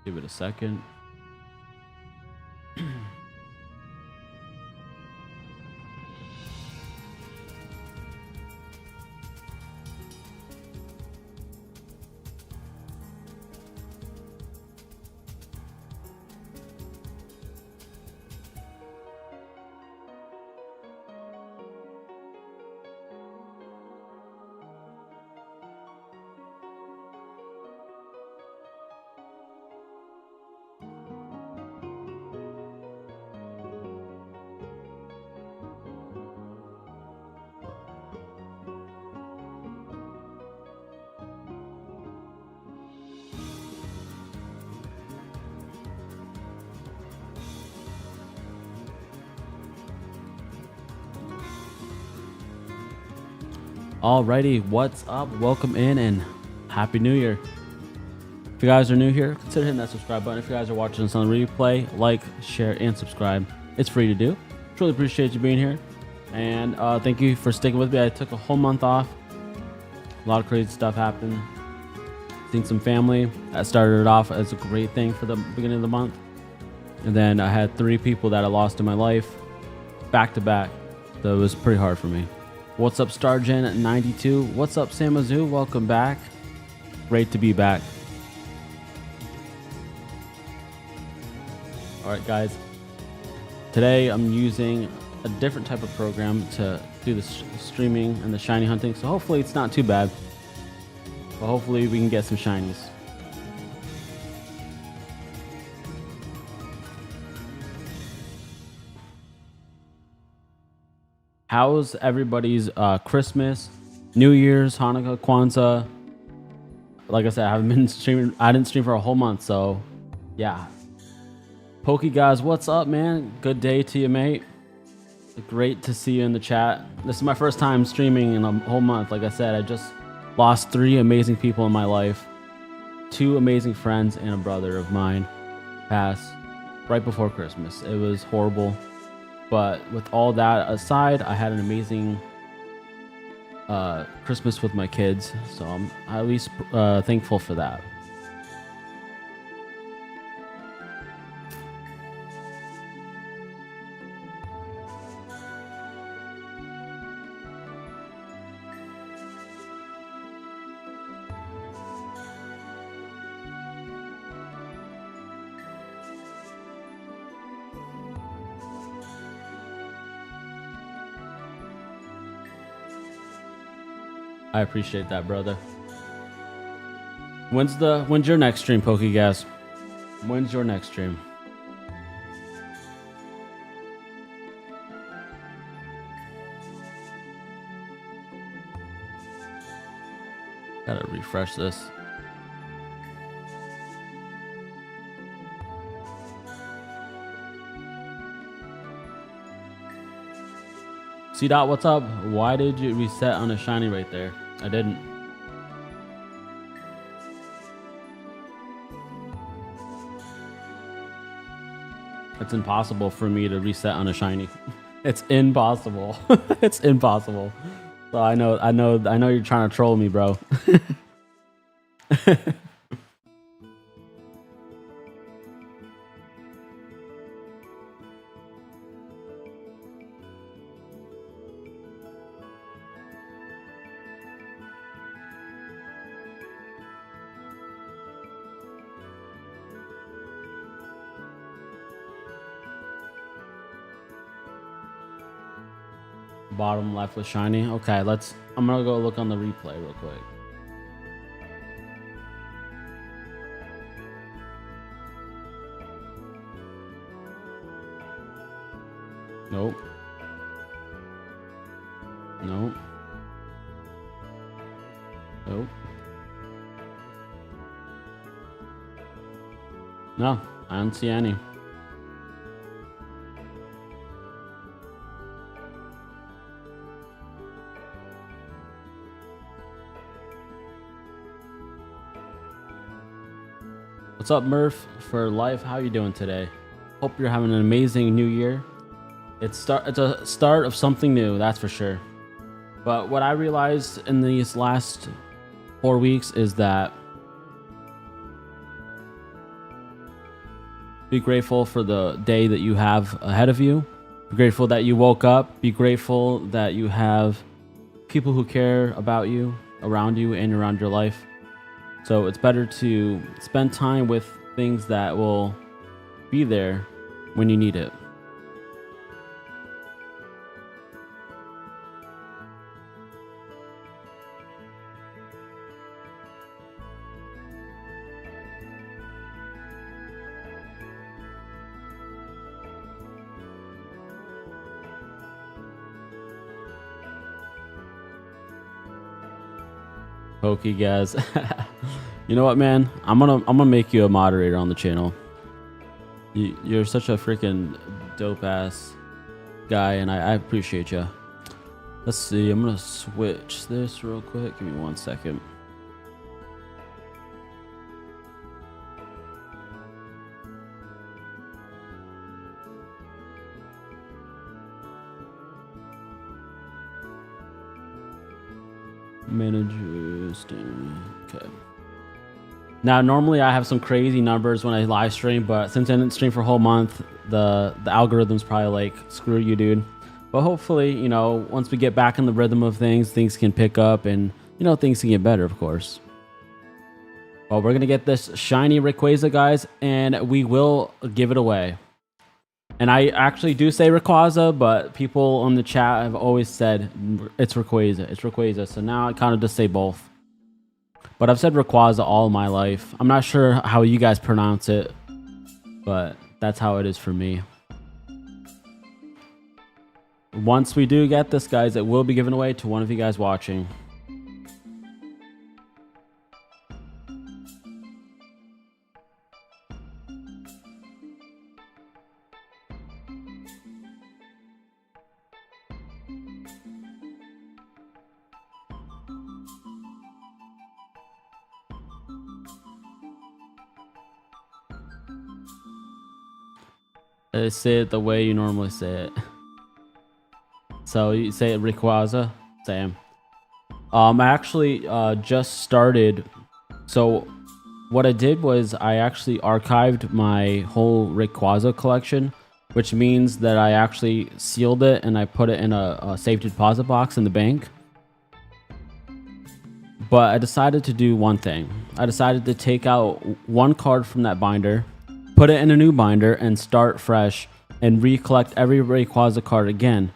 Give it a second. Alrighty, what's up? Welcome in and Happy New Year. If you guys are new here, consider hitting that subscribe button. If you guys are watching this on replay, like, share, and subscribe. It's free to do. Truly appreciate you being here. And thank you for sticking with me. I took a whole month off. A lot of crazy stuff happened. Seen some family. That started it off as a great thing for the beginning of the month. And then I had 3 people that I lost in my life back to back. So it was pretty hard for me. What's up, StarGen92? What's up, Samazu? Welcome back. Great to be back. All right, guys. Today I'm using a different type of program to do the streaming and the shiny hunting. So hopefully it's not too bad. But hopefully we can get some shinies. How's everybody's Christmas, New Year's, Hanukkah, Kwanzaa? Like I said, I haven't been streaming. I didn't stream for a whole month, so yeah. Pokey guys, what's up, man? Good day to you, mate. Great to see you in the chat. This is my first time streaming in a whole month. Like I said, I just lost 3 amazing people in my life. 2 amazing friends and a brother of mine passed right before Christmas. It was horrible. But with all that aside, I had an amazing Christmas with my kids. So I'm at least thankful for that. I appreciate that, brother. When's your next stream, PokeGas? When's your next stream? Gotta refresh this. C-Dot, what's up? Why did you reset on a shiny right there? I didn't. It's impossible for me to reset on a shiny. It's impossible. It's impossible. So I know you're trying to troll me, bro. Bottom left was shiny. Okay, I'm gonna go look on the replay real quick. Nope. Nope. Nope. No, I don't see any. What's up, Murph for life? How you doing today? Hope you're having an amazing new year. It's a start of something new, that's for sure. But what I realized in these last 4 weeks is that Be grateful for the day that you have ahead of you. Be grateful that you woke up. Be grateful that you have people who care about you, around you, and around your life. So it's better to spend time with things that will be there when you need it. Pokey guys. You know what, man? I'm gonna make you a moderator on the channel. You're such a freaking dope ass guy, and I appreciate you. Let's see. I'm gonna switch this real quick. Give me 1 second. Managers. Okay. Now, normally I have some crazy numbers when I live stream, but since I didn't stream for a whole month, the algorithm's probably like, screw you, dude. But hopefully, you know, once we get back in the rhythm of things can pick up, and, you know, things can get better, of course. Well, we're going to get this shiny Rayquaza, guys, and we will give it away. And I actually do say Rayquaza, but people on the chat have always said it's Rayquaza. It's Rayquaza. So now I kind of just say both. But I've said Rayquaza all my life. I'm not sure how you guys pronounce it, but that's how it is for me. Once we do get this, guys, it will be given away to one of you guys watching. Say it the way you normally say it. So you say it Rayquaza? Same. I actually just started. So what I did was I actually archived my whole Rayquaza collection, which means that I actually sealed it and I put it in a safe deposit box in the bank. But I decided to do one thing. I decided to take out one card from that binder, put it in a new binder, and start fresh and recollect every Rayquaza card again.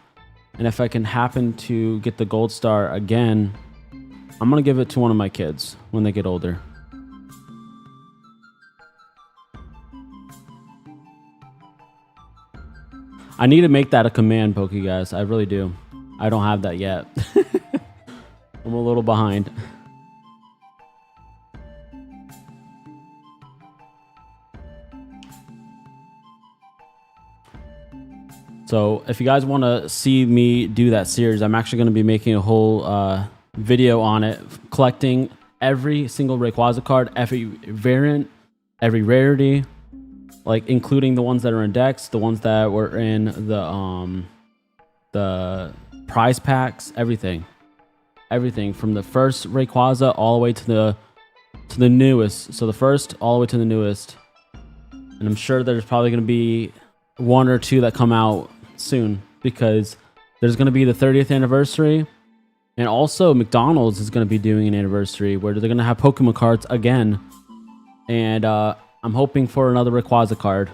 And if I can happen to get the gold star again, I'm going to give it to one of my kids when they get older. I need to make that a command, Pokey guys. I really do. I don't have that yet. I'm a little behind. So if you guys want to see me do that series, I'm actually going to be making a whole video on it, collecting every single Rayquaza card, every variant, every rarity, like including the ones that are in decks, the ones that were in the prize packs, everything from the first Rayquaza all the way to the newest. So the first all the way to the newest, and I'm sure there's probably going to be one or two that come out soon, because there's going to be the 30th anniversary, and also McDonald's is going to be doing an anniversary where they're going to have Pokemon cards again, and I'm hoping for another Rayquaza card.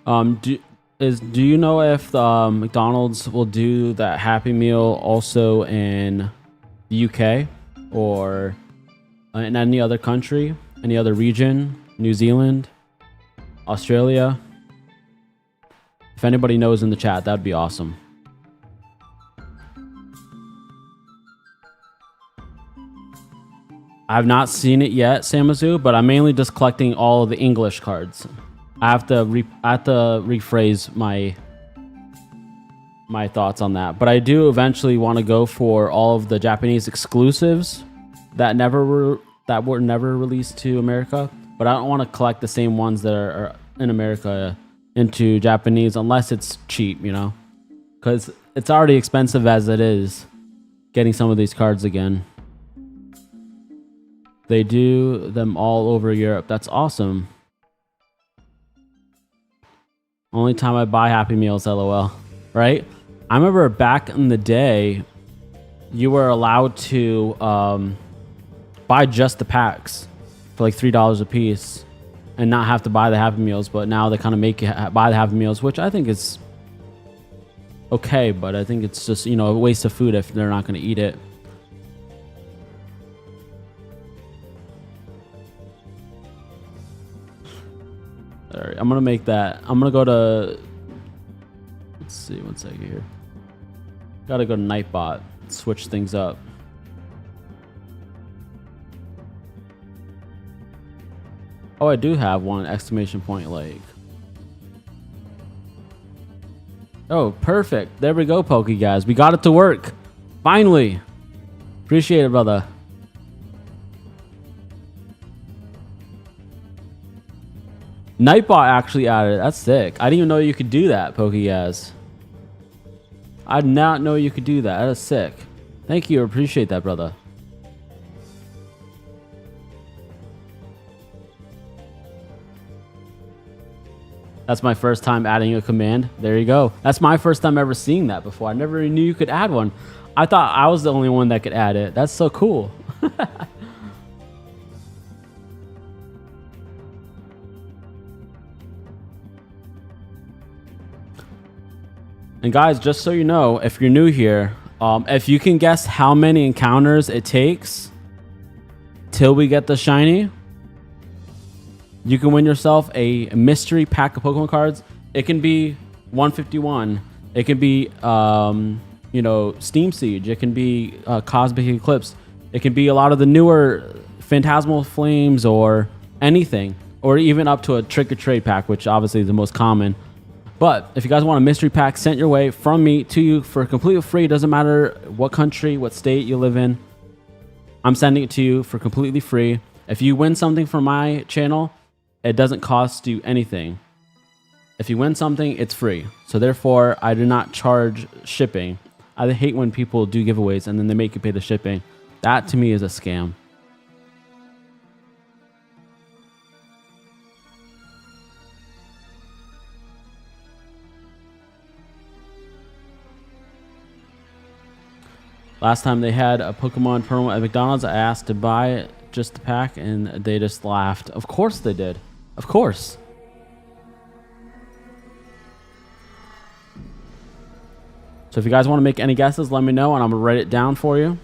Do you know if McDonald's will do that Happy Meal also in the UK or in any other country, any other region, New Zealand, Australia? If anybody knows in the chat, that'd be awesome. I have not seen it yet, Samazu, but I'm mainly just collecting all of the English cards. I have to rephrase my thoughts on that. But I do eventually want to go for all of the Japanese exclusives that were never released to America. But I don't want to collect the same ones that are in America into Japanese unless it's cheap, you know, because it's already expensive as it is getting some of these cards again. They do them all over Europe. That's awesome. Only time I buy Happy Meals, LOL. Right? I remember back in the day, you were allowed to buy just the packs for like $3 a piece and not have to buy the Happy Meals. But now they kind of make you buy the Happy Meals, which I think is okay. But I think it's just, you know, a waste of food if they're not going to eat it. All right, I'm going to make that. I'm going to go to... Let's see, one second here. Gotta go to Nightbot, switch things up. Oh, I do have one exclamation point like. Oh, perfect. There we go, Poke guys. We got it to work. Finally. Appreciate it, brother. Nightbot actually added it. That's sick. I didn't even know you could do that, Pokegas. I did not know you could do that. That is sick. Thank you. Appreciate that, brother. That's my first time adding a command. There you go. That's my first time ever seeing that before. I never knew you could add one. I thought I was the only one that could add it. That's so cool. And guys, just so you know, if you're new here, if you can guess how many encounters it takes till we get the shiny, you can win yourself a mystery pack of Pokemon cards. It can be 151. It can be, you know, Steam Siege. It can be Cosmic Eclipse. It can be a lot of the newer Phantasmal Flames or anything, or even up to a Trick or Trade pack, which obviously is the most common. But if you guys want a mystery pack sent your way from me to you for completely free, doesn't matter what country, what state you live in, I'm sending it to you for completely free. If you win something from my channel, it doesn't cost you anything. If you win something, it's free. So therefore, I do not charge shipping. I hate when people do giveaways and then they make you pay the shipping. That to me is a scam. Last time they had a Pokemon promo at McDonald's, I asked to buy just the pack and they just laughed. Of course they did. Of course. So if you guys want to make any guesses, let me know and I'm going to write it down for you.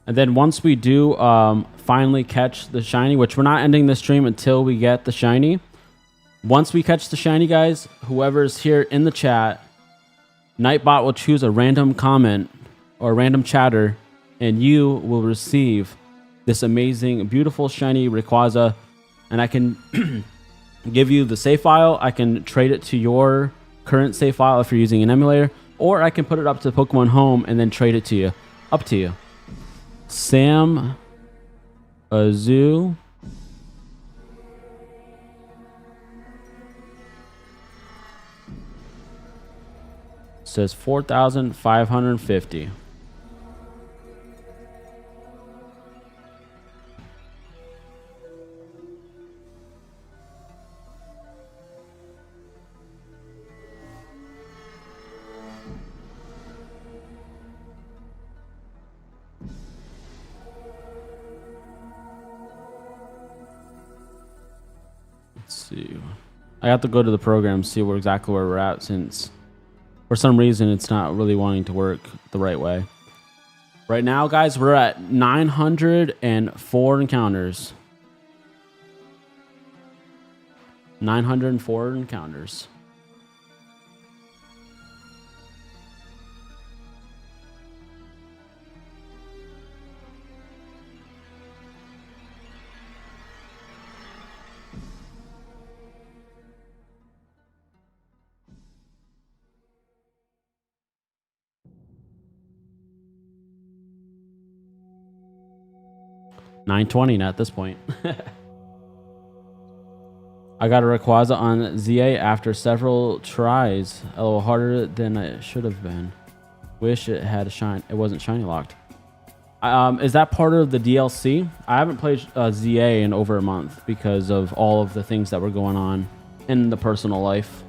And then once we do finally catch the shiny, which we're not ending the stream until we get the shiny. Once we catch the shiny, guys, whoever's here in the chat, Nightbot will choose a random comment or a random chatter, and you will receive this amazing, beautiful, shiny Rayquaza. And I can give you the save file. I can trade it to your current save file if you're using an emulator, or I can put it up to Pokemon Home and then trade it to you. Up to you. Sam Azu says 4,550. See, I have to go to the program, see exactly where we're at, since for some reason it's not really wanting to work the right way. Right now, guys, we're at 904 encounters. 904 encounters. $920 at this point. I got a Rayquaza on ZA after several tries. A little harder than it should have been. Wish it had a shine. It wasn't shiny locked. Is that part of the DLC? I haven't played ZA in over a month because of all of the things that were going on in the personal life.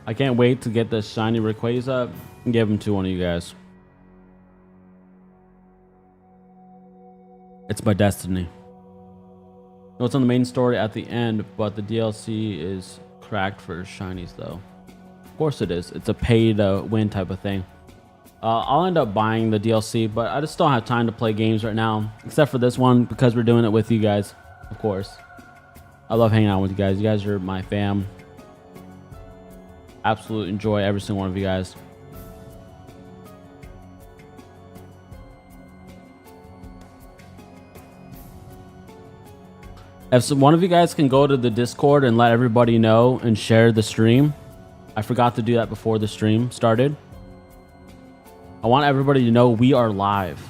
I can't wait to get this shiny Rayquaza and give him to one of you guys. It's my destiny. No, it's on the main story at the end, but the DLC is cracked for shinies though. Of course it is. It's a pay to win type of thing. I'll end up buying the DLC, but I just don't have time to play games right now, except for this one because we're doing it with you guys, of course. I love hanging out with you guys. You guys are my fam. Absolutely enjoy every single one of you guys. If one of you guys can go to the Discord and let everybody know and share the stream. I forgot to do that before the stream started. I want everybody to know we are live.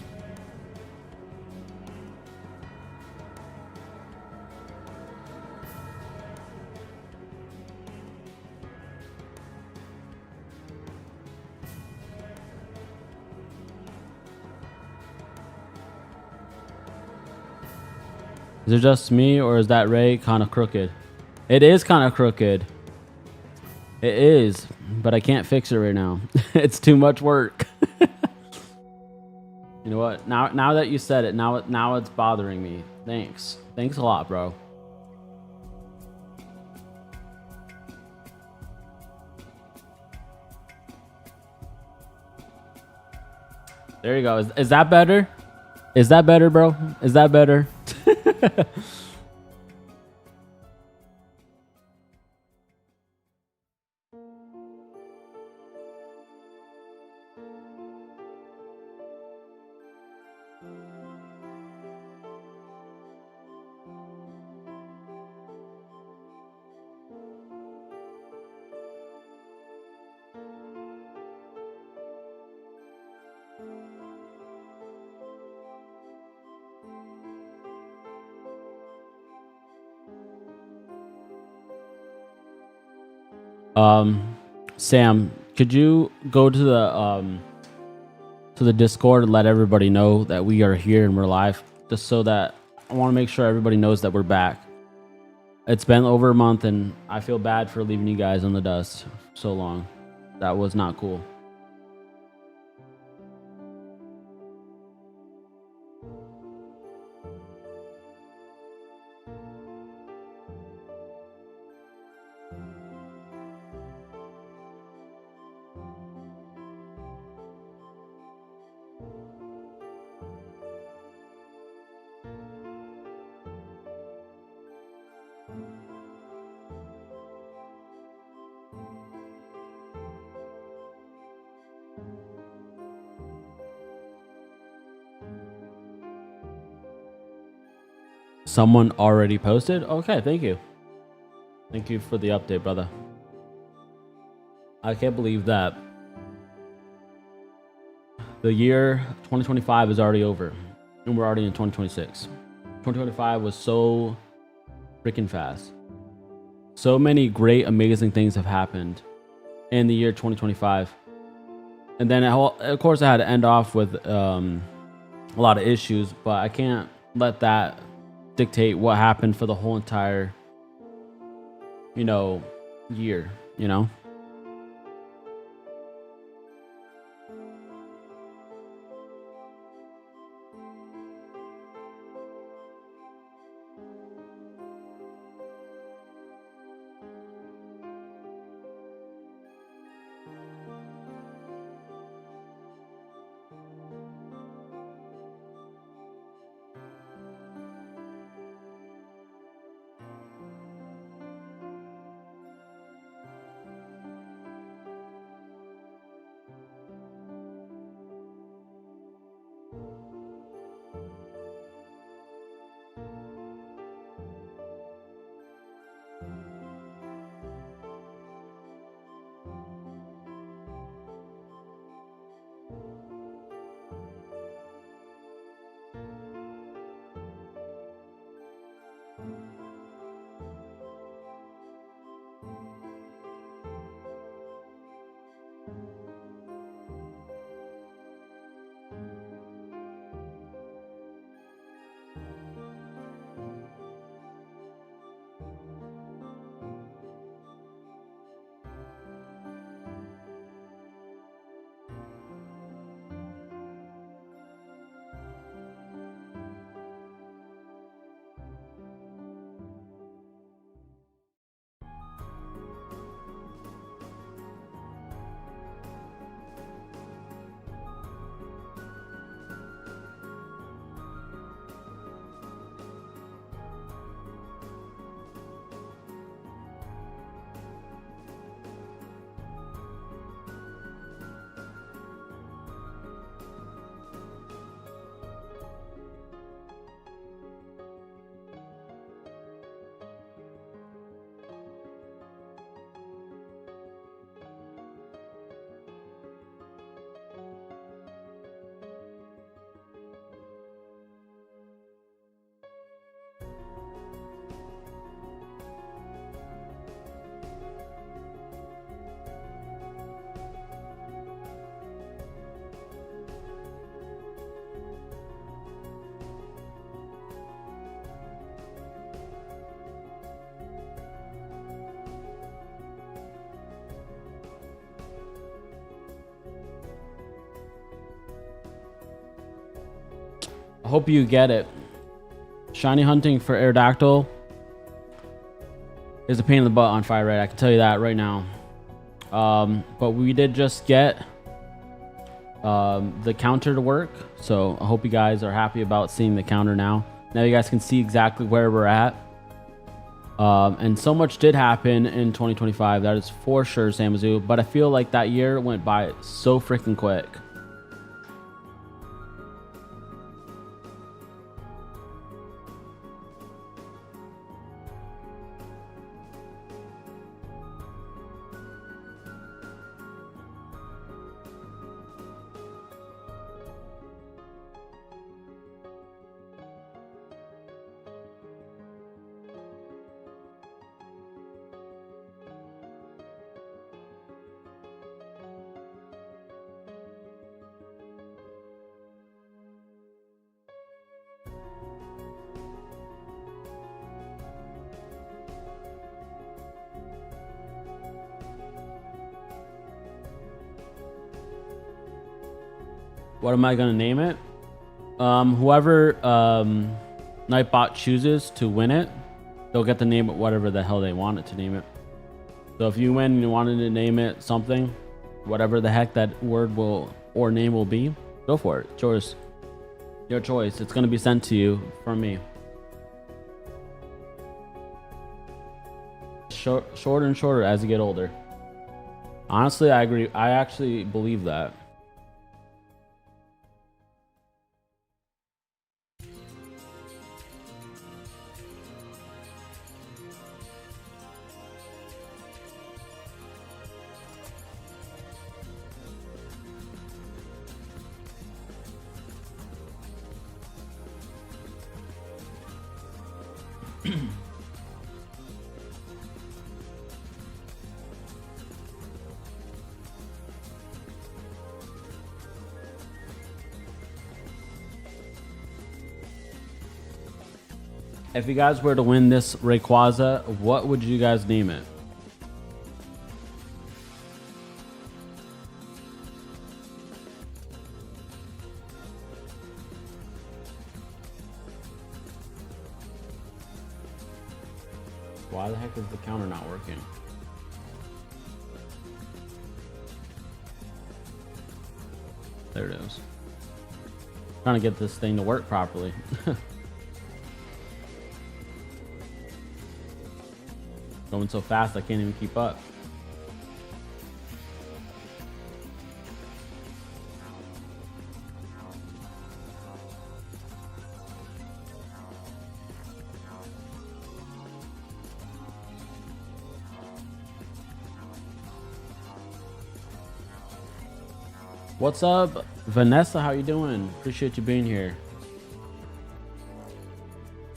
Is it just me, or is that Ray kind of crooked? It is kind of crooked. It is, but I can't fix it right now. It's too much work. You know what? Now that you said it, now it's bothering me. Thanks. Thanks a lot, bro. There you go. Is that better? Is that better, bro? Is that better? Sam, could you go to the Discord and let everybody know that we are here and we're live, just so that I want to make sure everybody knows that we're back. It's been over a month and I feel bad for leaving you guys in the dust so long. That was not cool. Someone already posted? Okay, thank you. Thank you for the update, brother. I can't believe that the year 2025 is already over and we're already in 2026. 2025 was so freaking fast. So many great, amazing things have happened in the year 2025. And then, of course, I had to end off with a lot of issues, but I can't let that dictate what happened for the whole entire, year, I hope you get it. Shiny hunting for Aerodactyl is a pain in the butt on Fire Red. I can tell you that right now. But we did just get the counter to work. So I hope you guys are happy about seeing the counter now. Now you guys can see exactly where we're at. And so much did happen in 2025. That is for sure, Samazu. But I feel like that year went by so freaking quick. What am I going to name it? Whoever Nightbot chooses to win it, they'll get to name it whatever the hell they want it to name it. So if you win and you wanted to name it something, whatever the heck that word will or name will be, go for it. It's your choice. It's going to be sent to you from me. Shorter and shorter as you get older. Honestly, I agree. I actually believe that. If you guys were to win this Rayquaza, what would you guys name it? Why the heck is the counter not working? There it is. Trying to get this thing to work properly. Going so fast I can't even keep up. What's up, Vanessa? How you doing? Appreciate you being here.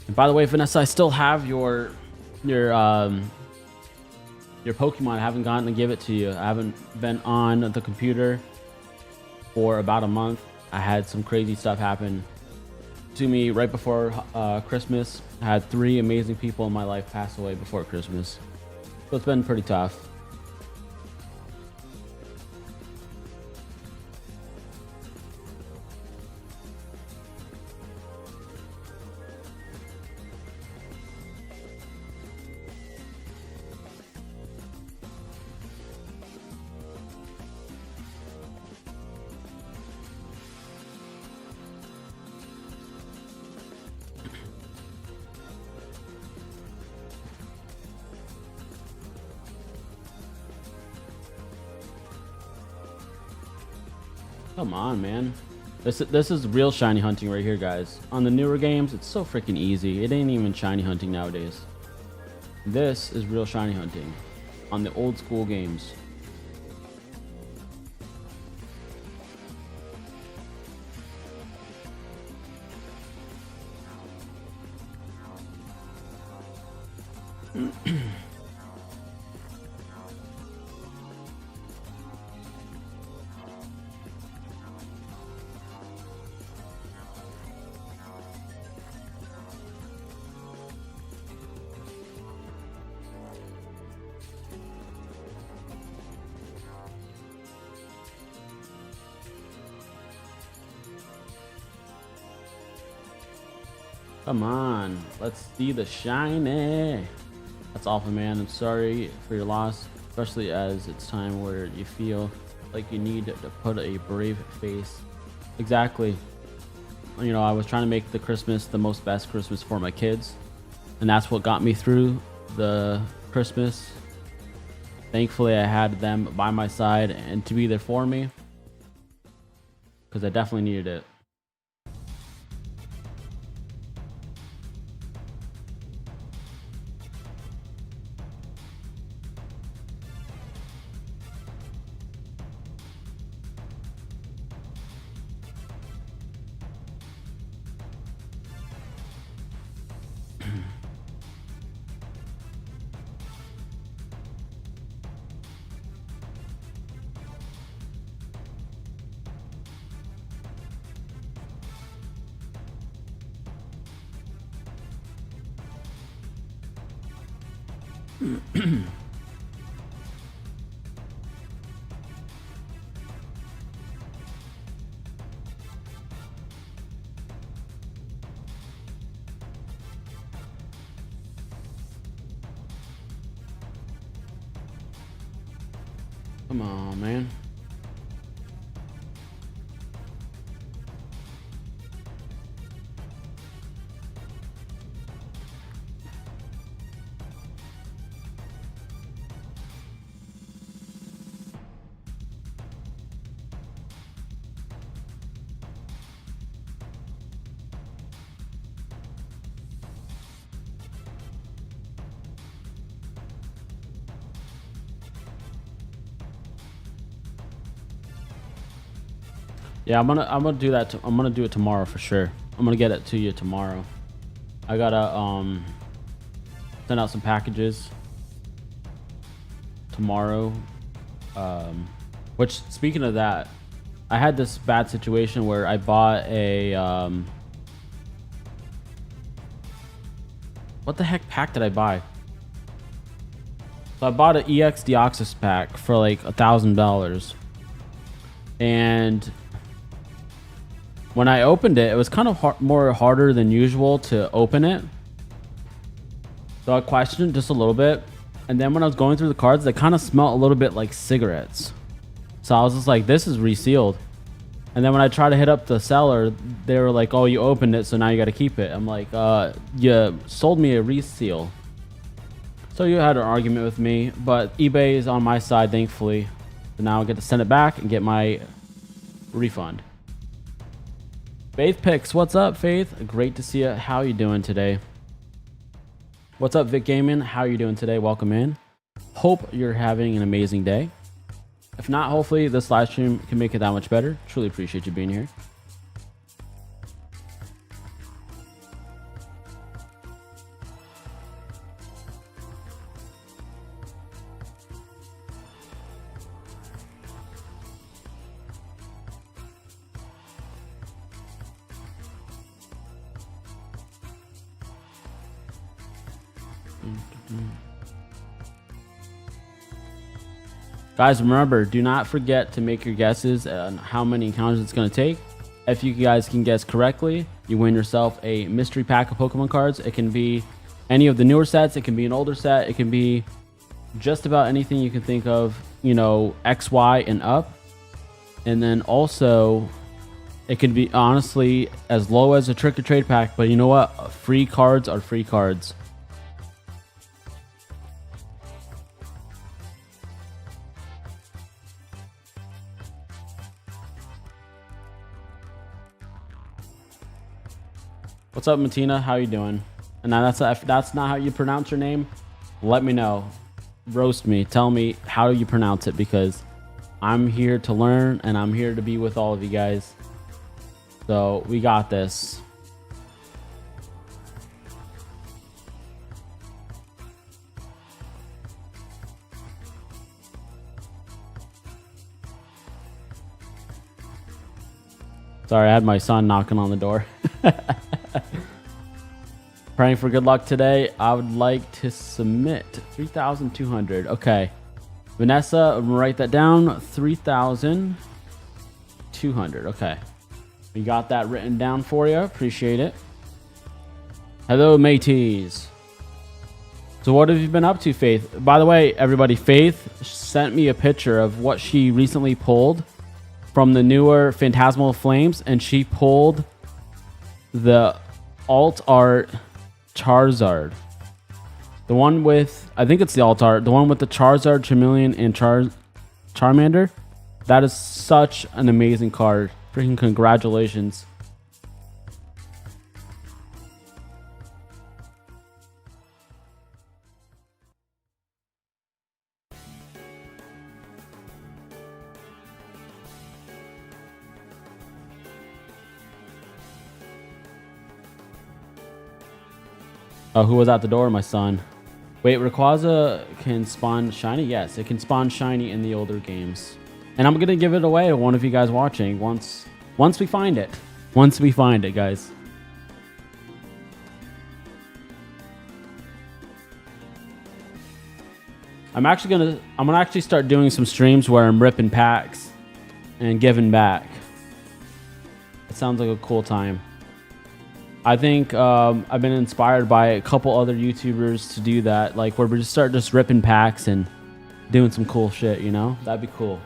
And by the way, Vanessa, I still have your Pokemon. I haven't gotten to give it to you. I haven't been on the computer for about a month. I had some crazy stuff happen to me right before Christmas. I had 3 amazing people in my life pass away before Christmas, so it's been pretty tough. Come on, man. This is real shiny hunting right here, guys. On the newer games, it's so freaking easy. It ain't even shiny hunting nowadays. This is real shiny hunting on the old school games. Come on, let's see the shiny. That's awful, man. I'm sorry for your loss, especially as it's time where you feel like you need to put a brave face. Exactly. You know, I was trying to make the Christmas the most best Christmas for my kids, and that's what got me through the Christmas. Thankfully, I had them by my side and to be there for me, because I definitely needed it. Come on, man. Yeah, I'm gonna do that. I'm gonna do it tomorrow for sure. I'm gonna get it to you tomorrow. I gotta send out some packages tomorrow. Which, speaking of that, I had this bad situation where I bought a What the heck pack did I buy? So I bought an EX Deoxys pack for like $1,000. And when I opened it, it was kind of harder than usual to open it. So I questioned just a little bit. And then when I was going through the cards, they kind of smelled a little bit like cigarettes. So I was just like, this is resealed. And then when I tried to hit up the seller, they were like, oh, you opened it, so now you got to keep it. I'm like, you sold me a reseal. So you had an argument with me, but eBay is on my side, thankfully. So now I get to send it back and get my refund. Faith Picks, what's up, Faith? Great to see you. How you doing today? What's up, Vic Gaming? How you doing today? Welcome in. Hope you're having an amazing day. If not, hopefully this live stream can make it that much better. Truly appreciate you being here. Guys, remember, do not forget to make your guesses on how many encounters it's going to take. If you guys can guess correctly, you win yourself a mystery pack of Pokemon cards. It can be any of the newer sets. It can be an older set. It can be just about anything you can think of, you know, X, Y, and up. And then also, it can be honestly as low as a trick or trade pack. But you know what? Free cards are free cards. What's up, Matina? How you doing? And now if that's not how you pronounce your name, let me know. Roast me. Tell me how you pronounce it, because I'm here to learn and I'm here to be with all of you guys. So we got this. Sorry, I had my son knocking on the door. Praying for good luck today. I would like to submit 3,200. Okay. Vanessa, I'm gonna write that down. 3,200. Okay. We got that written down for you. Appreciate it. Hello, mateys. So what have you been up to, Faith? By the way, everybody, Faith sent me a picture of what she recently pulled from the newer Phantasmal Flames, and she pulled the alt art Charizard. The one with, I think it's the alt art, the one with the Charizard, Charmeleon, and Charmander. That is such an amazing card. Freaking congratulations. Oh, who was at the door? My son. Wait, Rayquaza can spawn shiny? Yes, it can spawn shiny in the older games. And I'm going to give it away to one of you guys watching once we find it. Once we find it, guys. I'm gonna actually start doing some streams where I'm ripping packs and giving back. It sounds like a cool time. I think I've been inspired by a couple other YouTubers to do that, like where we just start ripping packs and doing some cool shit, you know? That'd be cool.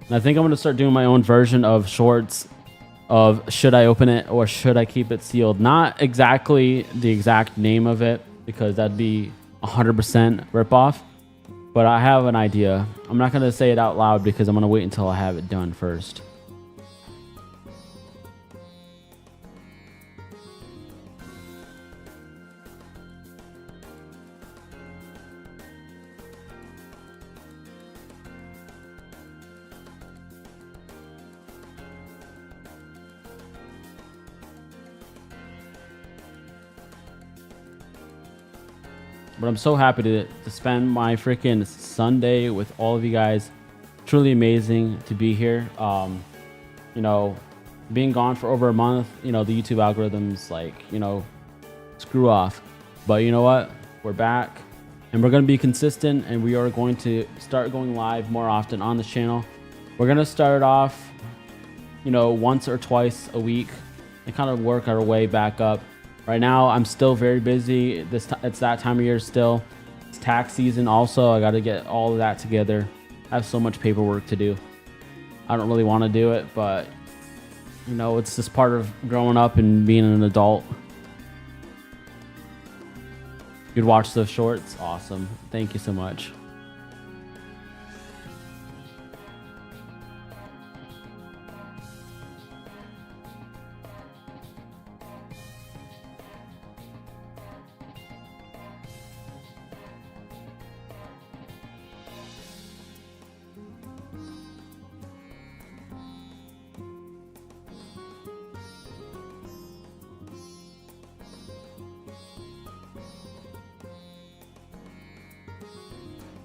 And I think I'm going to start doing my own version of shorts of should I open it or should I keep it sealed? Not exactly the exact name of it, because that'd be 100% ripoff. But I have an idea. I'm not going to say it out loud because I'm going to wait until I have it done first. But I'm so happy to spend my freaking Sunday with all of you guys. Truly amazing to be here. You know, being gone for over a month, you know, the YouTube algorithms, like, you know, screw off. But you know what? We're back and we're going to be consistent, and we are going to start going live more often on this channel. We're going to start off, you know, once or twice a week and kind of work our way back up. Right now, I'm still very busy. It's that time of year still. It's tax season also. I got to get all of that together. I have so much paperwork to do. I don't really want to do it, but you know, it's just part of growing up and being an adult. You'd watch those shorts? Awesome. Thank you so much.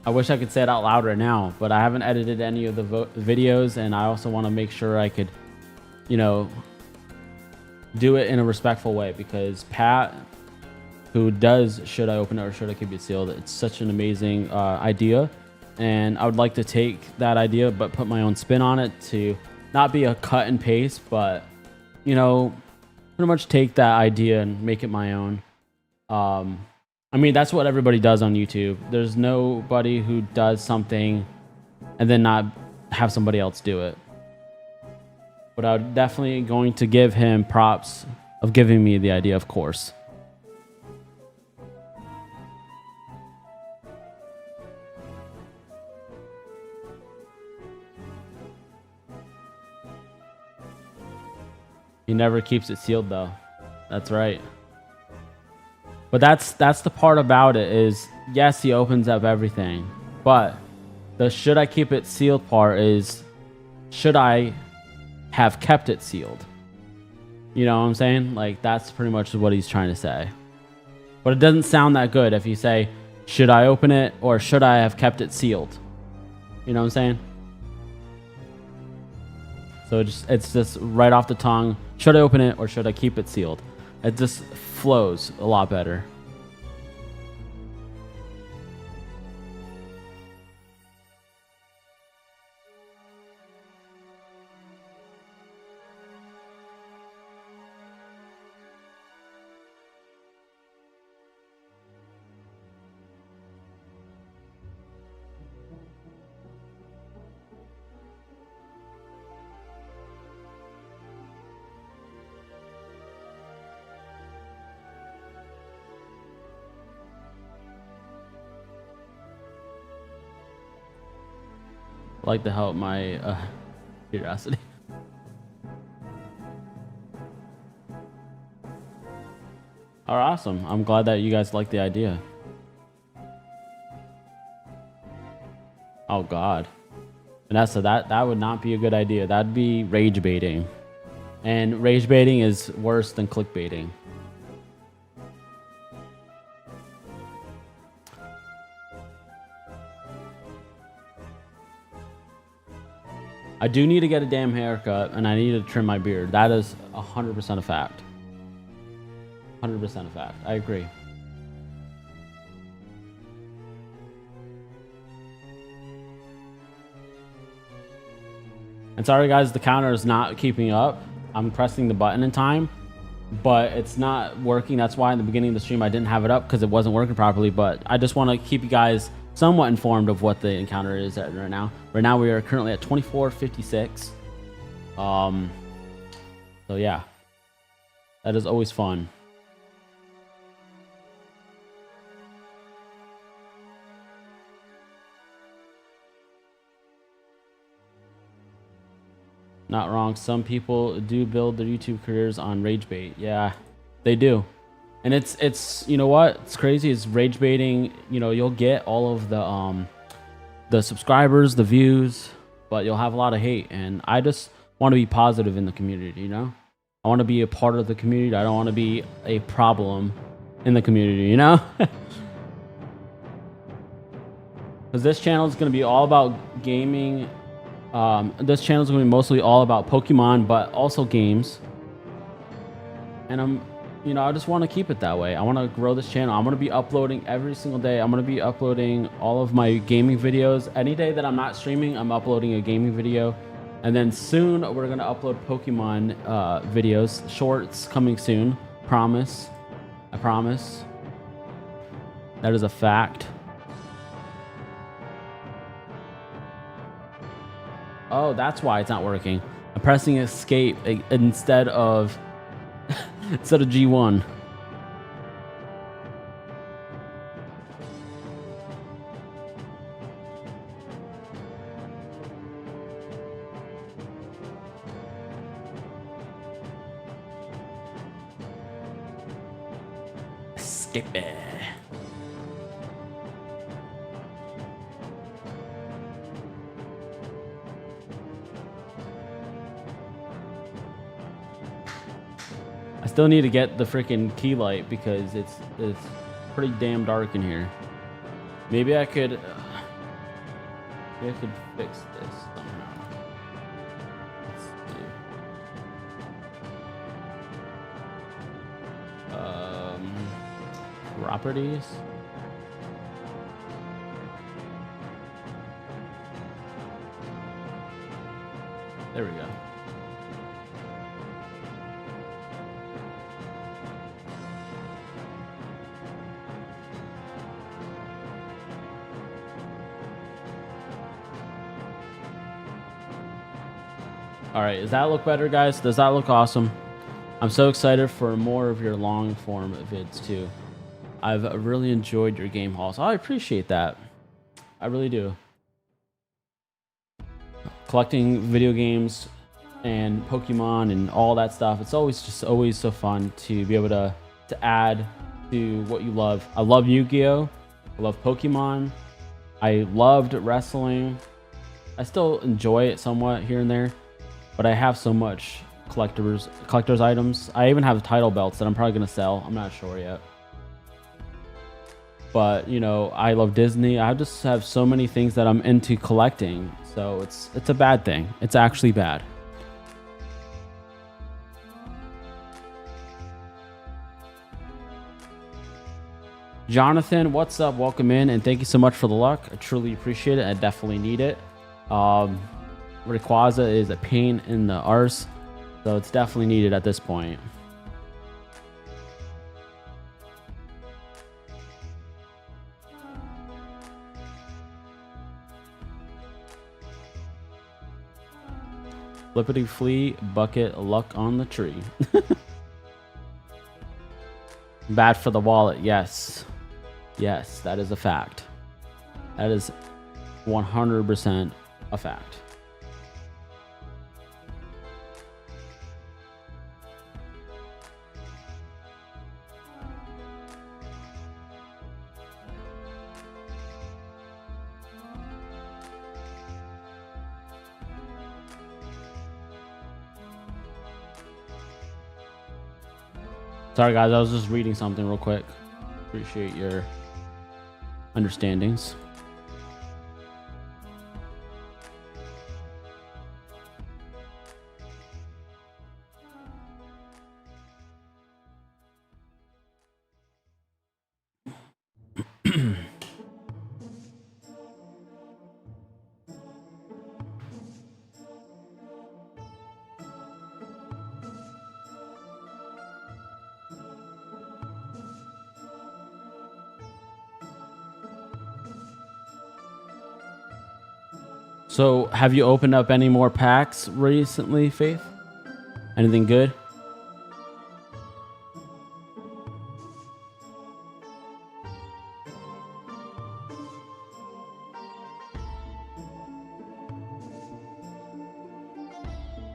I wish I could say it out loud right now, but I haven't edited any of the videos, and I also want to make sure I could, you know, do it in a respectful way, because Pat, who does Should I Open It or Should I Keep It Sealed, it's such an amazing idea, and I would like to take that idea but put my own spin on it to not be a cut and paste, but, you know, pretty much take that idea and make it my own. I mean, that's what everybody does on YouTube. There's nobody who does something and then not have somebody else do it. But I'm definitely going to give him props of giving me the idea, of course. He never keeps it sealed, though. That's right. But that's the part about it is, yes, he opens up everything, but the should I keep it sealed part is, should I have kept it sealed? You know what I'm saying? Like, that's pretty much what he's trying to say. But it doesn't sound that good if you say, should I open it or should I have kept it sealed? You know what I'm saying? So it's just right off the tongue. Should I open it or should I keep it sealed? It just flows a lot better. I like to help my curiosity. Oh, awesome. I'm glad that you guys like the idea. Oh, God. Vanessa, that would not be a good idea. That'd be rage baiting. And rage baiting is worse than clickbaiting. I do need to get a damn haircut, and I need to trim my beard. That is 100% a fact. 100% a fact. I agree. And sorry, guys, the counter is not keeping up. I'm pressing the button in time, but it's not working. That's why in the beginning of the stream I didn't have it up, because it wasn't working properly. But I just want to keep you guys somewhat informed of what the encounter is at right now. Right now we are currently at 24:56. So yeah, that is always fun. Not wrong. Some people do build their YouTube careers on rage bait. Yeah, they do. And it's you know what? It's crazy. It's rage baiting. You know, you'll get all of the subscribers, the views, but you'll have a lot of hate. And I just want to be positive in the community, you know? I want to be a part of the community. I don't want to be a problem in the community, you know? Because this channel is going to be all about gaming This channel is going to be mostly all about Pokemon, but also games. And I just want to keep it that way. I want to grow this channel. I'm going to be uploading every single day. I'm going to be uploading all of my gaming videos. Any day that I'm not streaming, I'm uploading a gaming video. And then soon we're going to upload Pokemon videos, shorts coming soon. Promise. I promise. That is a fact. Oh, that's why it's not working. I'm pressing escape instead of G1. Escape it. I still need to get the freaking key light because it's pretty damn dark in here. Maybe I could fix this somehow. Let's see. Properties. There we go. All right, does that look better, guys? Does that look awesome? I'm so excited for more of your long form vids too. I've really enjoyed your game hauls. I appreciate that. I really do. Collecting video games and Pokemon and all that stuff. It's always so fun to be able to add to what you love. I love Yu-Gi-Oh! I love Pokemon. I loved wrestling. I still enjoy it somewhat here and there. But I have so much collector's items. I even have title belts that I'm probably going to sell. I'm not sure yet. But, I love Disney. I just have so many things that I'm into collecting. So it's a bad thing. It's actually bad. Jonathan, what's up? Welcome in. And thank you so much for the luck. I truly appreciate it. I definitely need it. Rayquaza is a pain in the arse, so it's definitely needed at this point. Flippity flea, bucket, luck on the tree. Bad for the wallet, yes. Yes, that is a fact. That is 100% a fact. Sorry guys, I was just reading something real quick. Appreciate your understandings. So, have you opened up any more packs recently, Faith? Anything good?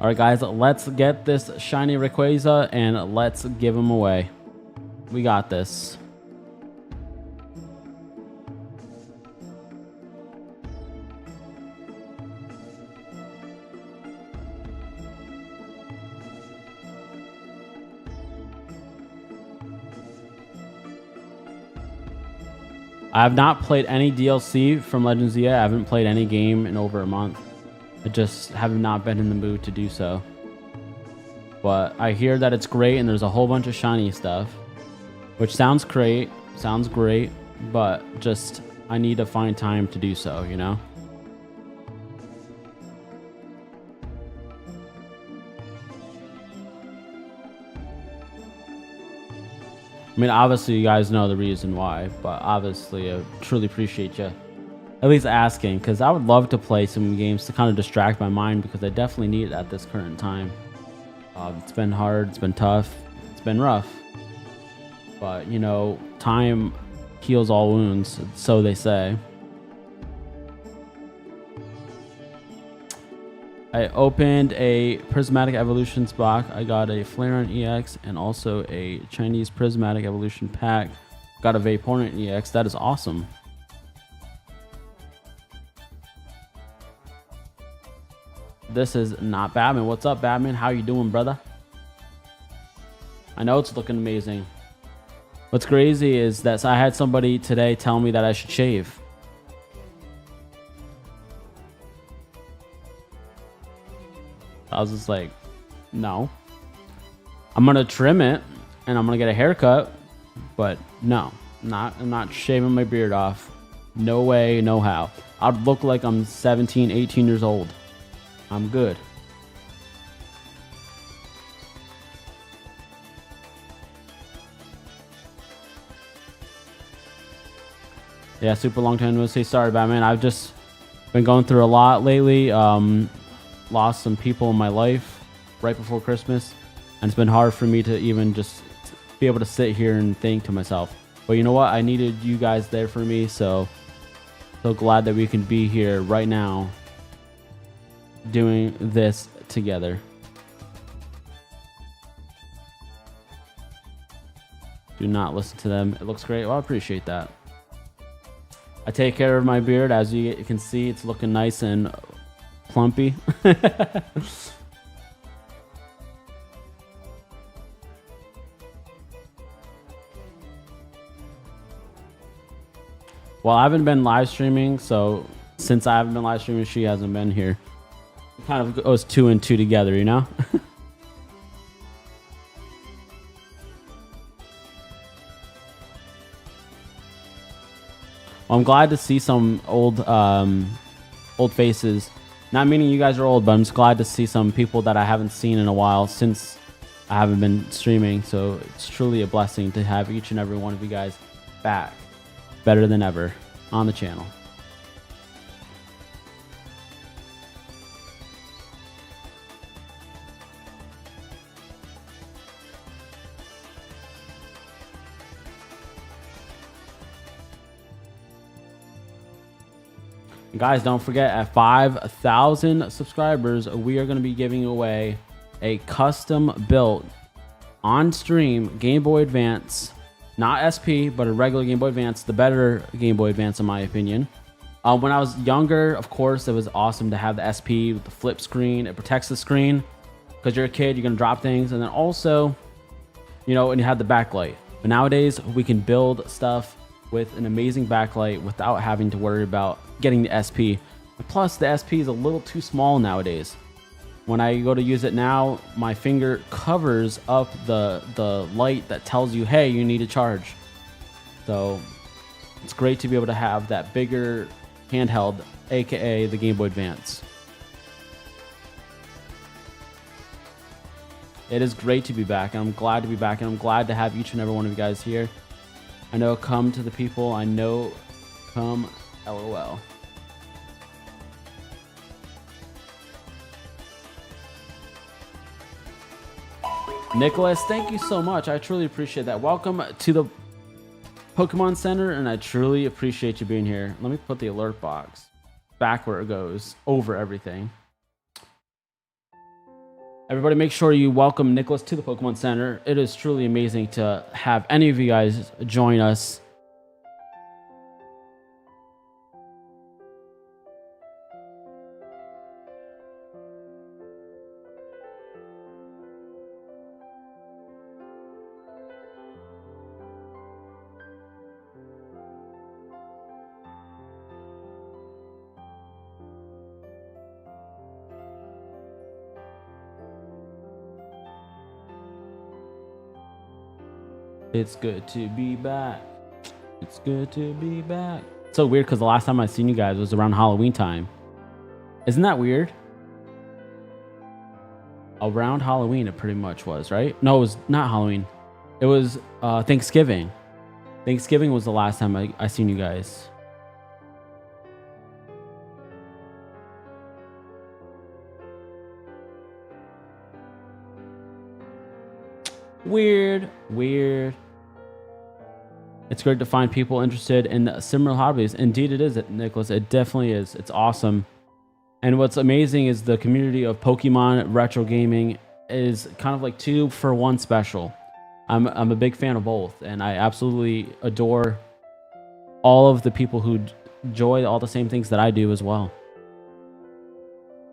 All right, guys, let's get this shiny Rayquaza and let's give him away. We got this. I have not played any DLC from Legends yet. I haven't played any game in over a month. I just have not been in the mood to do so. But I hear that it's great and there's a whole bunch of shiny stuff, which sounds great, but just I need to find time to do so, you know? I mean, obviously, you guys know the reason why, but obviously, I truly appreciate you at least asking, because I would love to play some games to kind of distract my mind, because I definitely need it at this current time. It's been hard, it's been tough, it's been rough, but you know, time heals all wounds, so they say. I opened a Prismatic Evolutions box. I got a Flareon EX and also a Chinese Prismatic Evolution pack. Got a Vaporeon EX. That is awesome. This is not Batman. What's up, Batman? How you doing, brother? I know it's looking amazing. What's crazy is that I had somebody today tell me that I should shave. I was just like, no. I'm gonna trim it and I'm gonna get a haircut, but no, I'm not shaving my beard off. No way, no how. I'd look like I'm 17, 18 years old. I'm good. Yeah, super long time no see. Sorry, Batman. I've just been going through a lot lately. Lost some people in my life right before Christmas, and it's been hard for me to even just be able to sit here and think to myself. But you know what? I needed you guys there for me, so glad that we can be here right now doing this together. Do not listen to them. It looks great. Well, I appreciate that. I take care of my beard. As you can see, it's looking nice and plumpy. Well, I haven't been live streaming, so since I haven't been live streaming, she hasn't been here. It kind of goes 2 and 2 together, you know? Well, I'm glad to see some old faces. Not meaning you guys are old, but I'm just glad to see some people that I haven't seen in a while since I haven't been streaming. So it's truly a blessing to have each and every one of you guys back, better than ever, on the channel. Guys, don't forget, at 5,000 subscribers, we are going to be giving away a custom built on stream Game Boy Advance, not SP, but a regular Game Boy Advance, the better Game Boy Advance in my opinion. When I was younger, of course, it was awesome to have the SP with the flip screen. It protects the screen because you're a kid, you're going to drop things, and then also, you know, and you have the backlight. But nowadays, we can build stuff with an amazing backlight without having to worry about getting the SP. Plus, the SP is a little too small nowadays. When I go to use it now, my finger covers up the light that tells you, hey, you need to charge. So it's great to be able to have that bigger handheld, aka the Game Boy Advance. It is great to be back, and I'm glad to be back, and I'm glad to have each and every one of you guys here. I know come to the people, I know come LOL. Nicholas, thank you so much. I truly appreciate that. Welcome to the Pokemon Center, and I truly appreciate you being here. Let me put the alert box back where it goes, over everything. Everybody, make sure you welcome Nicholas to the Pokemon Center. It is truly amazing to have any of you guys join us. It's good to be back. It's good to be back. It's so weird because the last time I seen you guys was around Halloween time. Isn't that weird? Around Halloween, it pretty much was, right? No, it was not Halloween. It was Thanksgiving. Thanksgiving was the last time I seen you guys. Weird. It's great to find people interested in similar hobbies. Indeed it is, Nicholas. It definitely is. It's awesome. And what's amazing is the community of Pokemon retro gaming is kind of like 2 for 1 special. I'm a big fan of both, and I absolutely adore all of the people who enjoy all the same things that I do as well.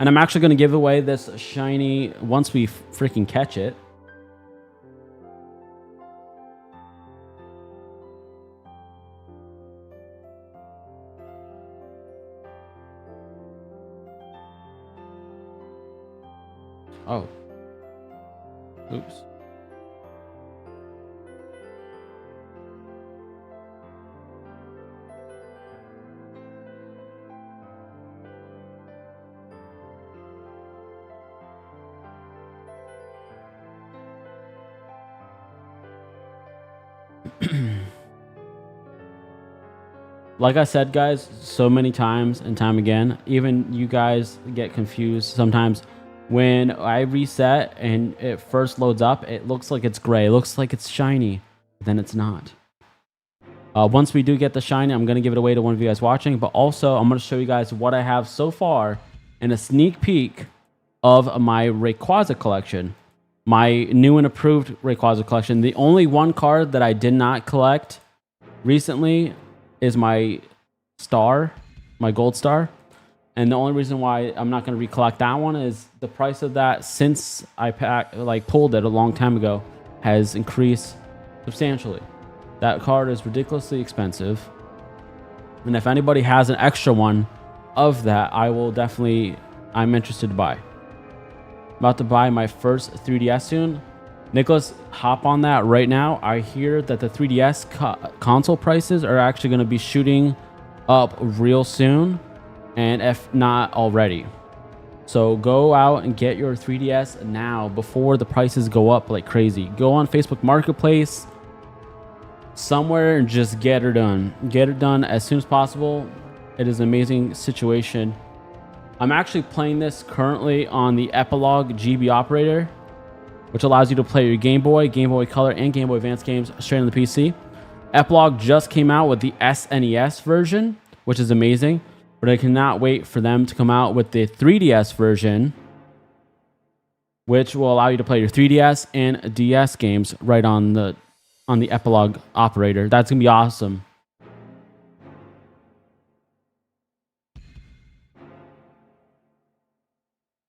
And I'm actually going to give away this shiny once we freaking catch it. Oh. Oops. Like I said, guys, so many times and time again, even you guys get confused sometimes. When I reset and it first loads up, it looks like it's gray. It looks like it's shiny. Then it's not. Once we do get the shiny, I'm going to give it away to one of you guys watching. But also, I'm going to show you guys what I have so far and a sneak peek of my Rayquaza collection. My new and approved Rayquaza collection. The only one card that I did not collect recently is my star, my gold star. And the only reason why I'm not going to recollect that one is the price of that since I pulled it a long time ago has increased substantially. That card is ridiculously expensive. And if anybody has an extra one of that, I'm interested to buy. About to buy my first 3DS soon. Nicholas, hop on that right now. I hear that the 3DS console prices are actually going to be shooting up real soon. And if not already. So go out and get your 3DS now before the prices go up like crazy. Go on Facebook Marketplace somewhere and just get her done. Get it done as soon as possible. It is an amazing situation. I'm actually playing this currently on the Epilogue GB operator, which allows you to play your Game Boy, Game Boy Color, and Game Boy Advance games straight on the PC. Epilogue just came out with the SNES version, which is amazing. But I cannot wait for them to come out with the 3DS version, which will allow you to play your 3DS and DS games right on the Epilogue operator. That's gonna be awesome.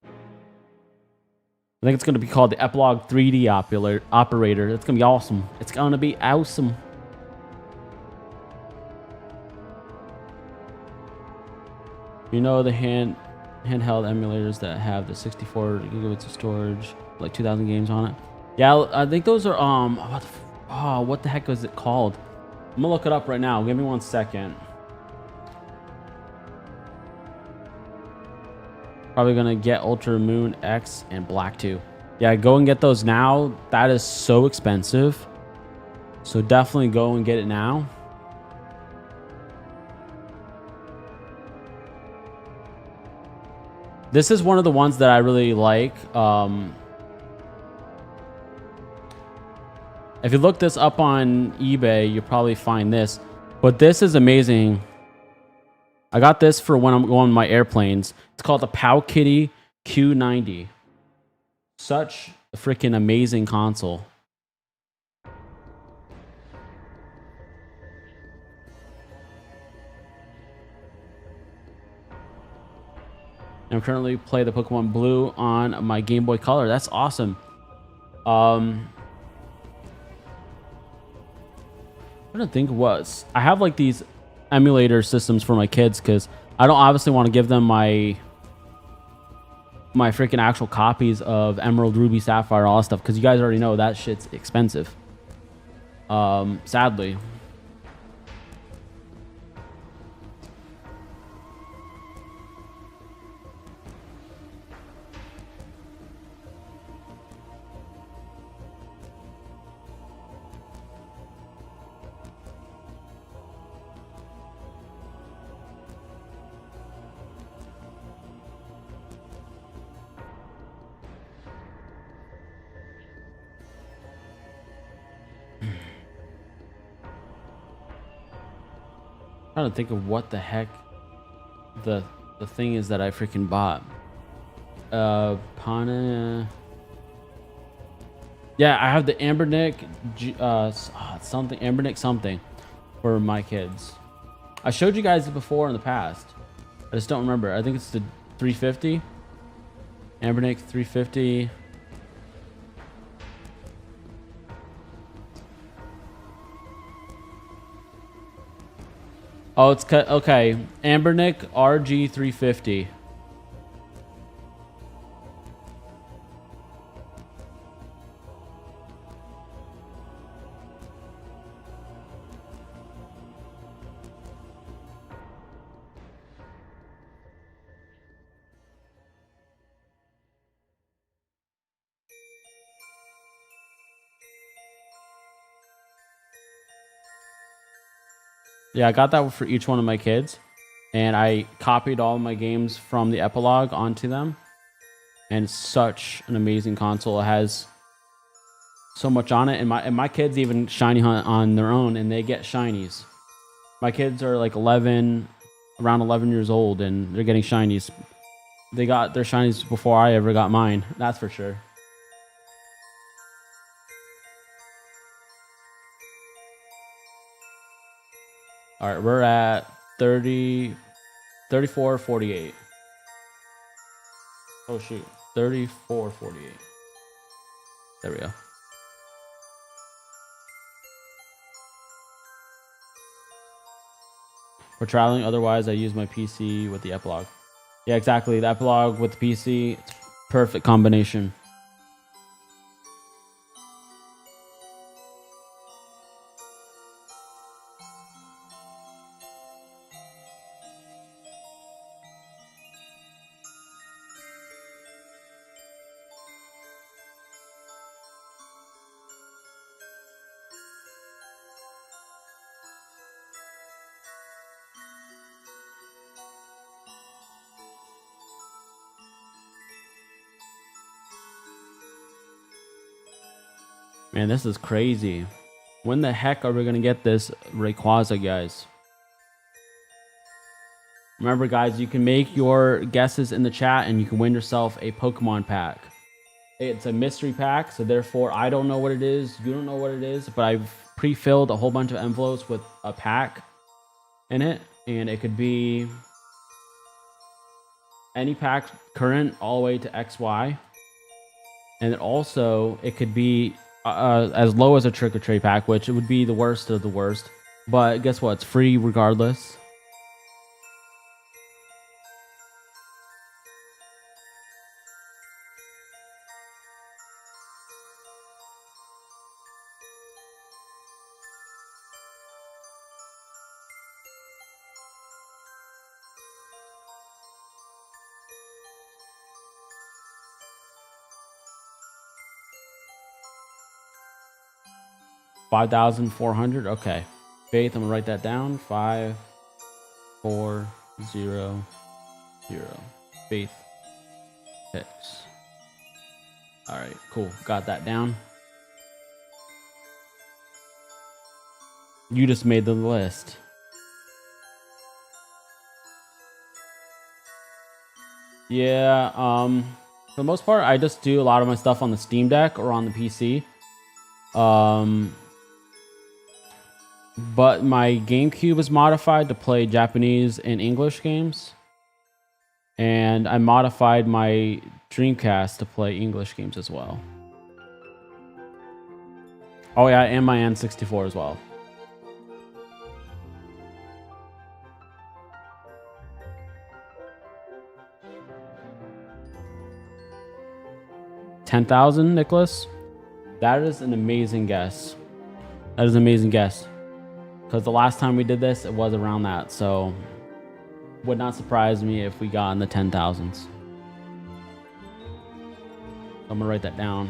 I think it's gonna be called the Epilogue 3D operator. That's gonna be awesome. It's gonna be awesome. You know the handheld emulators that have the 64 gigabytes of storage, like 2,000 games on it. Yeah, I think those are what the heck is it called? I'm gonna look it up right now. Give me 1 second. Probably gonna get Ultra Moon X and Black 2. Yeah, go and get those now. That is so expensive. So definitely go and get it now. This is one of the ones that I really like. If you look this up on eBay, you'll probably find this. But this is amazing. I got this for when I'm going on my airplanes. It's called the Powkiddy Q90. Such a freaking amazing console. I'm currently playing the Pokemon Blue on my Game Boy Color. That's awesome. I don't think it was. I have like these emulator systems for my kids because I don't obviously want to give them my freaking actual copies of Emerald, Ruby, Sapphire, all that stuff because you guys already know that shit's expensive. Sadly. Trying to think of what the heck the thing is that I freaking bought. Pana. Yeah, I have the Ambernick, something Ambernick something for my kids. I showed you guys it before in the past. I just don't remember. I think it's the 350. Ambernick 350. Oh, it's okay. Ambernick RG 350. Yeah, I got that for each one of my kids, and I copied all my games from the epilogue onto them. And it's such an amazing console. It has so much on it, and my kids even shiny hunt on their own, and they get shinies. My kids are like 11, around 11 years old, and they're getting shinies. They got their shinies before I ever got mine. That's for sure. All right, we're at 30, 34.48. Oh shoot, 34.48. There we go. For traveling, otherwise I use my PC with the epilogue. Yeah, exactly. The epilogue with the PC, it's perfect combination. Man, this is crazy. When the heck are we going to get this Rayquaza, guys? Remember, guys, you can make your guesses in the chat and you can win yourself a Pokemon pack. It's a mystery pack, so therefore I don't know what it is. You don't know what it is, but I've pre-filled a whole bunch of envelopes with a pack in it. And it could be any pack current all the way to XY. And then also it could be as low as a trick or treat pack, which it would be the worst of the worst. But guess what? It's free regardless. $5,400. Okay. Faith, I'm gonna write that down. 5400. Faith picks. All right, cool. Got that down. You just made the list. Yeah, for the most part, I just do a lot of my stuff on the Steam Deck or on the PC. But my GameCube is modified to play Japanese and English games. And I modified my Dreamcast to play English games as well. Oh yeah, and my N64 as well. $10,000, Nicholas? That is an amazing guess. That is an amazing guess. Because the last time we did this, it was around that. So, would not surprise me if we got in the 10,000s. I'm going to write that down.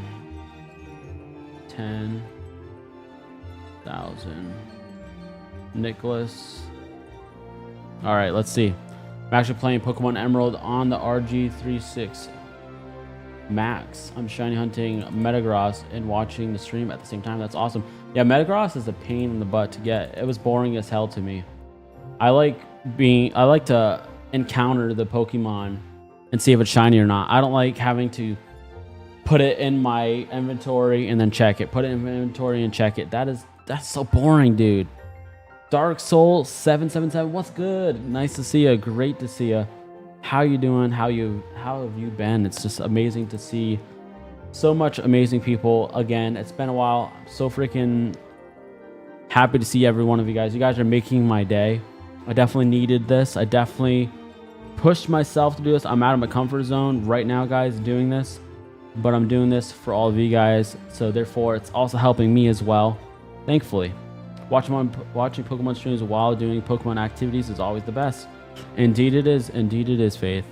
10,000. Nicholas. All right, let's see. I'm actually playing Pokemon Emerald on the RG36 Max. I'm shiny hunting Metagross and watching the stream at the same time. That's awesome. Yeah, Metagross is a pain in the butt to get. It was boring as hell to me. I like to encounter the Pokemon and see if it's shiny or not. I don't like having to put it in my inventory and then check it. Put it in my inventory and check it. That's so boring, dude. Dark Soul 777, what's good? Nice to see you. Great to see you. How you doing? How have you been? It's just amazing to see so much amazing people again. It's been a while. I'm so freaking happy to see every one of you guys. You guys are making my day. I definitely needed this. I definitely pushed myself to do this. I'm out of my comfort zone right now, guys, doing this. But I'm doing this for all of you guys. So therefore, it's also helping me as well. Thankfully. Watching Pokemon streams while doing Pokemon activities is always the best. Indeed it is. Indeed it is, Faith.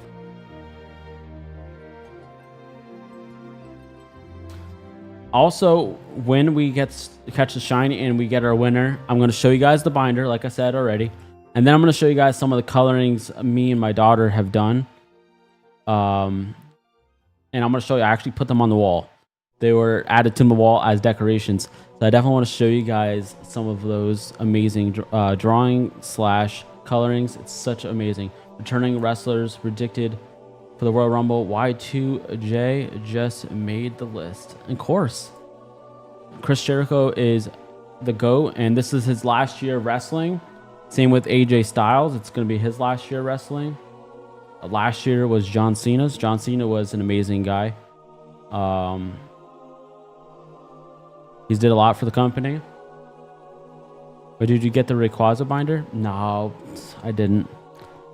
Also, when we catch the shiny and we get our winner, I'm going to show you guys the binder, like I said already. And then I'm going to show you guys some of the colorings me and my daughter have done. And I'm going to show you, I actually put them on the wall. They were added to the wall as decorations. So I definitely want to show you guys some of those amazing drawing / colorings. It's such amazing. Returning wrestlers predicted for the Royal Rumble. Y2J just made the list. Of course. Chris Jericho is the GOAT, and this is his last year wrestling. Same with AJ Styles. It's going to be his last year wrestling. Last year was John Cena's. John Cena was an amazing guy. He's did a lot for the company. But did you get the Rayquaza binder? No, I didn't.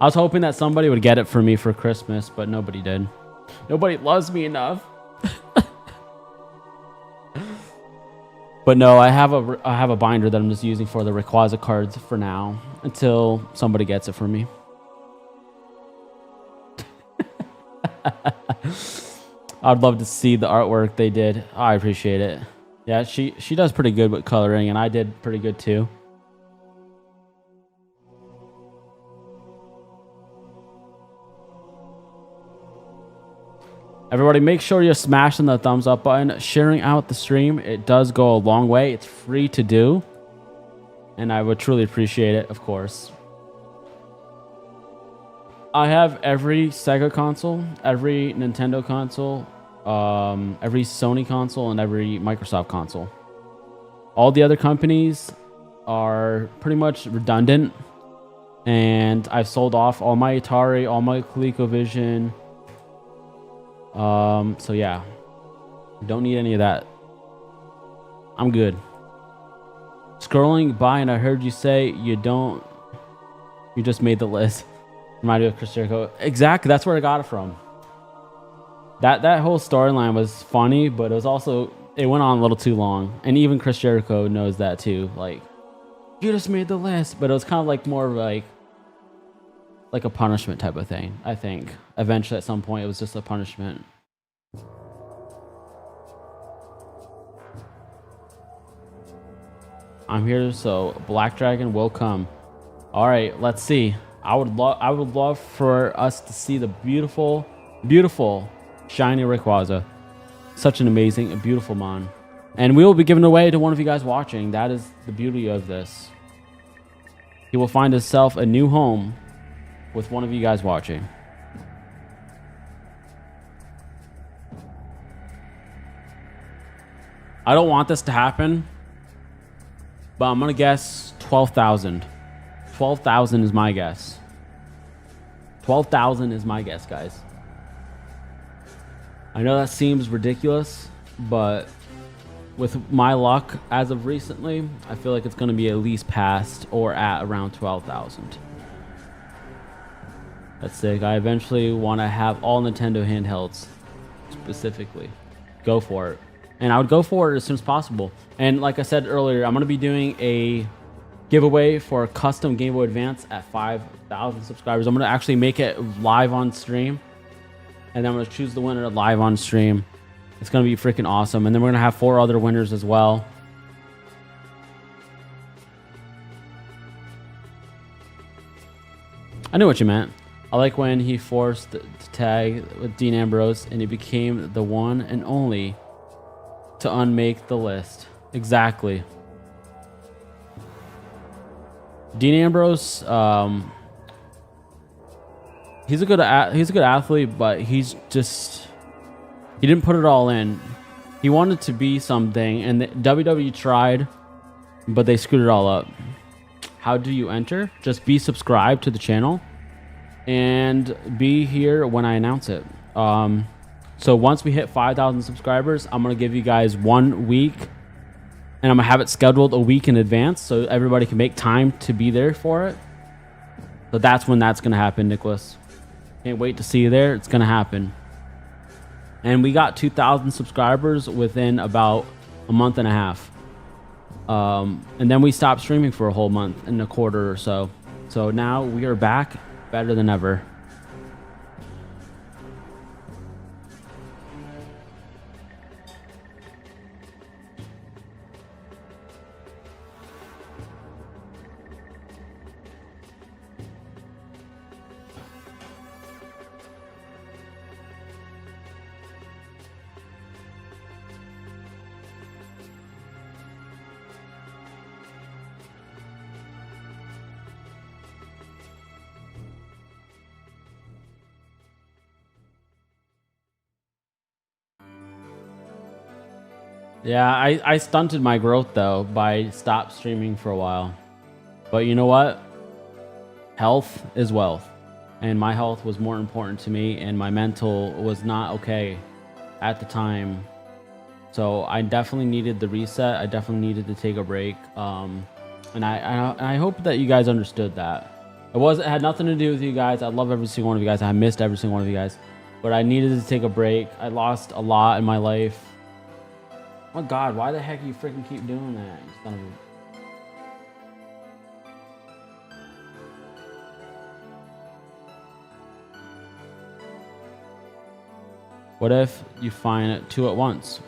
I was hoping that somebody would get it for me for Christmas, but nobody did. Nobody loves me enough. But no, I have a binder that I'm just using for the Rayquaza cards for now until somebody gets it for me. I'd love to see the artwork they did. I appreciate it. Yeah, she does pretty good with coloring, and I did pretty good too. Everybody, make sure you're smashing the thumbs up button, sharing out the stream. It does go a long way. It's free to do, and I would truly appreciate it, of course. I have every Sega console, every Nintendo console, every Sony console, and every Microsoft console. All the other companies are pretty much redundant, and I've sold off all my Atari, all my ColecoVision. So yeah, don't need any of that. I'm good. Scrolling by, and I heard you say you just made the list. Reminded me of Chris Jericho. Exactly, that's where I got it from. That whole storyline was funny, but it went on a little too long. And even Chris Jericho knows that too. Like, you just made the list, but it was kind of like more of like a punishment type of thing, I think. Eventually, at some point, it was just a punishment. I'm here, so Black Dragon will come. All right, let's see. I would love for us to see the beautiful, beautiful shiny Rayquaza. Such an amazing and beautiful mon. And we will be giving away to one of you guys watching. That is the beauty of this. He will find himself a new home with one of you guys watching. I don't want this to happen, but I'm going to guess 12,000. 12,000 is my guess. 12,000 is my guess, guys. I know that seems ridiculous, but with my luck as of recently, I feel like it's going to be at least past or at around 12,000. That's sick. I eventually want to have all Nintendo handhelds, specifically. Go for it. and I would go for it as soon as possible. And like I said earlier, I'm going to be doing a giveaway for a custom Game Boy Advance at 5,000 subscribers. I'm going to actually make it live on stream, and then I'm going to choose the winner live on stream. It's going to be freaking awesome. And then we're going to have 4 other winners as well. I knew what you meant. I like when he forced to tag with Dean Ambrose and he became the one and only to unmake the list. Exactly. Dean Ambrose, he's a good athlete, but he didn't put it all in. He wanted to be something, and the WWE tried, but they screwed it all up. How do you enter? Just be subscribed to the channel and be here when I announce it. So once we hit 5,000 subscribers, I'm going to give you guys 1 week, and I'm going to have it scheduled a week in advance so everybody can make time to be there for it. So that's when that's going to happen, Nicholas. Can't wait to see you there. It's going to happen. And we got 2,000 subscribers within about a month and a half. And then we stopped streaming for a whole month and a quarter or so. So now we are back better than ever. Yeah, I stunted my growth though by stop streaming for a while. But you know what? Health is wealth. And my health was more important to me, and my mental was not okay at the time. So I definitely needed the reset. I definitely needed to take a break. And I hope that you guys understood that. It had nothing to do with you guys. I love every single one of you guys. I missed every single one of you guys. But I needed to take a break. I lost a lot in my life. Oh God, why the heck you freaking keep doing that? You son of a... What if you find 2 at once?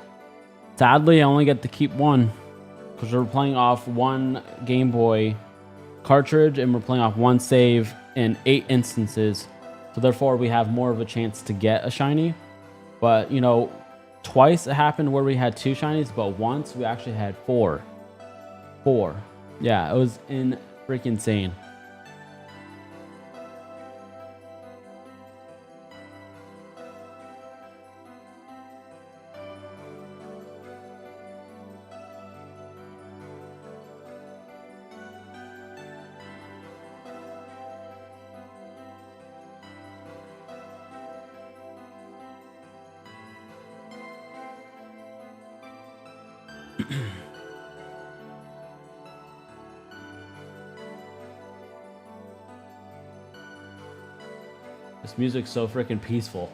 Sadly, I only get to keep 1 because we're playing off 1 Game Boy cartridge and we're playing off 1 save in 8 instances. So therefore, we have more of a chance to get a shiny. But, you know, twice it happened where we had 2 shinies, but once we actually had 4. 4. Yeah, it was freaking insane. This music's so freaking peaceful.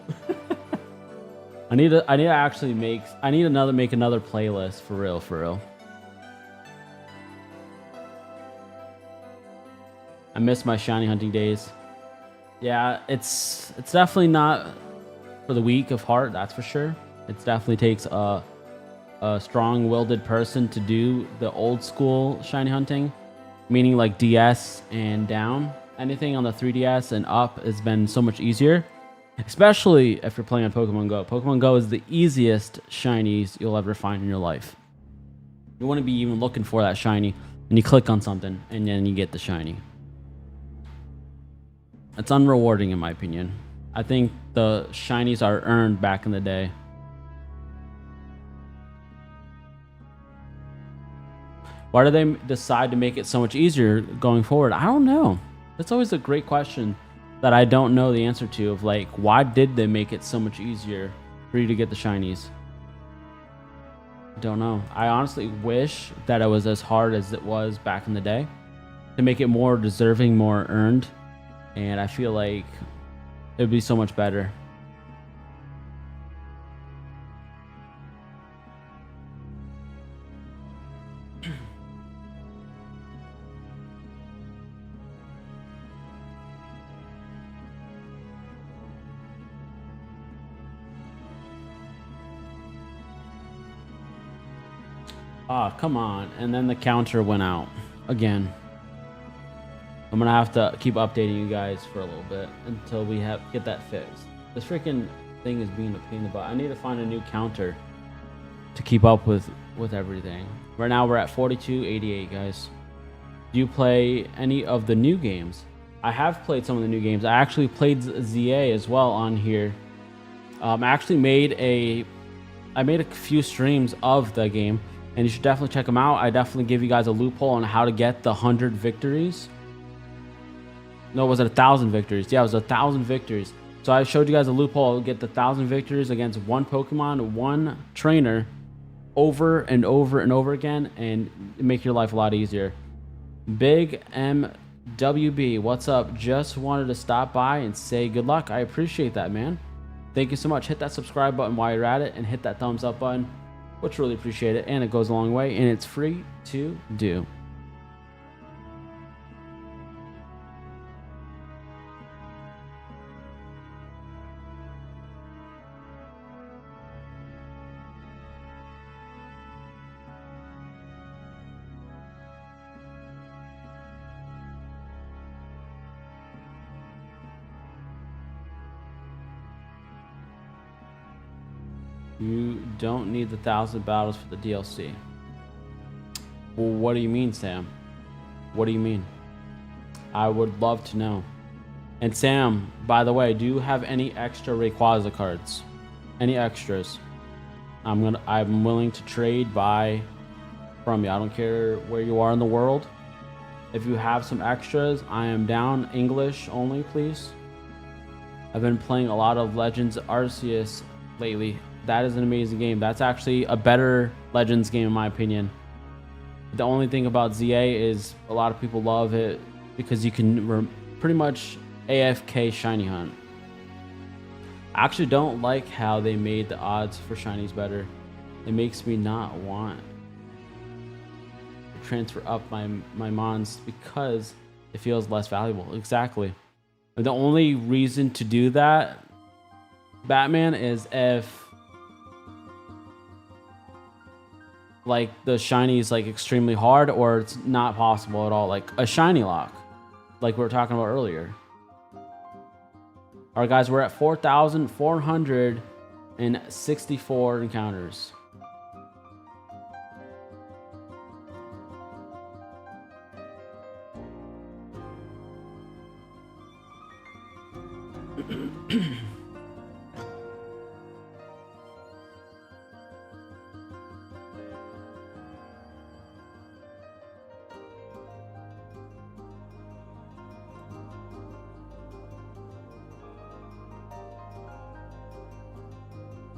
I need to actually make another playlist for real. I miss my shiny hunting days. Yeah, it's definitely not for the weak of heart, that's for sure. It definitely takes a strong-willed person to do the old school shiny hunting, meaning like DS and down. Anything on the 3DS and up has been so much easier, especially if you're playing on Pokemon Go. Pokemon Go is the easiest shinies you'll ever find in your life. You want to be even looking for that shiny, and you click on something, and then you get the shiny. It's unrewarding in my opinion. I think the shinies are earned back in the day. Why do they decide to make it so much easier going forward? I don't know. That's always a great question that I don't know the answer to, of like, why did they make it so much easier for you to get the shinies? I don't know. I honestly wish that it was as hard as it was back in the day to make it more deserving, more earned. And I feel like it would be so much better. Ah, come on. And then the counter went out again. I'm gonna have to keep updating you guys for a little bit until we get that fixed. This freaking thing is being a pain in the butt. I need to find a new counter to keep up with everything. Right now we're at 4288, guys. Do you play any of the new games? I have played some of the new games. I actually played ZA as well on here. I actually made a few streams of the game, and you should definitely check them out. I definitely give you guys a loophole on how to get the 100 victories. No, was it 1,000 victories? Yeah, it was 1,000 victories. So I showed you guys a loophole to get the 1,000 victories against one Pokemon, one trainer, over and over and over again, and make your life a lot easier. Big MWB, what's up? Just wanted to stop by and say good luck. I appreciate that, man. Thank you so much. Hit that subscribe button while you're at it, and hit that thumbs up button, which really appreciate it, and it goes a long way, and it's free to do. You don't need the 1,000 battles for the DLC. Well, what do you mean, Sam? What do you mean? I would love to know. And Sam, by the way, do you have any extra Rayquaza cards? Any extras? I'm willing to trade from you. I don't care where you are in the world. If you have some extras, I am down. English only, please. I've been playing a lot of Legends Arceus lately. That is an amazing game. That's actually a better Legends game in my opinion. The only thing about ZA is a lot of people love it because you can pretty much AFK shiny hunt. I actually don't like how they made the odds for shinies better. It makes me not want to transfer up my mons because it feels less valuable. Exactly. And the only reason to do that, Batman, is if like the shiny is like extremely hard or it's not possible at all, like a shiny lock, like we were talking about earlier. All right, guys, we're at 4,464 encounters.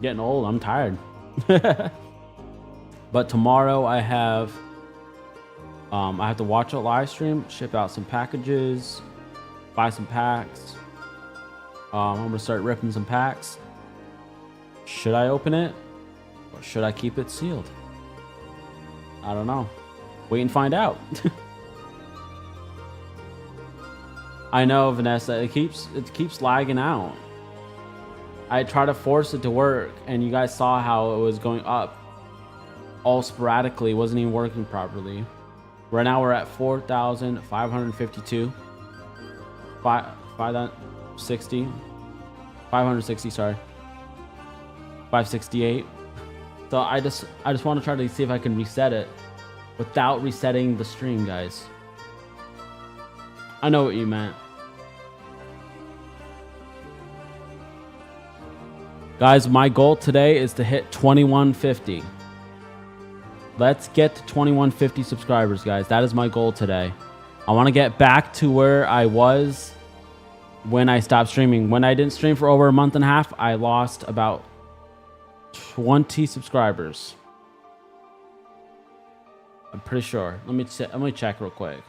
Getting old, I'm tired. But tomorrow I have to watch a live stream, ship out some packages, buy some packs. I'm gonna start ripping some packs. Should I open it or should I keep it sealed? I don't know. Wait and find out. I know, Vanessa, it keeps lagging out. I tried to force it to work, and you guys saw how it was going up all sporadically. It wasn't even working properly. Right now we're at 4,552. 560. 560, sorry. 568. So I just want to try to see if I can reset it without resetting the stream, guys. I know what you meant. Guys, my goal today is to hit 2150. Let's get to 2150 subscribers, guys. That is my goal today. I want to get back to where I was when I stopped streaming. When I didn't stream for over a month and a half, I lost about 20 subscribers. I'm pretty sure. Let me check real quick.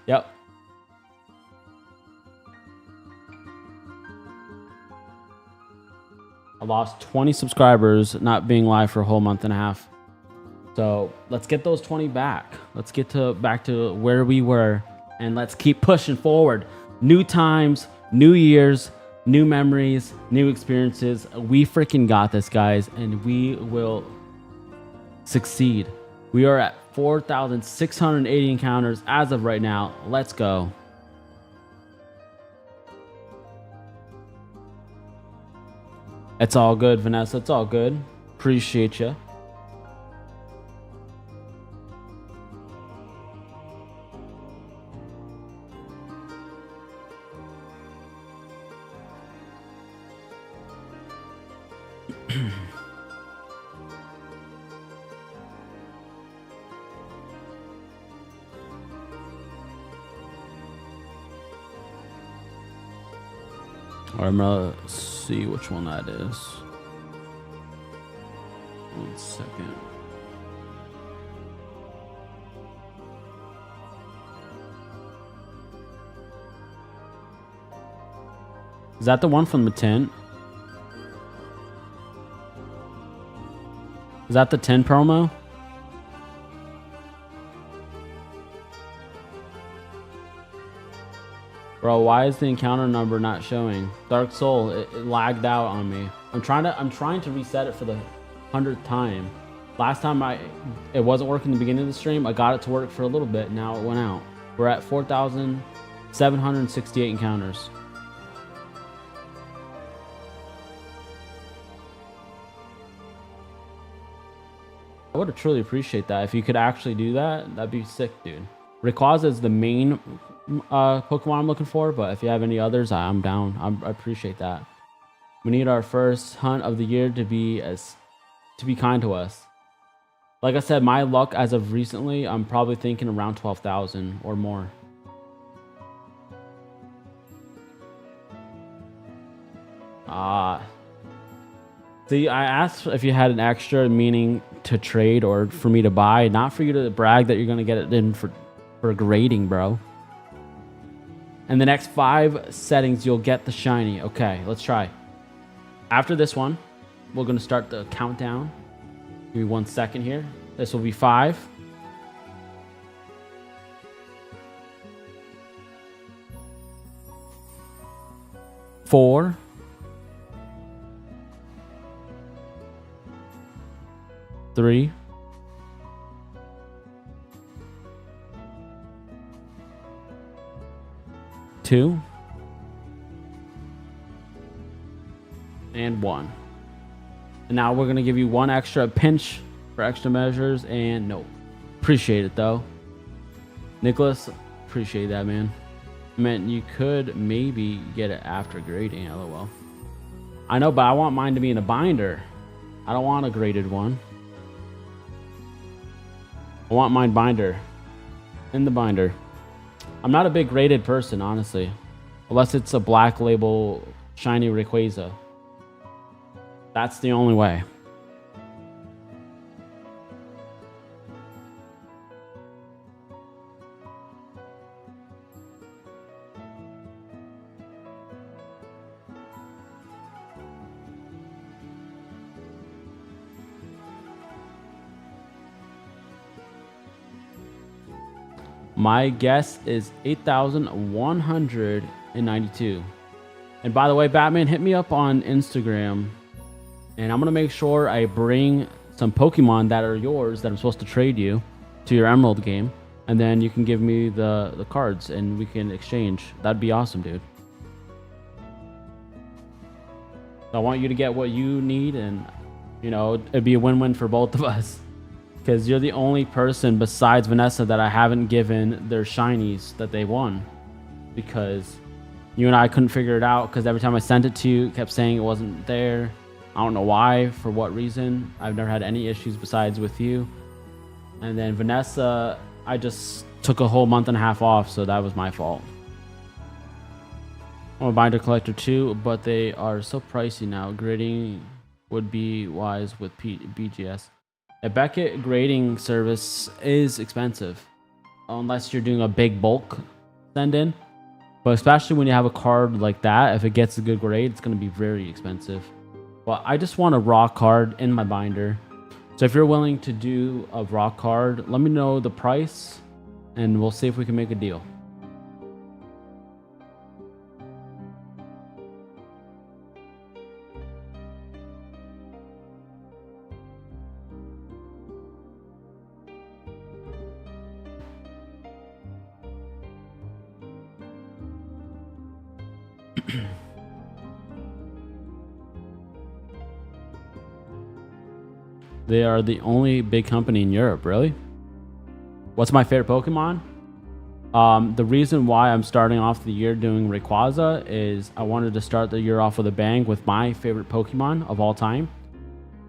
Yep. I lost 20 subscribers not being live for a whole month and a half. So let's get those 20 back. Let's get back to where we were, and let's keep pushing forward. New times, new years, new memories, new experiences. We freaking got this, guys, and we will succeed. We are at 4,680 encounters as of right now. Let's go. It's all good, Vanessa. It's all good. Appreciate you. I'm gonna see which one that is. 1 second. Is that the one from the tent? Is that the 10 promo? Bro, why is the encounter number not showing? Dark Soul, it lagged out on me. I'm trying to reset it for the 100th time. Last time it wasn't working in the beginning of the stream. I got it to work for a little bit. Now it went out. We're at 4,768 encounters. I would truly appreciate that. If you could actually do that, that'd be sick, dude. Rayquaza is the main Pokemon I'm looking for, but if you have any others, I'm down. I appreciate that. We need our first hunt of the year to be kind to us. Like I said, my luck as of recently, I'm probably thinking around 12,000 or more. See, I asked if you had an extra, meaning to trade or for me to buy, not for you to brag that you're gonna get it in for grading, bro. In the next 5 settings, you'll get the shiny. Okay, let's try. After this one, we're gonna start the countdown. Give me 1 second here. This will be 5. 4. 3. 2. And 1. And now we're gonna give you 1 extra pinch for extra measures, and no. Appreciate it though. Nicholas, appreciate that, man. I meant you could maybe get it after grading, lol. I know, but I want mine to be in a binder. I don't want a graded one. I want mine binder. In the binder. I'm not a big graded person, honestly. Unless it's a black label shiny Rayquaza. That's the only way. My guess is 8,192. And by the way, Batman, hit me up on Instagram. And I'm going to make sure I bring some Pokemon that are yours that I'm supposed to trade you to your Emerald game. And then you can give me the cards and we can exchange. That'd be awesome, dude. I want you to get what you need, and, you know, it'd be a win-win for both of us. Because you're the only person besides Vanessa that I haven't given their shinies that they won. Because you and I couldn't figure it out, because every time I sent it to you, it kept saying it wasn't there. I don't know why, for what reason. I've never had any issues besides with you. And then Vanessa, I just took a whole month and a half off, so that was my fault. I'm a binder collector too, but they are so pricey now. Grading would be wise with BGS. A Beckett grading service is expensive, unless you're doing a big bulk send-in. But especially when you have a card like that, if it gets a good grade, it's going to be very expensive. But I just want a raw card in my binder. So if you're willing to do a raw card, let me know the price and we'll see if we can make a deal. They are the only big company in Europe, really? What's my favorite Pokemon? The reason why I'm starting off the year doing Rayquaza is I wanted to start the year off with a bang with my favorite Pokemon of all time.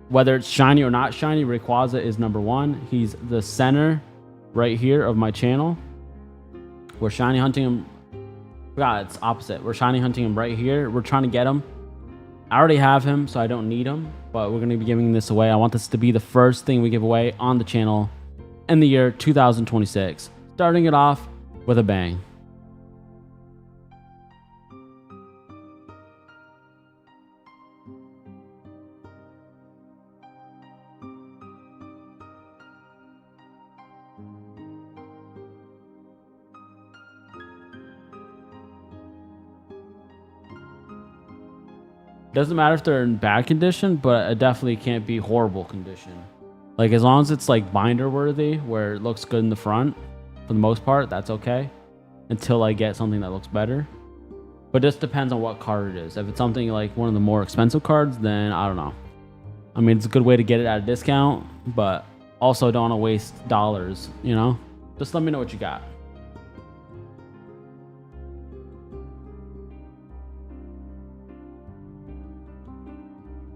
Whether it's shiny or not shiny, Rayquaza is number one. He's the center right here of my channel. We're shiny hunting him. God, it's opposite. We're shiny hunting him right here. We're trying to get him. I already have him, so I don't need him, but we're going to be giving this away. I want this to be the first thing we give away on the channel in the year 2026. Starting it off with a bang. Doesn't matter if they're in bad condition, but it definitely can't be horrible condition. Like as long as it's like binder worthy, where it looks good in the front, for the most part, that's okay. Until I get something that looks better. But it just depends on what card it is. If it's something like one of the more expensive cards, then I don't know. I mean, it's a good way to get it at a discount, but also don't want to waste dollars, you know? Just let me know what you got.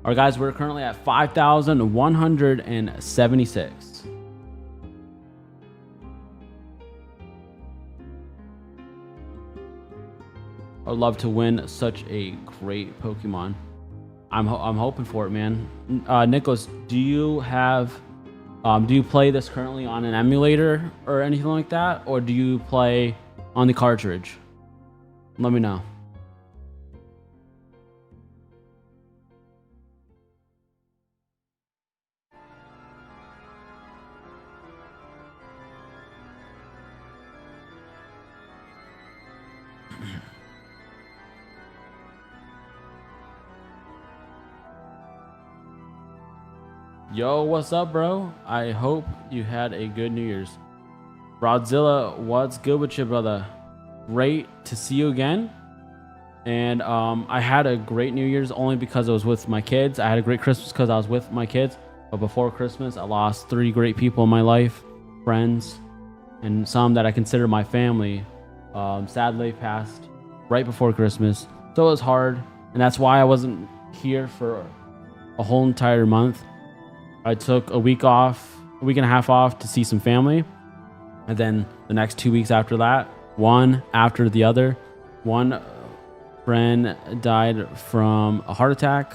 All right, guys, we're currently at 5,176. I would love to win such a great Pokemon. I'm hoping for it, man. Nicholas, do you play this currently on an emulator or anything like that, or do you play on the cartridge? Let me know. Yo, what's up, bro? I hope you had a good New Year's. Rodzilla, what's good with you, brother? Great to see you again. And I had a great New Year's only because I was with my kids. I had a great Christmas because I was with my kids. But before Christmas, I lost 3 great people in my life, friends, and some that I consider my family. Sadly passed right before Christmas. So it was hard. And that's why I wasn't here for a whole entire month. I took a week and a half off to see some family. And then the next 2 weeks after that, one after the other. One friend died from a heart attack.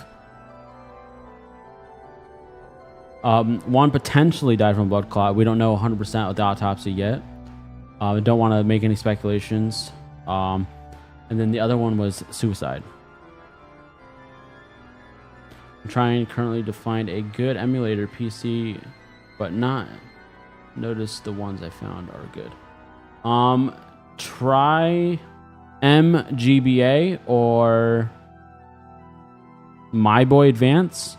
One potentially died from a blood clot. We don't know 100% with the autopsy yet. I don't want to make any speculations. And then the other one was suicide. I'm trying currently to find a good emulator PC, but not notice the ones I found are good. Try MGBA or My Boy Advance.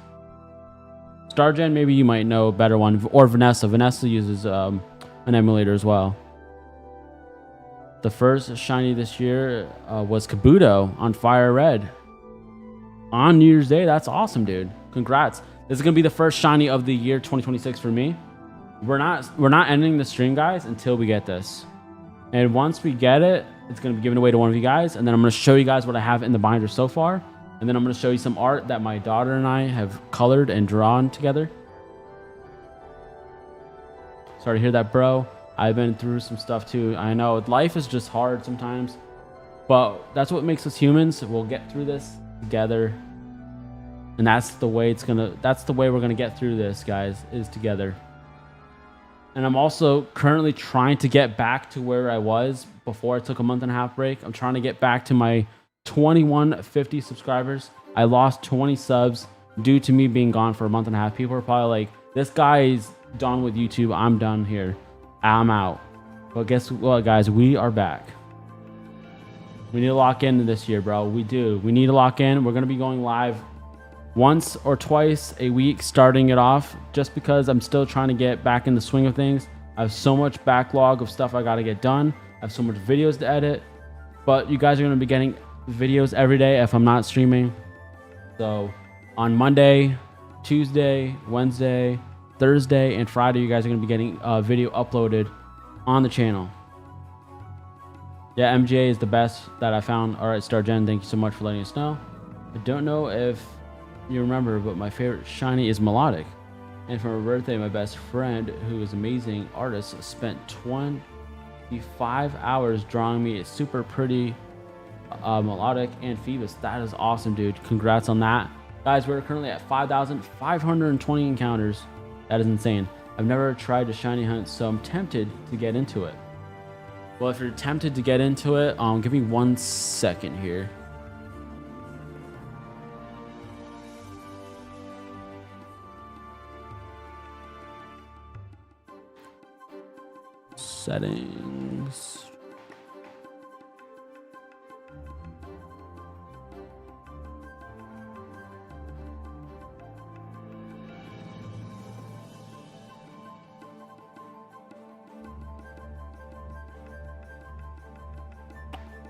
Stargen, maybe you might know a better one, or Vanessa. Vanessa uses an emulator as well. The first shiny this year was Kabuto on Fire Red. On New Year's Day, that's awesome, dude. Congrats. This is gonna be the first shiny of the year 2026 for me. We're not ending the stream, guys, until we get this. And once we get it, it's gonna be given away to one of you guys. And then I'm gonna show you guys what I have in the binder so far. And then I'm gonna show you some art that my daughter and I have colored and drawn together. Sorry to hear that, bro. I've been through some stuff too. I know life is just hard sometimes, but that's what makes us humans. We'll get through this together, and that's the way we're gonna get through this, guys, is together. And I'm also currently trying to get back to where I was before I took a month and a half break. I'm trying to get back to my 2150 subscribers. I lost 20 subs due to me being gone for a month and a half, people are probably like, this guy is done with YouTube. I'm done here. I'm out. But guess what, guys? We are back. We need to lock in this year, bro. We do. We need to lock in. We're going to be going live once or twice a week, starting it off, just because I'm still trying to get back in the swing of things. I have so much backlog of stuff I got to get done. I have so much videos to edit. But you guys are going to be getting videos every day if I'm not streaming. So on Monday, Tuesday, Wednesday, Thursday, and Friday, you guys are going to be getting a video uploaded on the channel. Yeah, MJ is the best that I found. All right, StarGen, thank you so much for letting us know. I don't know if you remember, but my favorite shiny is Melodic. And for my birthday, my best friend, who is an amazing artist, spent 25 hours drawing me a super pretty Melodic and Phoebus. That is awesome, dude. Congrats on that. Guys, we're currently at 5,520 encounters. That is insane. I've never tried to shiny hunt, so I'm tempted to get into it. Well, if you're tempted to get into it, give me 1 second here. Settings.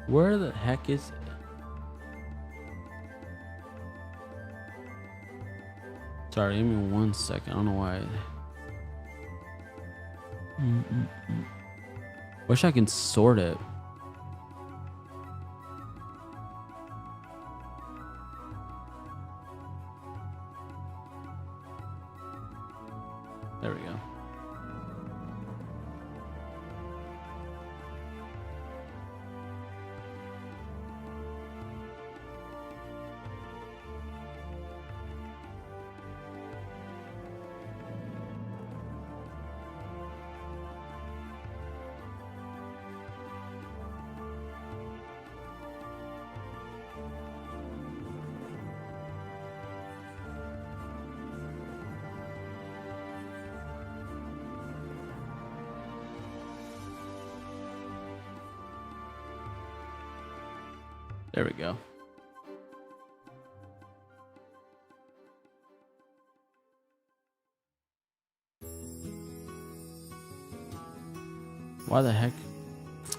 Where the heck is it? Sorry, give me 1 second. I don't know why. Wish I can sort it. There we go. There we go. Why the heck?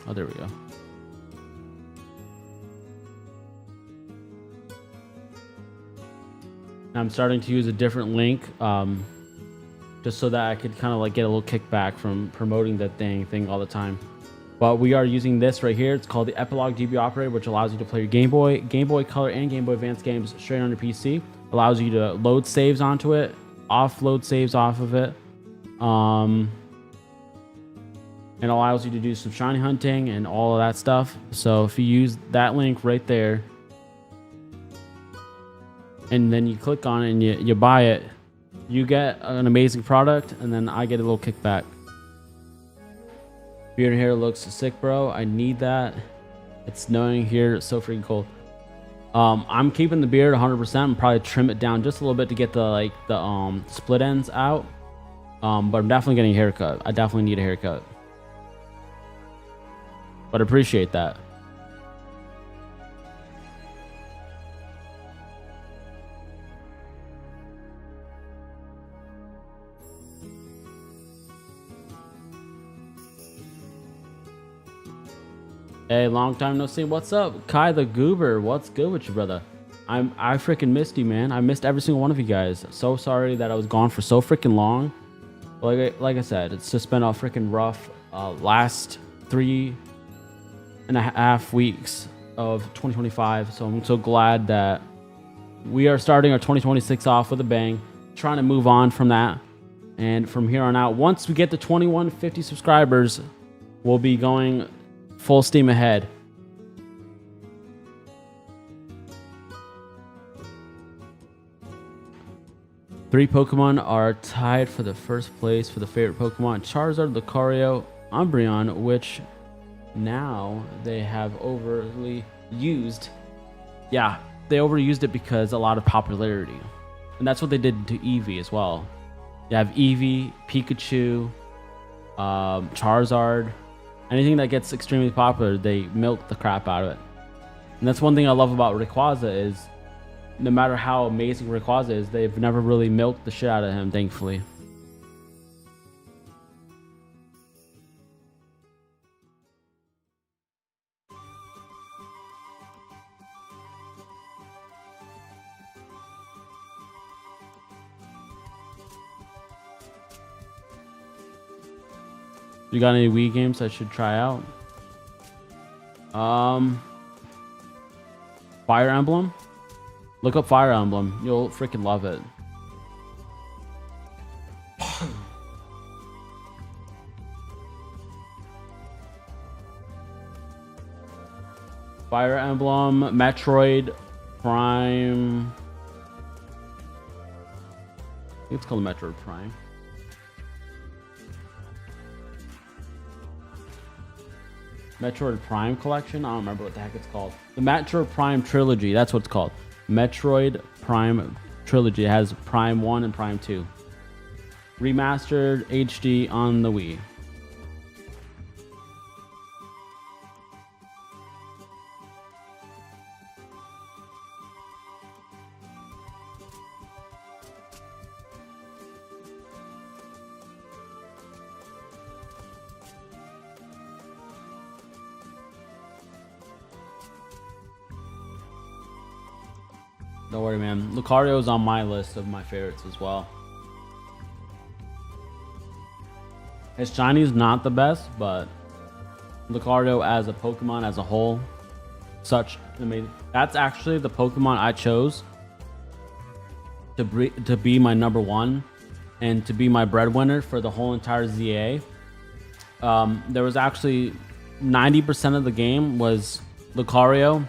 Oh, there we go. I'm starting to use a different link, just so that I could kind of like get a little kickback from promoting that thing all the time. But we are using this right here. It's called the Epilogue DB Operator, which allows you to play your Game Boy Color, and Game Boy Advance games straight on your PC. Allows you to load saves onto it, offload saves off of it. And allows you to do some shiny hunting and all of that stuff. So if you use that link right there, and then you click on it and you buy it, you get an amazing product, and then I get a little kickback. Beard hair looks sick, bro. I need that. It's snowing here. It's so freaking cold. I'm keeping the beard 100%. I'm probably trim it down just a little bit to get the split ends out. But I'm definitely getting a haircut. I definitely need a haircut. But I appreciate that. Hey, long time no see. What's up, Kai the Goober? What's good with you, brother? I freaking missed you, man. I missed every single one of you guys. So sorry that I was gone for so freaking long. Like I said, it's just been a freaking rough last 3.5 weeks of 2025. So I'm so glad that we are starting our 2026 off with a bang. Trying to move on from that, and from here on out, once we get to 2150 subscribers, we'll be going full steam ahead. Three Pokemon are tied for the first place for the favorite Pokemon: Charizard, Lucario, Umbreon, which now they have overly used. Yeah, they overused it because a lot of popularity. And that's what they did to Eevee as well. You have Eevee, Pikachu, Charizard. Anything that gets extremely popular, they milk the crap out of it. And that's one thing I love about Rayquaza is no matter how amazing Rayquaza is, they've never really milked the shit out of him, thankfully. You got any Wii games I should try out? Fire Emblem? Look up Fire Emblem. You'll freaking love it. Fire Emblem, Metroid Prime. I think it's called Metroid Prime. Metroid Prime Collection? I don't remember what the heck it's called. The Metroid Prime Trilogy, that's what it's called. Metroid Prime Trilogy. It has Prime 1 and Prime 2. Remastered HD on the Wii. Don't worry, man. Lucario is on my list of my favorites as well. His shiny is not the best, but Lucario as a Pokemon as a whole, such amazing. That's actually the Pokemon I chose to be my number one and to be my breadwinner for the whole entire ZA. There was actually 90% of the game was Lucario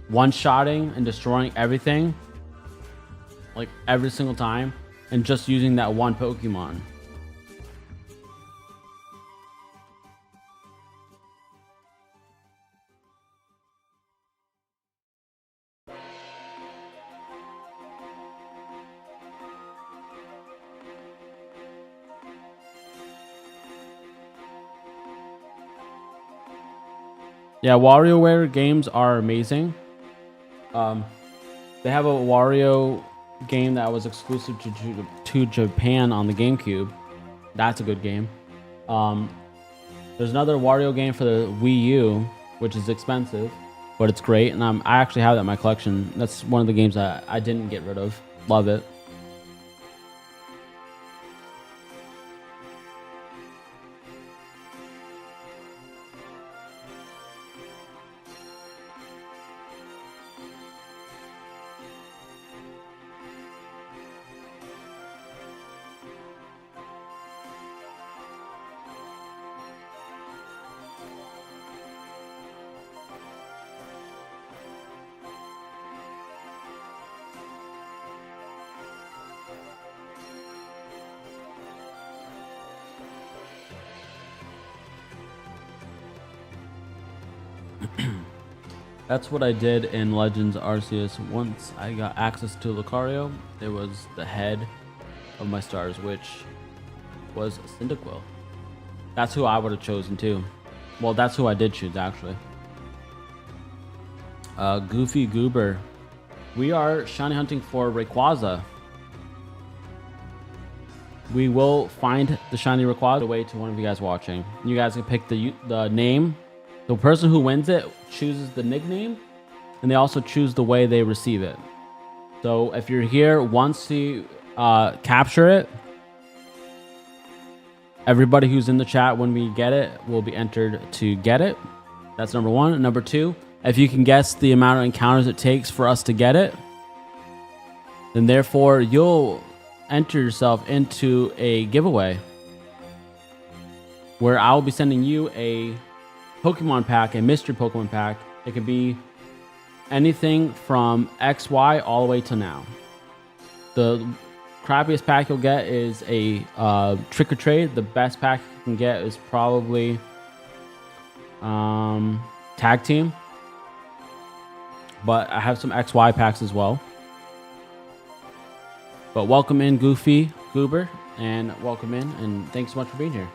one-shotting and destroying everything, like every single time, and just using that one Pokemon. Yeah, WarioWare games are amazing. They have a Wario game that was exclusive to Japan on the GameCube. That's a good game. There's another Wario game for the Wii U, which is expensive, but it's great. And I actually have that in my collection. That's one of the games that I didn't get rid of. Love it. That's what I did in Legends Arceus. Once I got access to Lucario, it was the head of my stars, which was Cyndaquil. That's who I would have chosen too. Well, that's who I did choose actually. Goofy Goober. We are shiny hunting for Rayquaza. We will find the shiny Rayquaza away to one of you guys watching. You guys can pick the name. The person who wins it chooses the nickname, and they also choose the way they receive it. So if you're here, once you capture it, everybody who's in the chat when we get it will be entered to get it. That's number one. Number two, if you can guess the amount of encounters it takes for us to get it, then therefore you'll enter yourself into a giveaway where I'll be sending you a Pokemon pack, a mystery Pokemon pack. It could be anything from XY all the way to now. The crappiest pack you'll get is a Trick or Trade. The best pack you can get is probably Tag Team. But I have some XY packs as well. But welcome in, Goofy Goober, and welcome in, and thanks so much for being here.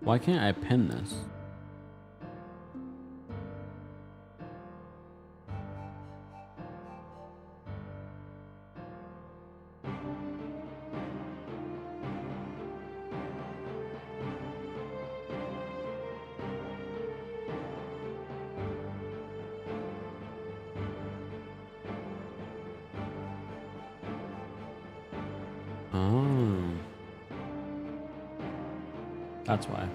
Why can't I pin this? Oh. That's why.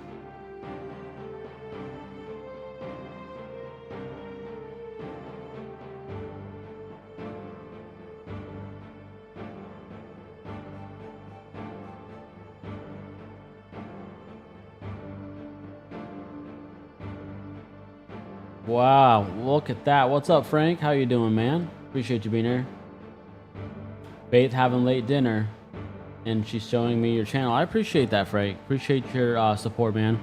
Wow, look at that. What's up, Frank? How you doing, man? Appreciate you being here. Faith having late dinner, and she's showing me your channel. I appreciate that, Frank. Appreciate your support, man.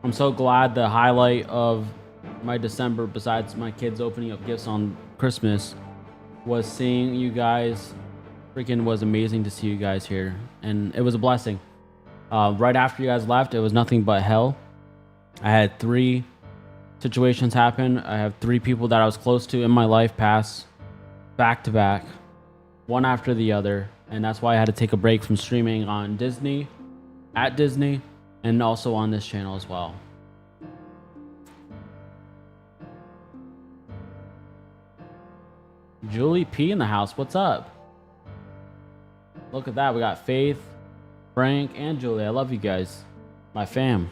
I'm so glad the highlight of my December, besides my kids opening up gifts on Christmas, was seeing you guys. Freaking was amazing to see you guys here, and it was a blessing. Right after you guys left, it was nothing but hell. I had 3 situations happen. I have 3 people that I was close to in my life pass back to back, one after the other, and that's why I had to take a break from streaming on Disney, at Disney, and also on this channel as well. Julie P in the house. What's up? Look at that. We got Faith, Frank, and Julie. I love you guys. My fam.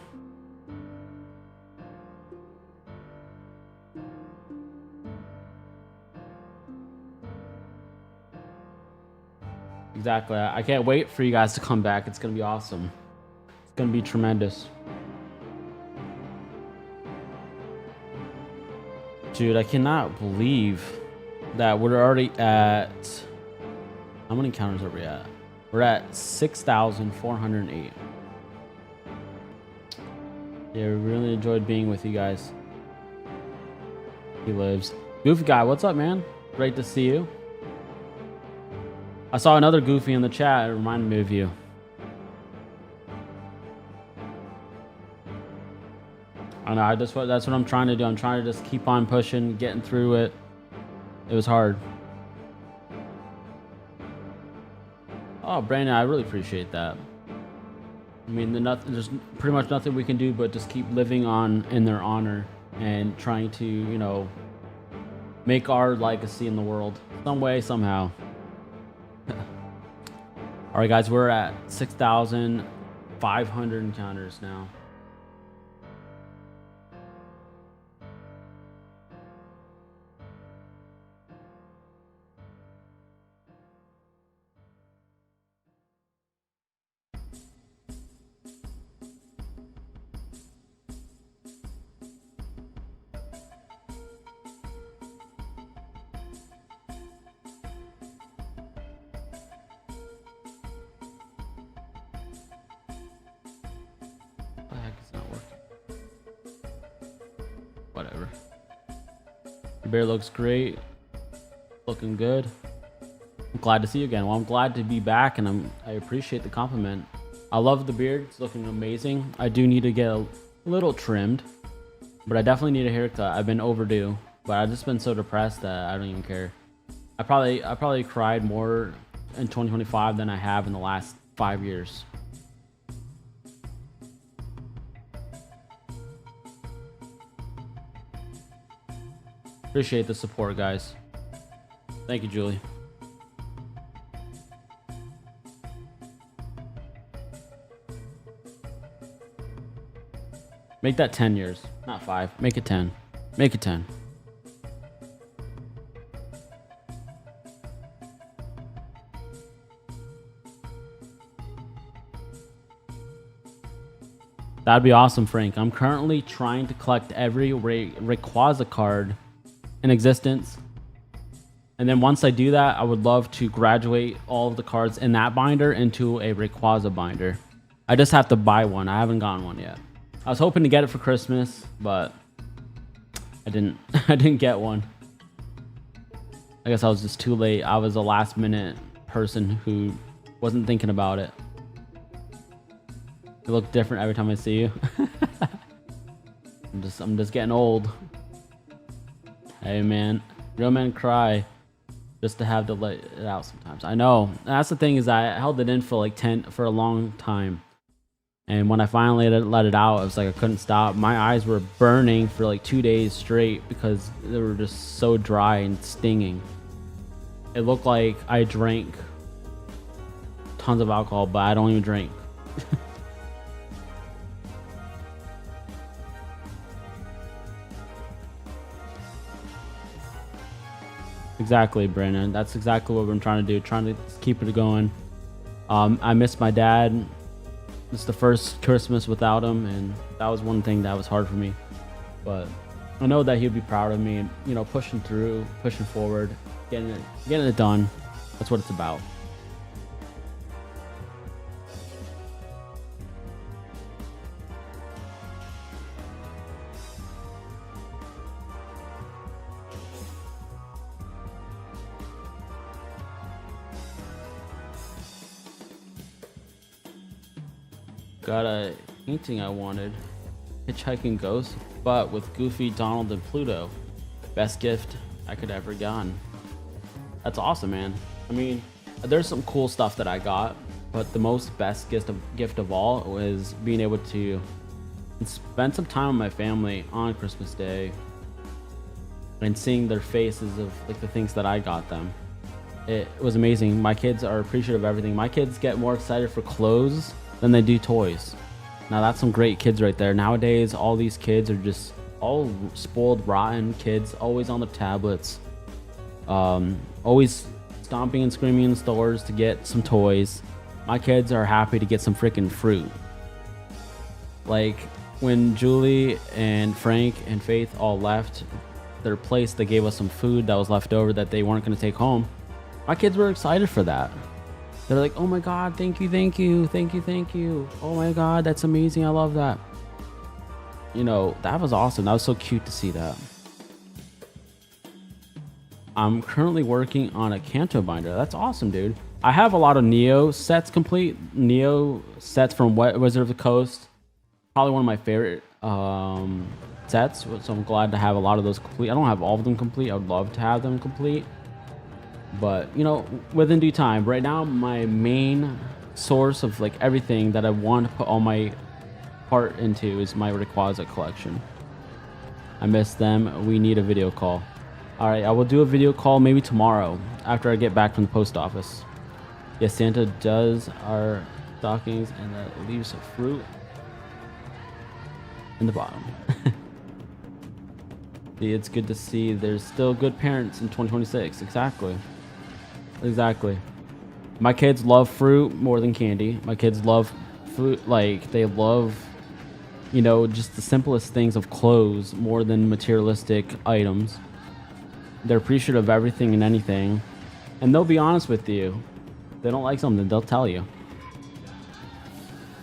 Exactly. I can't wait for you guys to come back. It's going to be awesome. It's going to be tremendous. Dude, I cannot believe that we're already at... How many counters are we at? We're at 6,408. Yeah, we really enjoyed being with you guys. He lives. Goofy guy, what's up, man? Great to see you. I saw another Goofy in the chat. It reminded me of you. I know. That's what I'm trying to do. I'm trying to just keep on pushing, getting through it. It was hard. Oh, Brandon, I really appreciate that. I mean, there's pretty much nothing we can do but just keep living on in their honor and trying to, you know, make our legacy in the world some way, somehow. All right, guys, we're at 6,500 encounters now. Whatever. The bear looks great. Looking good. I'm glad to see you again. Well, I'm glad to be back, and I appreciate the compliment. I love the beard. It's looking amazing. I do need to get a little trimmed, but I definitely need a haircut. I've been overdue, but I've just been so depressed that I don't even care. I probably cried more in 2025 than I have in the last 5 years. Appreciate the support, guys. Thank you, Julie. Make that 10 years, not 5. Make it 10. Make it 10. That'd be awesome, Frank. I'm currently trying to collect every Rayquaza card in existence. And then once I do that, I would love to graduate all of the cards in that binder into a Rayquaza binder. I just have to buy one. I haven't gotten one yet. I was hoping to get it for Christmas, but I didn't. I didn't get one. I guess I was just too late. I was a last minute person who wasn't thinking about it. You look different every time I see you. I'm just getting old. Hey man, real men cry just to have to let it out sometimes. I know. And that's the thing, is I held it in for for a long time. And when I finally let it out, it was like I couldn't stop. My eyes were burning for like 2 days straight because they were just so dry and stinging. It looked like I drank tons of alcohol, but I don't even drink. Exactly, Brandon. That's exactly what we're trying to do. Trying to keep it going. I miss my dad. It's the first Christmas without him, and that was one thing that was hard for me. But I know that he'd be proud of me, and you know, pushing through, pushing forward, getting it done. That's what it's about. Got a painting I wanted. Hitchhiking Ghost, but with Goofy, Donald, and Pluto. Best gift I could ever gotten. That's awesome, man. I mean, there's some cool stuff that I got, but the most best gift of all was being able to spend some time with my family on Christmas Day and seeing their faces of like the things that I got them. It was amazing. My kids are appreciative of everything. My kids get more excited for clothes than they do toys. Now that's some great kids right there. Nowadays, all these kids are just all spoiled, rotten kids, always on their tablets, always stomping and screaming in the stores to get some toys. My kids are happy to get some freaking fruit. Like when Julie and Frank and Faith all left their place, they gave us some food that was left over that they weren't going to take home. My kids were excited for that. They're like, oh my God, thank you, thank you, thank you, thank you. Oh my God, that's amazing. I love that. You know, that was awesome. That was so cute to see that. I'm currently working on a Kanto binder. That's awesome, dude. I have a lot of Neo sets complete. Neo sets from Wizard of the Coast. Probably one of my favorite sets. So I'm glad to have a lot of those complete. I don't have all of them complete. I would love to have them complete. But, you know, within due time. Right now, my main source of, like, everything that I want to put all my heart into is my Rayquaza collection. I miss them. We need a video call. Alright, I will do a video call maybe tomorrow after I get back from the post office. Yes, Santa does our stockings and that leaves fruit in the bottom. It's good to see there's still good parents in 2026. Exactly. My kids love fruit more than candy. My kids love food, like they love, you know, just the simplest things of clothes more than materialistic items. They're appreciative of everything and anything, and they'll be honest with you. If they don't like something, they'll tell you.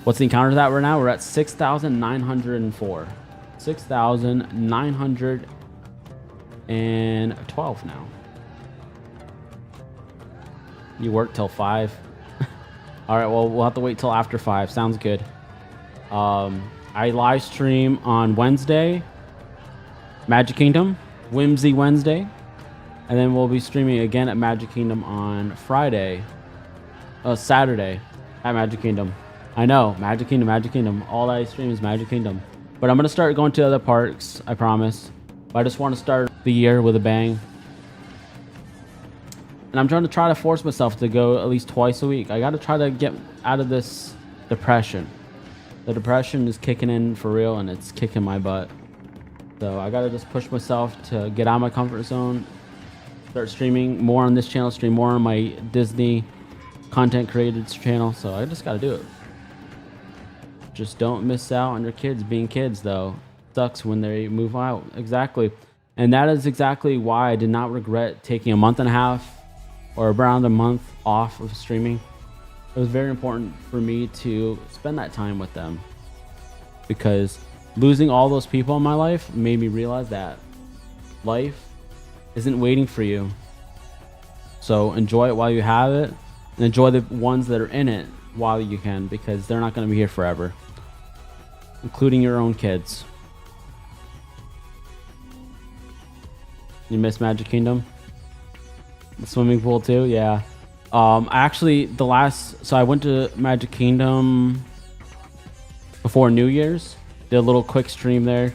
What's the encounter that we're now? We're at 6,904. 6,912 now. You work till 5. All right, well, we'll have to wait till after 5. Sounds good. I live stream on Wednesday, Magic Kingdom, Whimsy Wednesday. And then we'll be streaming again at Magic Kingdom on Saturday at Magic Kingdom. I know, Magic Kingdom, Magic Kingdom. All I stream is Magic Kingdom. But I'm going to start going to other parks, I promise. But I just want to start the year with a bang. And I'm trying to try to force myself to go at least twice a week. I got to try to get out of this depression. The depression is kicking in for real, and it's kicking my butt. So I got to just push myself to get out of my comfort zone. Start streaming more on this channel, stream more on my Disney content created channel. So I just got to do it. Just don't miss out on your kids being kids, though. Sucks when they move out. Exactly. And that is exactly why I did not regret taking a month and a half or around a month off of streaming. It was very important for me to spend that time with them, because losing all those people in my life made me realize that life isn't waiting for you. So enjoy it while you have it, and enjoy the ones that are in it while you can, because they're not going to be here forever, including your own kids. You miss Magic Kingdom? The swimming pool too? Yeah. I went to Magic Kingdom before New Year's. Did a little quick stream there,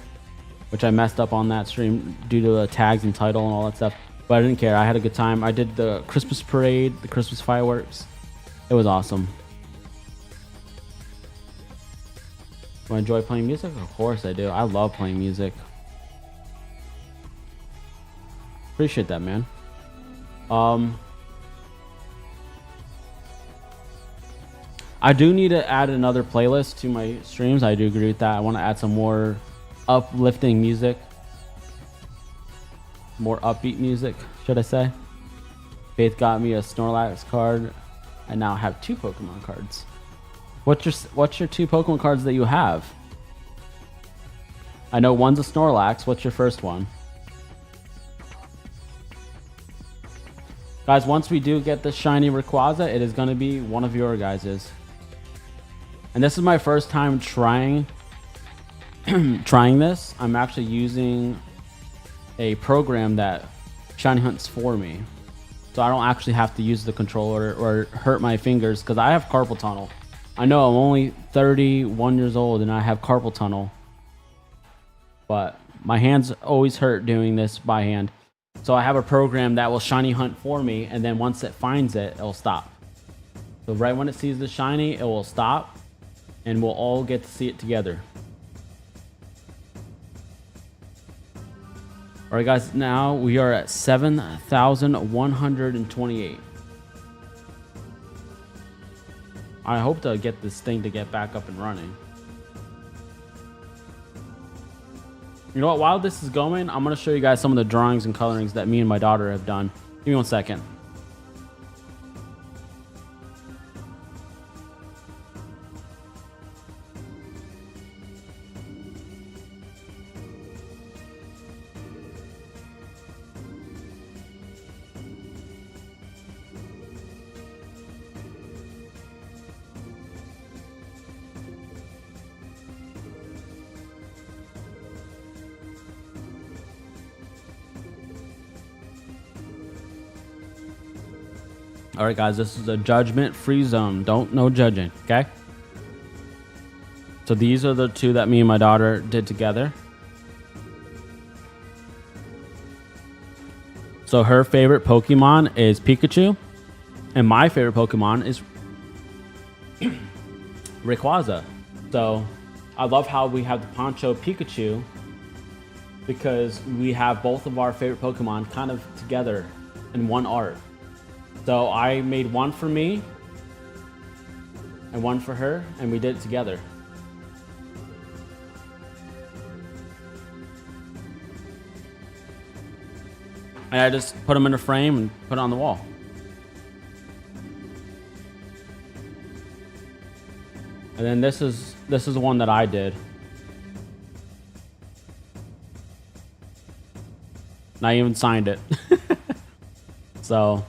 which I messed up on that stream due to the tags and title and all that stuff. But I didn't care. I had a good time. I did the Christmas parade, the Christmas fireworks. It was awesome. Do I enjoy playing music? Of course I do. I love playing music. Appreciate that, man. I do need to add another playlist to my streams. I do agree with that. I want to add some more uplifting music. More upbeat music, should I say. Faith got me a Snorlax card. I now have 2 Pokemon cards. What's your 2 Pokemon cards that you have? I know one's a Snorlax. What's your first one? Guys, once we do get the shiny Rayquaza, it is going to be one of your guys's. And this is my first time trying this. I'm actually using a program that shiny hunts for me, so I don't actually have to use the controller or hurt my fingers, because I have carpal tunnel. I know I'm only 31 years old and I have carpal tunnel, but my hands always hurt doing this by hand. So I have a program that will shiny hunt for me, and then once it finds it, it'll stop. So right when it sees the shiny, it will stop, and we'll all get to see it together. All right, guys, now we are at 7,128. I hope to get this thing to get back up and running. You know what? While this is going, I'm going to show you guys some of the drawings and colorings that me and my daughter have done. Give me 1 second. All right, guys, this is a judgment-free zone. No judging, okay? So these are the 2 that me and my daughter did together. So her favorite Pokemon is Pikachu, and my favorite Pokemon is Rayquaza. So I love how we have the Poncho Pikachu, because we have both of our favorite Pokemon kind of together in one art. So I made one for me and one for her, and we did it together. And I just put them in a frame and put it on the wall. And then this is the one that I did. And I even signed it. So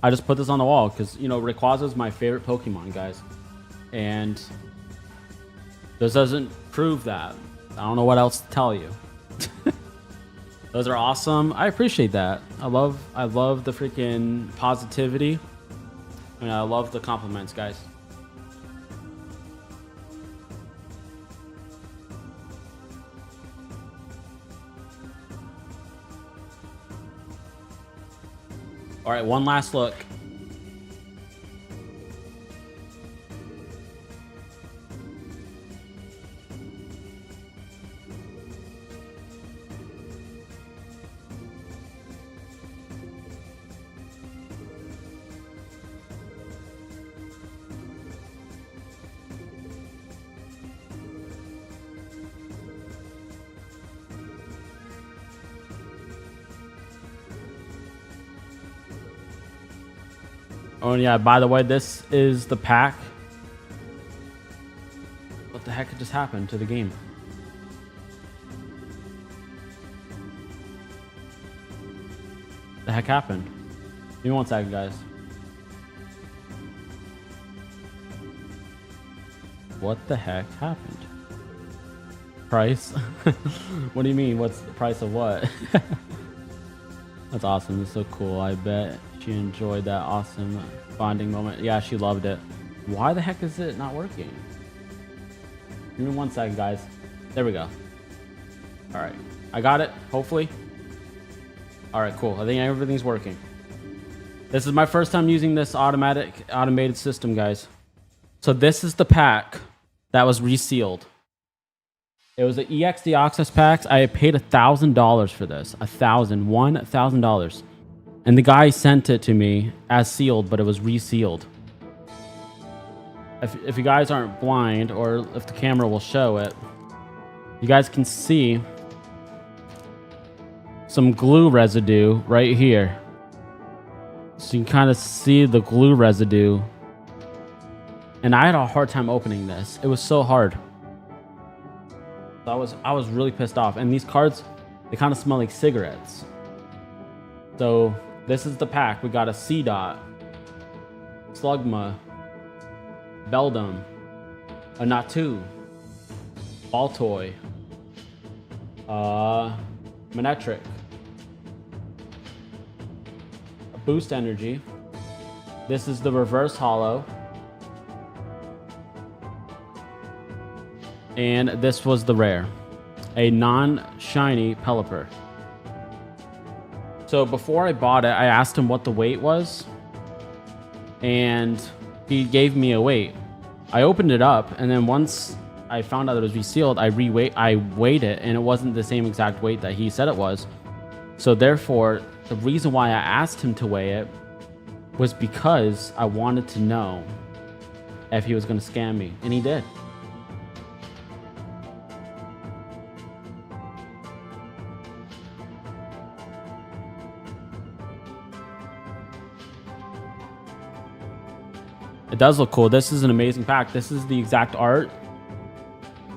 I just put this on the wall because, you know, Rayquaza is my favorite Pokemon, guys. And this doesn't prove that. I don't know what else to tell you. Those are awesome. I appreciate that. I love the freaking positivity. And I love the compliments, guys. All right, one last look. Oh, yeah, by the way, this is the pack. What the heck just happened to the game? The heck happened? Give me 1 second, guys. What the heck happened? Price? What do you mean? What's the price of what? That's awesome. It's so cool. I bet she enjoyed that awesome bonding moment. Yeah, she loved it. Why the heck is it not working? Give me 1 second, guys. There we go. All right. I got it, hopefully. All right, cool. I think everything's working. This is my first time using this automated system, guys. So this is the pack that was resealed. It was the EX Deoxys packs. I paid $1,000 for this. $1,000. And the guy sent it to me as sealed, but it was resealed. If you guys aren't blind, or if the camera will show it, you guys can see some glue residue right here. So you can kind of see the glue residue. And I had a hard time opening this. It was so hard. I was really pissed off. And these cards, they kind of smell like cigarettes. So this is the pack. We got a C-Dot, Slugma, Beldum, a Natu, Baltoy, Manectric, a Boost Energy. This is the reverse holo. And this was the rare, a non-shiny Pelipper. So before I bought it, I asked him what the weight was, and he gave me a weight. I opened it up, and then once I found out it was resealed, I weighed it, and it wasn't the same exact weight that he said it was. So therefore, the reason why I asked him to weigh it was because I wanted to know if he was going to scam me, and he did. It does look cool. This is an amazing pack. This is the exact art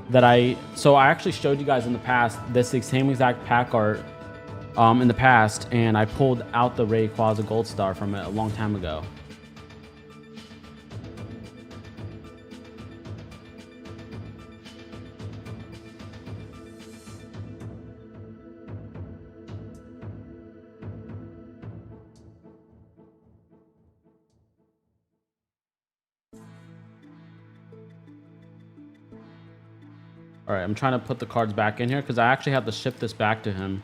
that so I actually showed you guys in the past this same exact pack art in the past, and I pulled out the Rayquaza Gold Star from it a long time ago. All right, I'm trying to put the cards back in here because I actually have to ship this back to him.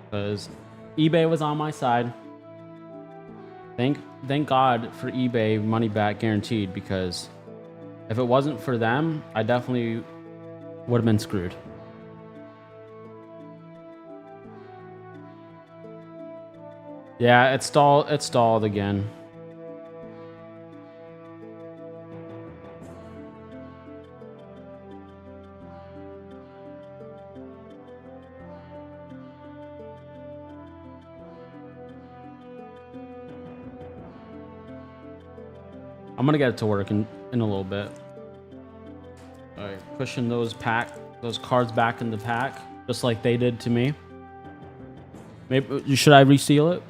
Because eBay was on my side. Thank God for eBay money back guaranteed, because if it wasn't for them, I definitely would have been screwed. Yeah, it stalled again. I'm gonna get it to work in a little bit. All right, pushing those cards back in the pack, just like they did to me. Maybe should I reseal it?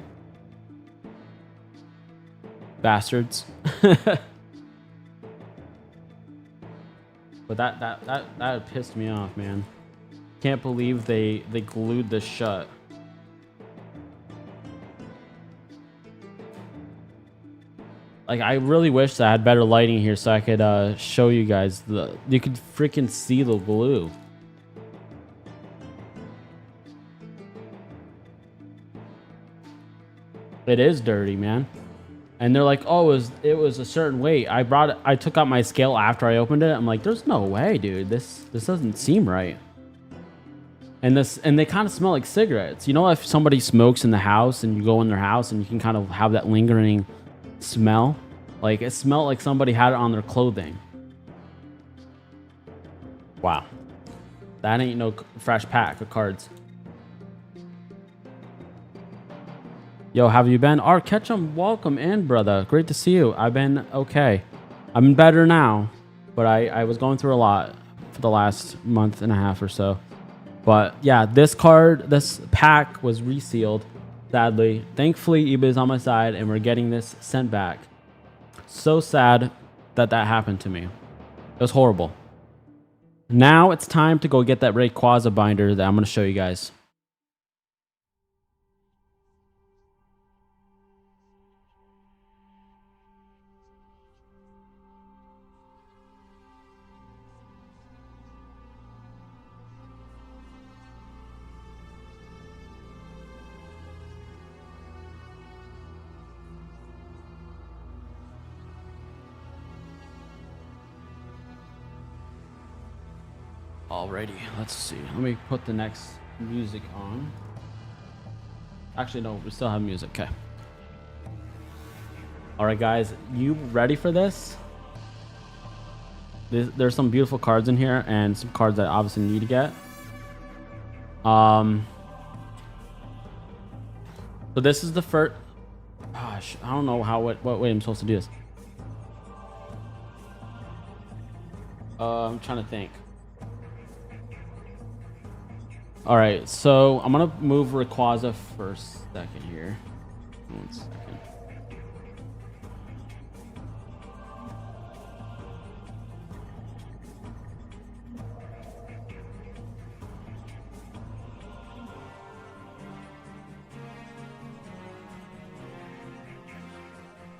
Bastards. But that pissed me off, man. Can't believe they glued this shut. Like, I really wish I had better lighting here so I could show you guys you could freaking see the glue. It is dirty, man. And they're like, oh, it was a certain weight. I took out my scale after I opened it. I'm like, there's no way, dude. This doesn't seem right. And they kind of smell like cigarettes. You know, if somebody smokes in the house and you go in their house and you can kind of have that lingering smell, like it smelled like somebody had it on their clothing. Wow, that ain't no fresh pack of cards. Yo, have you been? Art Ketchum, welcome in, brother. Great to see you. I've been okay. I'm better now, but I was going through a lot for the last month and a half or so. But yeah, this pack was resealed, sadly. Thankfully, eBay's on my side, and we're getting this sent back. So sad that happened to me. It was horrible. Now it's time to go get that Rayquaza binder that I'm going to show you guys. Alrighty, let's see. Let me put the next music on. Actually, no, we still have music. Okay. Alright, guys, you ready for this? There's some beautiful cards in here and some cards that I obviously need to get. So this is the first. Gosh, I don't know what way I'm supposed to do this. I'm trying to think. All right, so I'm gonna move Rayquaza for a second here. 1 second.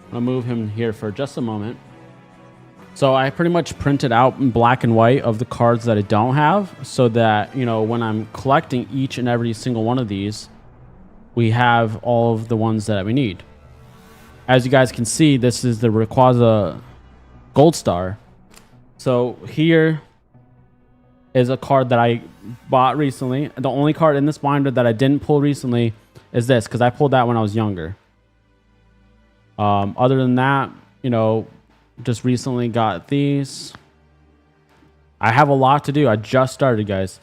I'm gonna move him here for just a moment. So I pretty much printed out in black and white of the cards that I don't have, so that, you know, when I'm collecting each and every single one of these, we have all of the ones that we need. As you guys can see, this is the Rayquaza Gold Star. So here is a card that I bought recently. The only card in this binder that I didn't pull recently is this, because I pulled that when I was younger. Other than that, you know, just recently got these. I have a lot to do. I just started, guys.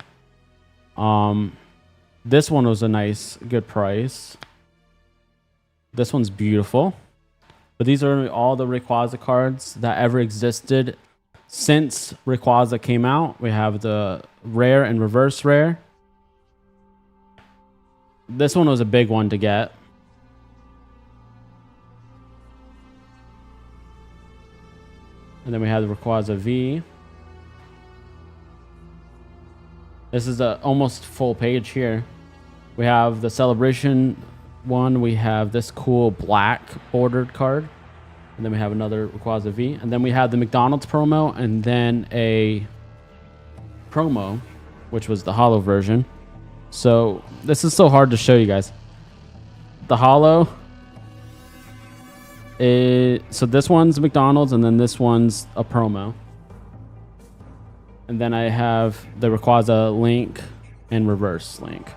This one was a nice, good price. This one's beautiful. But these are all the Rayquaza cards that ever existed since Rayquaza came out. We have the rare and reverse rare. This one was a big one to get. And then we have the Rayquaza V. This is a almost full page here. We have the Celebration one. We have this cool black bordered card. And then we have another Rayquaza V. And then we have the McDonald's promo. And then a promo, which was the holo version. So this is so hard to show you guys. The holo. So this one's McDonald's, and then this one's a promo. And then I have the Rayquaza Link and reverse Link.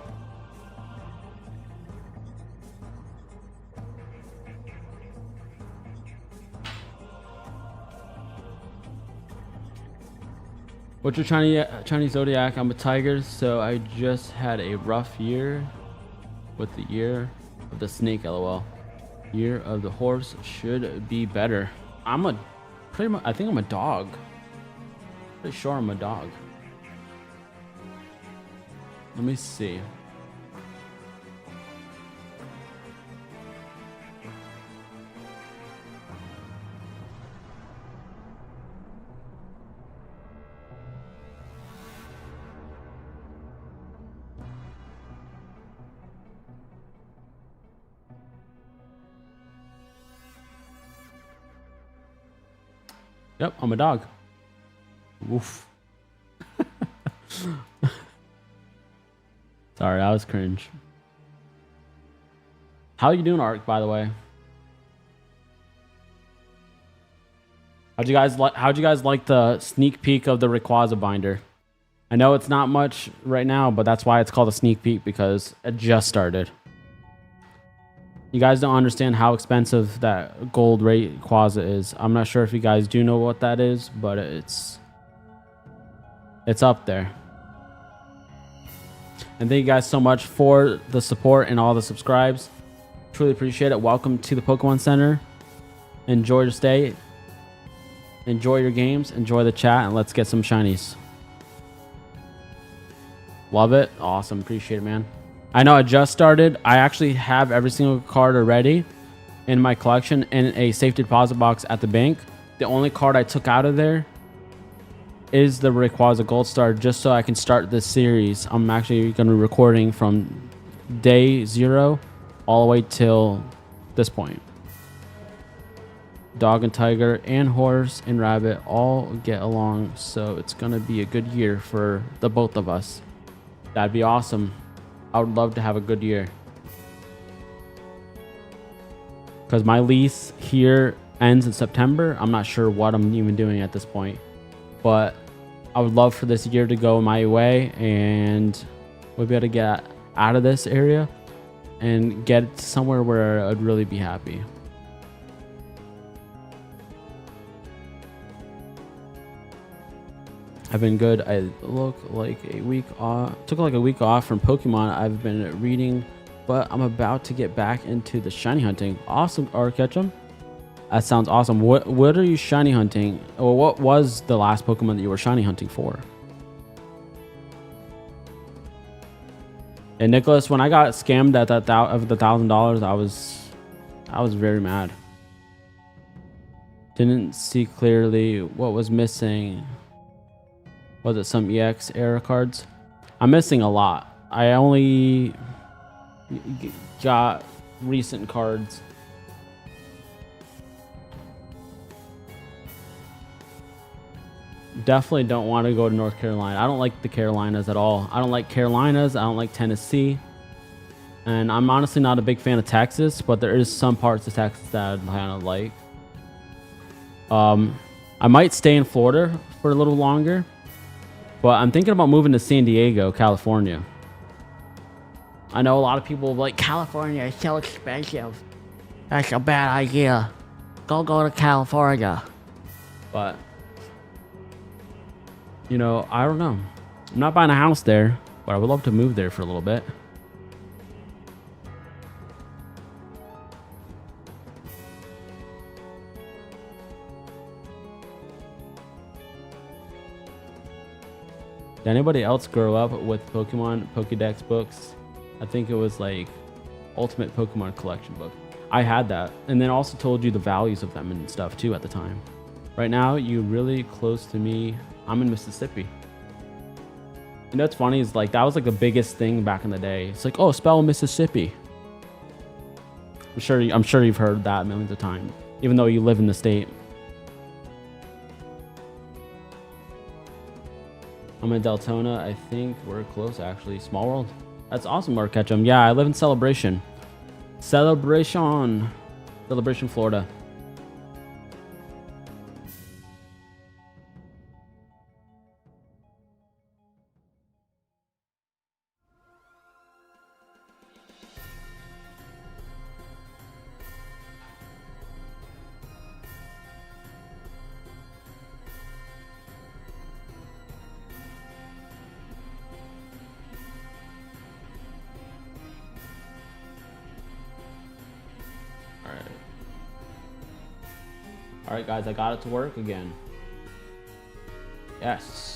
What's your Chinese zodiac? I'm a tiger, so I just had a rough year with the year of the snake, lol. Year of the horse should be better. I think I'm a dog. Pretty sure I'm a dog. Let me see. Yep, I'm a dog. Woof. Sorry, that was cringe. How you doing, Ark, by the way? How'd you guys like the sneak peek of the Rayquaza binder? I know it's not much right now, but that's why it's called a sneak peek, because it just started. You guys don't understand how expensive that gold Rayquaza is. I'm not sure if you guys do know what that is, but it's up there. And thank you guys so much for the support and all the subscribes. Truly appreciate it. Welcome to the Pokemon Center. Enjoy your stay. Enjoy your games. Enjoy the chat, and let's get some shinies. Love it. Awesome. Appreciate it, man. I know I just started. I actually have every single card already in my collection in a safety deposit box at the bank. The only card I took out of there is the Rayquaza Gold Star, just so I can start this series. I'm actually going to be recording from day 0 all the way till this point. Dog and tiger and horse and rabbit all get along, so it's going to be a good year for the both of us. That'd be awesome. I would love to have a good year, because my lease here ends in September. I'm not sure what I'm even doing at this point, but I would love for this year to go my way, and we'll be able to get out of this area and get somewhere where I'd really be happy. I've been good. I look like a week off. Took like a week off from Pokemon. I've been reading, but I'm about to get back into the shiny hunting. Awesome, Arcatchum. That sounds awesome. What are you shiny hunting? Or what was the last Pokemon that you were shiny hunting for? And Nicholas, when I got scammed at that of the $1,000, I was very mad. Didn't see clearly what was missing. Was it some EX era cards? I'm missing a lot. I only got recent cards. Definitely don't want to go to North Carolina. I don't like the Carolinas at all. I don't like Carolinas. I don't like Tennessee. And I'm honestly not a big fan of Texas, but there is some parts of Texas that I kind of like. I might stay in Florida for a little longer, but I'm thinking about moving to San Diego, California. I know a lot of people like, California is so expensive. That's a bad idea. Go to California. But, you know, I don't know. I'm not buying a house there, but I would love to move there for a little bit. Did anybody else grow up with Pokemon Pokédex books? I think it was like Ultimate Pokemon Collection book. I had that, and then also told you the values of them and stuff too at the time. Right now, you're really close to me. I'm in Mississippi. You know what's funny is like that was like the biggest thing back in the day. It's like, oh, spell Mississippi. I'm sure you've heard that millions of times, even though you live in the state. I'm in Deltona. I think we're close, actually. Small world. That's awesome, Mark Ketchum. Yeah, I live in Celebration. Celebration, Florida. All right, guys, I got it to work again. Yes.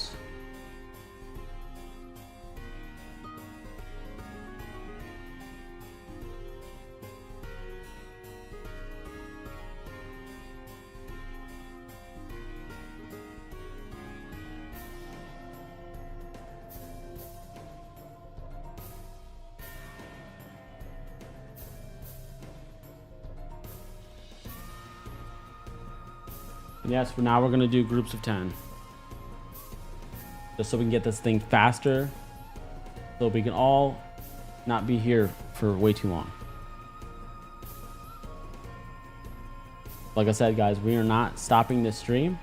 And yes, for now we're gonna do groups of 10. Just so we can get this thing faster. So we can all not be here for way too long. Like I said, guys, we are not stopping this stream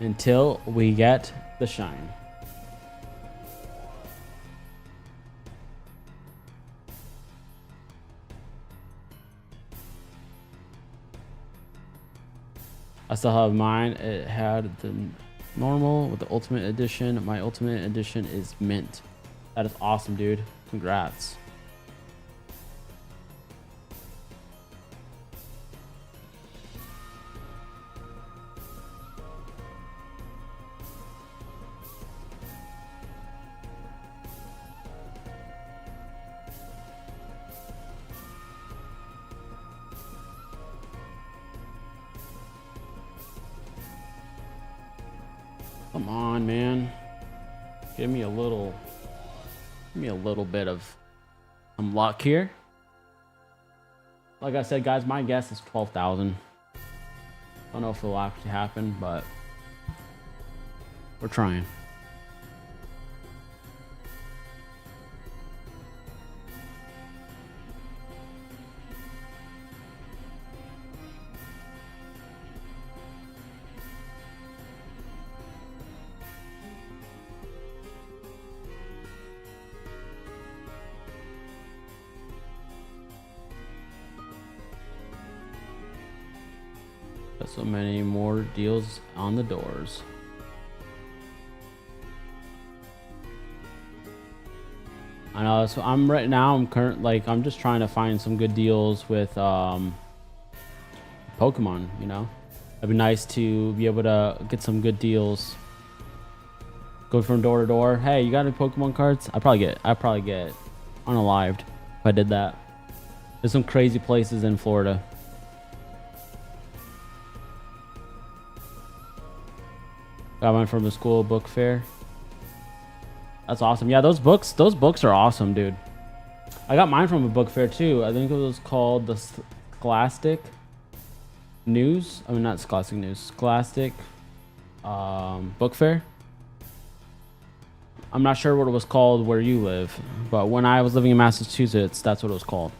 until we get the shine. I still have mine. It had the normal with the ultimate edition. My ultimate edition is mint. That is awesome, dude. Congrats. Come on, man. Give me a little bit of some luck here. Like I said, guys, my guess is 12,000. I don't know if it'll actually happen, but we're trying. Got so many more deals on the doors. I know, so I'm I'm just trying to find some good deals with Pokemon, you know. It'd be nice to be able to get some good deals. Go from door to door. Hey, you got any Pokemon cards? I'd probably get unalived if I did that. There's some crazy places in Florida. Got mine from the school book fair. That's awesome. Yeah, those books are awesome, dude. I got mine from a book fair too. I think it was called the Scholastic News. I mean, not Scholastic News. Scholastic book fair. I'm not sure what it was called where you live, but when I was living in Massachusetts, that's what it was called.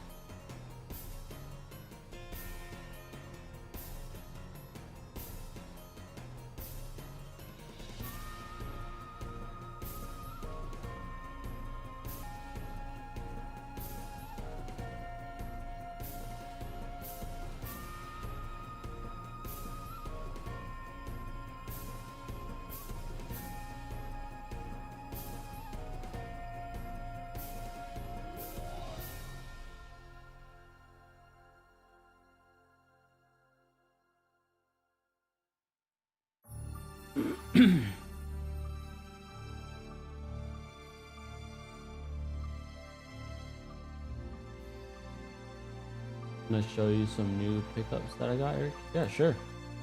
I'm gonna show you some new pickups that I got, Eric. Yeah, sure.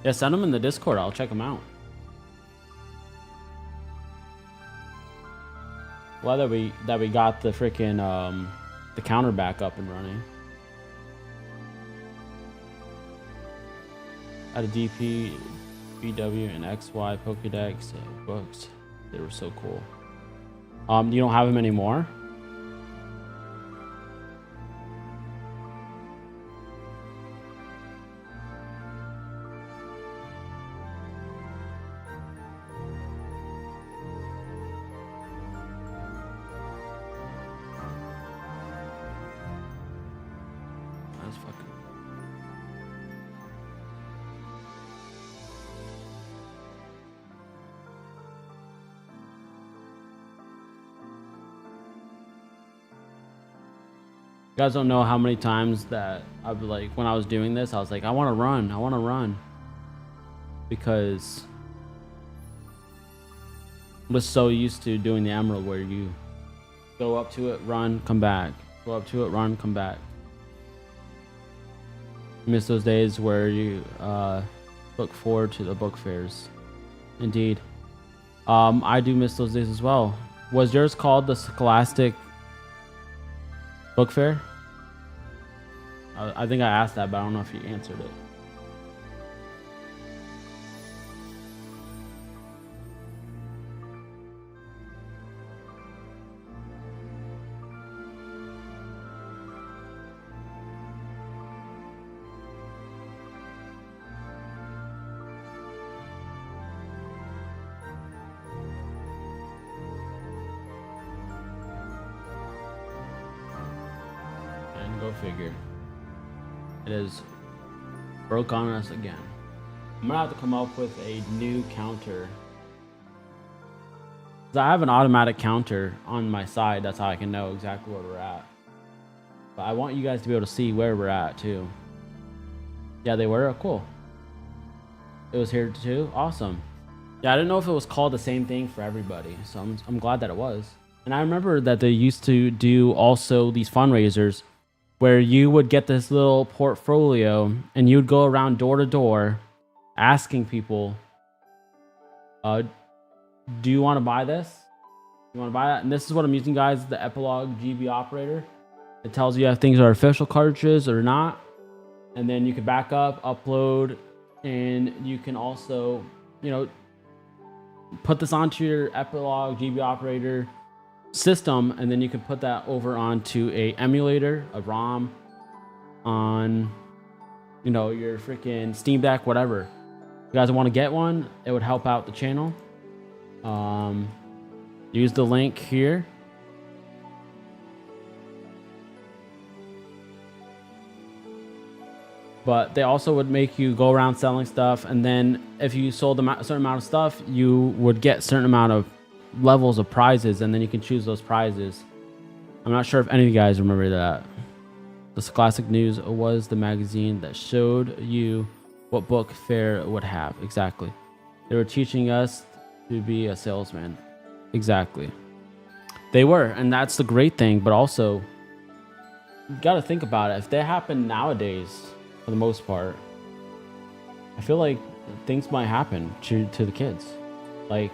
Yeah, send them in the Discord. I'll check them out. Glad that we got the freaking the counter back up and running. Had a DP, BW, and XY Pokedex books. They were so cool. You don't have them anymore? That's fucking... You guys don't know how many times that I've like, when I was doing this, I was like, I want to run. Because I was so used to doing the Emerald where you go up to it, run, come back. Go up to it, run, come back. Miss those days where you look forward to the book fairs. Indeed. I do miss those days as well. Was yours called the Scholastic Book Fair? I think I asked that, but I don't know if you answered it. figure. It is broke on us again. I'm gonna have to come up with a new counter. I have an automatic counter on my side. That's how I can know exactly where we're at. But I want you guys to be able to see where we're at too. Yeah, they were cool. It was here too. Awesome. Yeah, I didn't know if it was called the same thing for everybody, so I'm glad that it was. And I remember that they used to do also these fundraisers where you would get this little portfolio and you would go around door to door asking people, do you want to buy this? You want to buy that? And this is what I'm using, guys, the Epilogue GB operator. It tells you if things are official cartridges or not. And then you can back up, upload, and you can also, you know, put this onto your Epilogue GB operator system, and then you can put that over onto a emulator, a ROM, on, you know, your freaking Steam Deck, whatever. If you guys want to get one, it would help out the channel. Use the link here. But they also would make you go around selling stuff, and then if you sold a certain amount of stuff, you would get a certain amount of levels of prizes, and then you can choose those prizes. I'm not sure if any of you guys remember that. This Classic News was the magazine that showed you what book fair would have. Exactly. They were teaching us to be a salesman. Exactly. They were, and that's the great thing. But also, you got to think about it. If they happen nowadays, for the most part, I feel like things might happen to the kids. Like,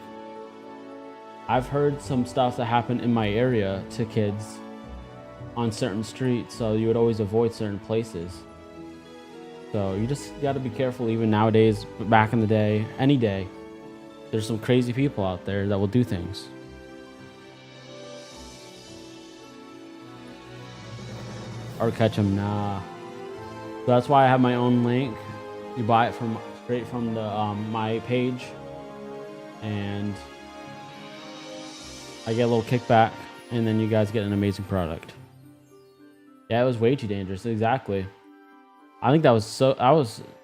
I've heard some stuff that happened in my area to kids on certain streets, so you would always avoid certain places. So you just got to be careful even nowadays. But back in the day, any day, there's some crazy people out there that will do things. Or catch them, nah. So that's why I have my own link. You buy it from straight from the my page, and I get a little kickback, and then you guys get an amazing product. Yeah, it was way too dangerous. Exactly. I think that was so.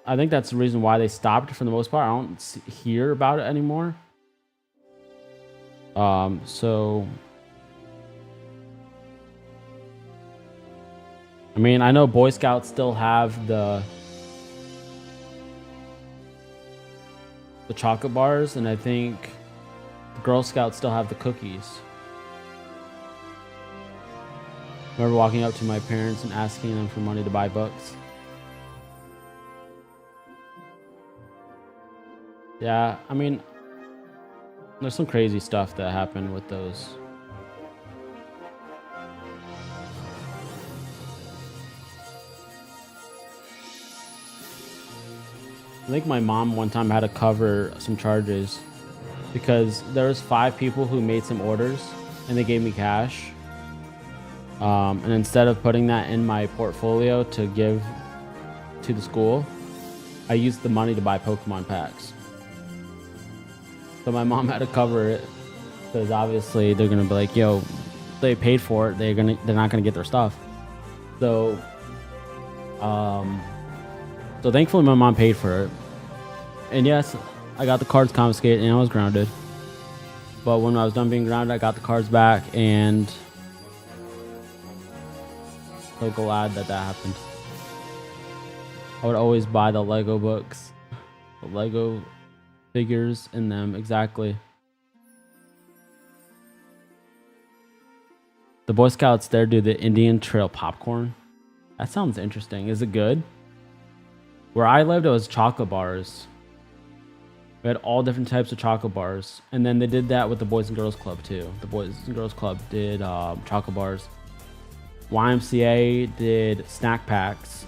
I think that's the reason why they stopped it for the most part. I don't hear about it anymore. So, I mean, I know Boy Scouts still have the chocolate bars, and I think the Girl Scouts still have the cookies. I remember walking up to my parents and asking them for money to buy books. Yeah, I mean, there's some crazy stuff that happened with those. I think my mom one time had to cover some charges because there was 5 people who made some orders and they gave me cash. And instead of putting that in my portfolio to give to the school, I used the money to buy Pokemon packs. So my mom had to cover it because obviously they're gonna be like, "Yo, they paid for it. They're not gonna get their stuff." So, so thankfully my mom paid for it. And yes, I got the cards confiscated and I was grounded. But when I was done being grounded, I got the cards back, and so glad that happened. I would always buy the Lego books, the Lego figures in them. Exactly. The Boy Scouts there do the Indian Trail popcorn. That sounds interesting. Is it good? Where I lived, it was chocolate bars. We had all different types of chocolate bars. And then they did that with the Boys and Girls Club too. The Boys and Girls Club did chocolate bars. YMCA did snack packs.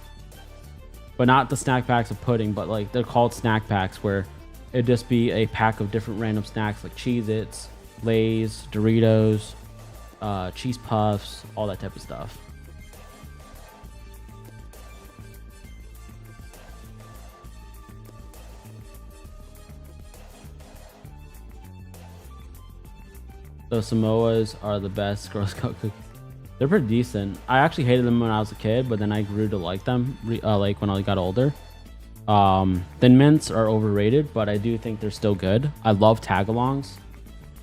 But not the snack packs of pudding, but like they're called snack packs, where it'd just be a pack of different random snacks like Cheez-Its, Lay's, Doritos, cheese puffs, all that type of stuff. Those Samoas are the best Girl Scout cookies. They're pretty decent. I actually hated them when I was a kid, but then I grew to like them like when I got older. Thin mints are overrated, but I do think they're still good. I love tagalongs.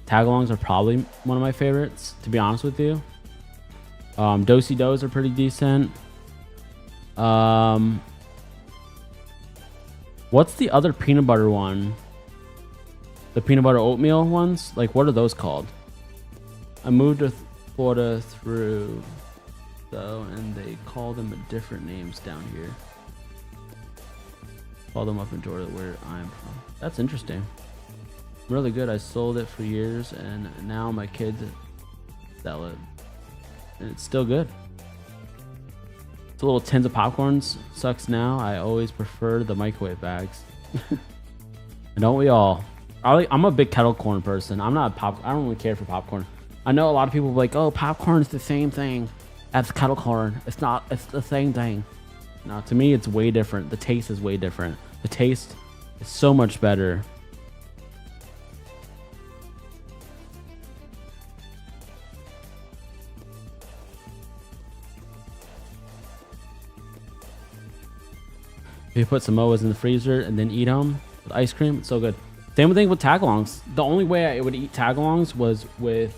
Tagalongs are probably one of my favorites, to be honest with you. Do-si-dos are pretty decent. What's the other peanut butter one? The peanut butter oatmeal ones? Like, what are those called? I moved to Florida through, though, and they call them different names down here. Call them up in Georgia, where I'm from. That's interesting. Really good. I sold it for years, and now my kids sell it, and it's still good. It's a little tins of popcorns. Sucks now. I always prefer the microwave bags. And don't we all? I'm a big kettle corn person. I don't really care for popcorn. I know a lot of people are like, oh, popcorn is the same thing as kettle corn. It's not. It's the same thing. No, to me, it's way different. The taste is way different. The taste is so much better. If you put Samoas in the freezer and then eat them with ice cream, it's so good. Same thing with tagalongs. The only way I would eat tagalongs was with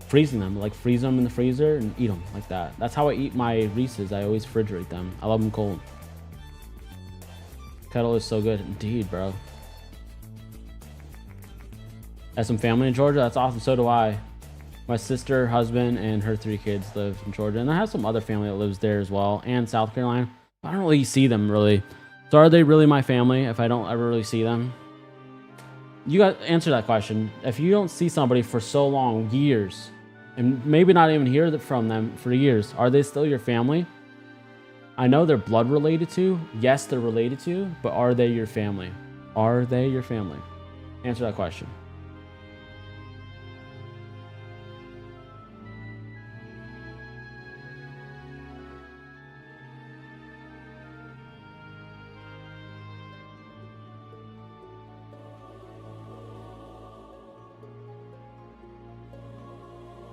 freezing them. Like, freeze them in the freezer and eat them like that. That's how I eat my Reese's. I always refrigerate them. I love them cold. Kettle is so good. Indeed, bro. I have some family in Georgia. That's awesome. So do I. My sister, husband, and her 3 kids live in Georgia. And I have some other family that lives there as well. And South Carolina. I don't really see them, really. So are they really my family if I don't ever really see them? You got to answer that question. If you don't see somebody for so long, years, and maybe not even hear from them for years, are they still your family? I know they're blood related to. Yes, they're related to. But are they your family? Are they your family? Answer that question.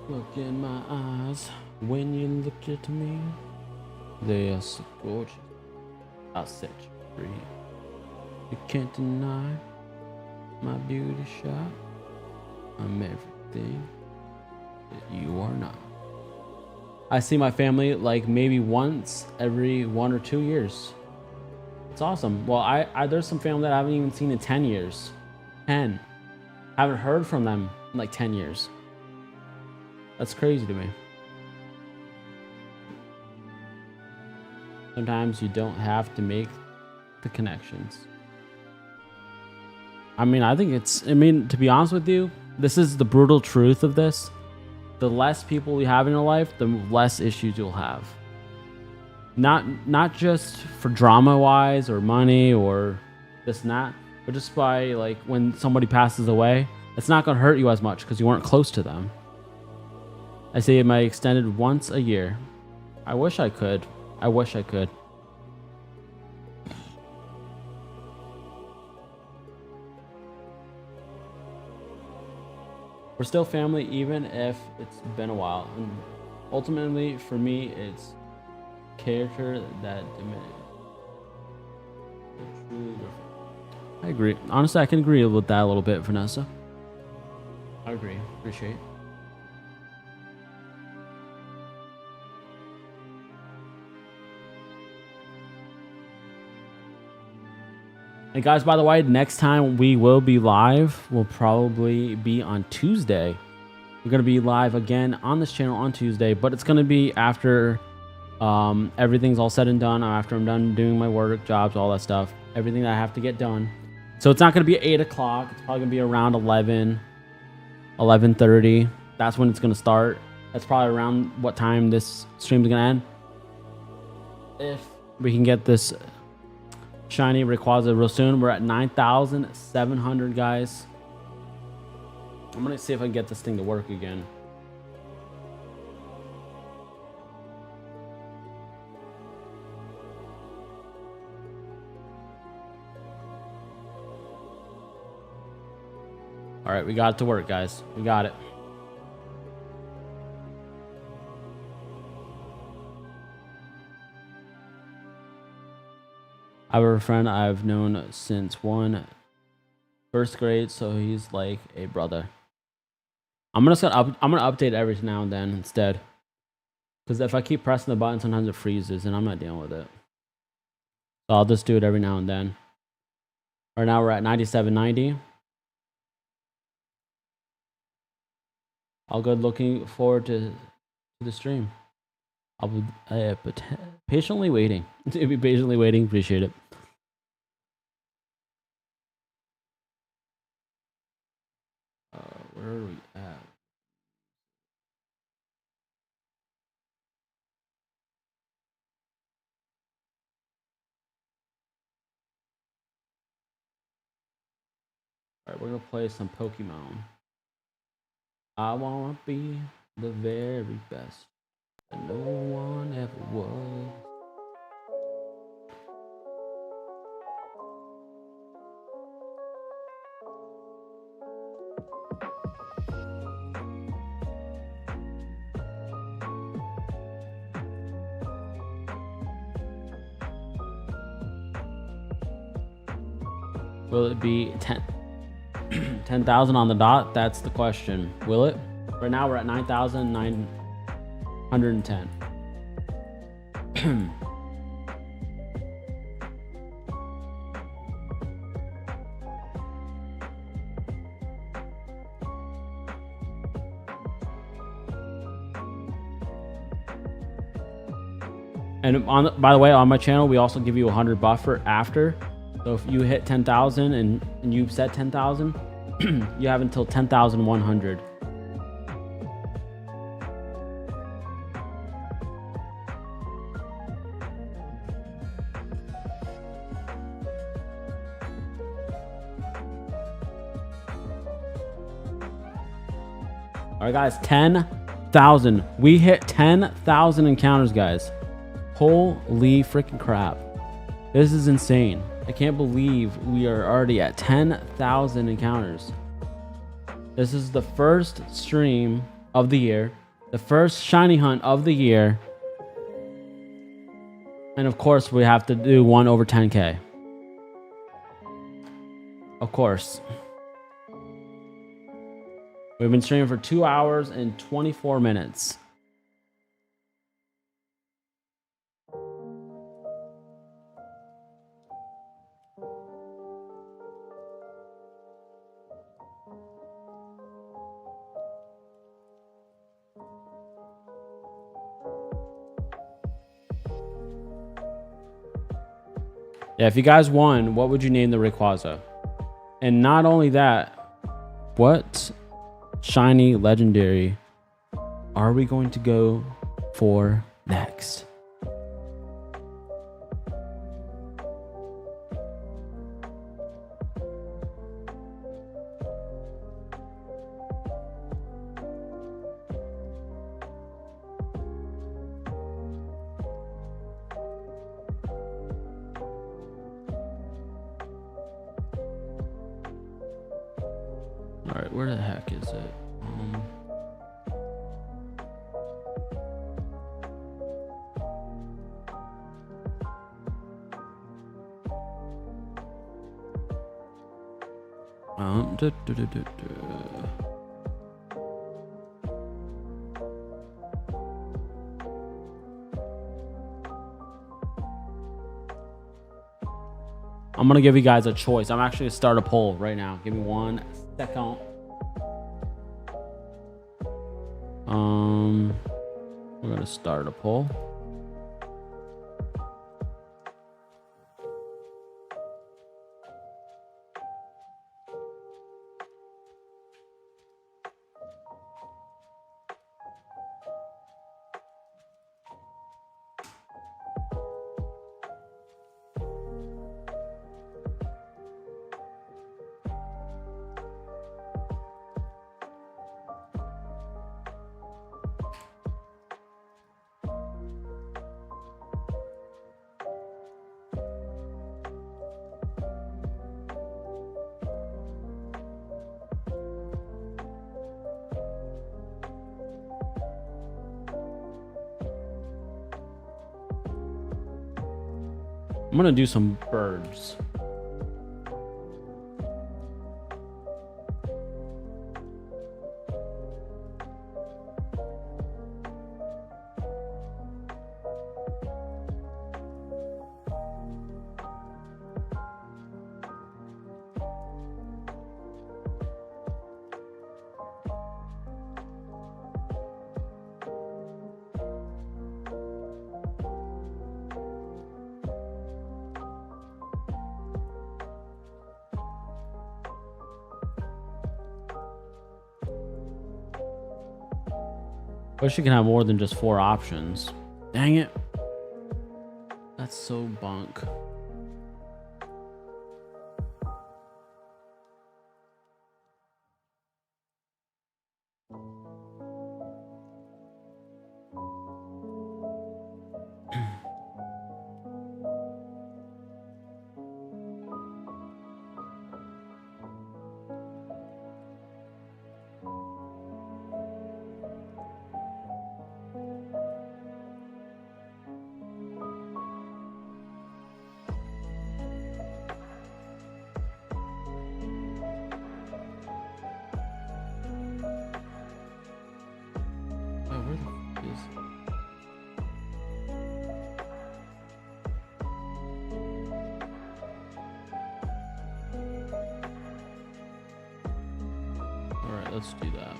Look in my eyes when you look at me. They are so gorgeous. I'll set you free. You can't deny my beauty shot. I'm everything that you are not. I see my family like maybe once every 1 or 2 years. It's awesome. Well, I there's some family that I haven't even seen in 10 years. 10. Haven't heard from them in like 10 years. That's crazy to me. Sometimes you don't have to make the connections. I mean, to be honest with you, this is the brutal truth of this. The less people you have in your life, the less issues you'll have. Not just for drama wise or money or this and that, but just by like when somebody passes away, it's not going to hurt you as much because you weren't close to them. I say it might extended once a year. I wish I could. I wish I could. We're still family even if it's been a while. And ultimately, for me, it's character that diminishes. I agree. Honestly, I can agree with that a little bit, Vanessa. I agree. Appreciate it. And guys, by the way, next time we will be live will probably be on Tuesday. We're going to be live again on this channel on Tuesday, but it's going to be after everything's all said and done, after I'm done doing my work, jobs, all that stuff, everything that I have to get done. So it's not going to be 8 o'clock. It's probably going to be around 11, 11:30. That's when it's going to start. That's probably around what time this stream is going to end. If we can get this shiny Rayquaza real soon. We're at 9,700, guys. I'm gonna see if I can get this thing to work again. All right, we got it to work, guys. We got it. I have a friend I've known since first grade, so he's like a brother. I'm gonna update every now and then instead, because if I keep pressing the button, sometimes it freezes, and I'm not dealing with it. So I'll just do it every now and then. Right now we're at 9790. All good. Looking forward to the stream. I'll be patiently waiting. Be patiently waiting. Appreciate it. Where are we at? All right, we're gonna play some Pokemon. I wanna be the very best that no one ever was. Will it be 10,000 on the dot? That's the question. Will it? Right now we're at 9,910. And by the way, on my channel, we also give you 100 buffer after. So if you hit 10,000 and you've set 10,000, you have until 10,100. All right, guys, 10,000. We hit 10,000 encounters, guys. Holy freaking crap. This is insane. I can't believe we are already at 10,000 encounters. This is the first stream of the year, the first shiny hunt of the year. And of course, we have to do one over 10K. Of course. We've been streaming for 2 hours and 24 minutes. Yeah, if you guys won, what would you name the Rayquaza? And not only that, what shiny legendary are we going to go for next? All right, where the heck is it? I'm gonna give you guys a choice. I'm actually gonna start a poll right now. Give me 1 second. We're gonna start a poll. I'm gonna do some birds. Wish you can have more than just 4 options. Dang it. That's so bunk. Alright, let's do that.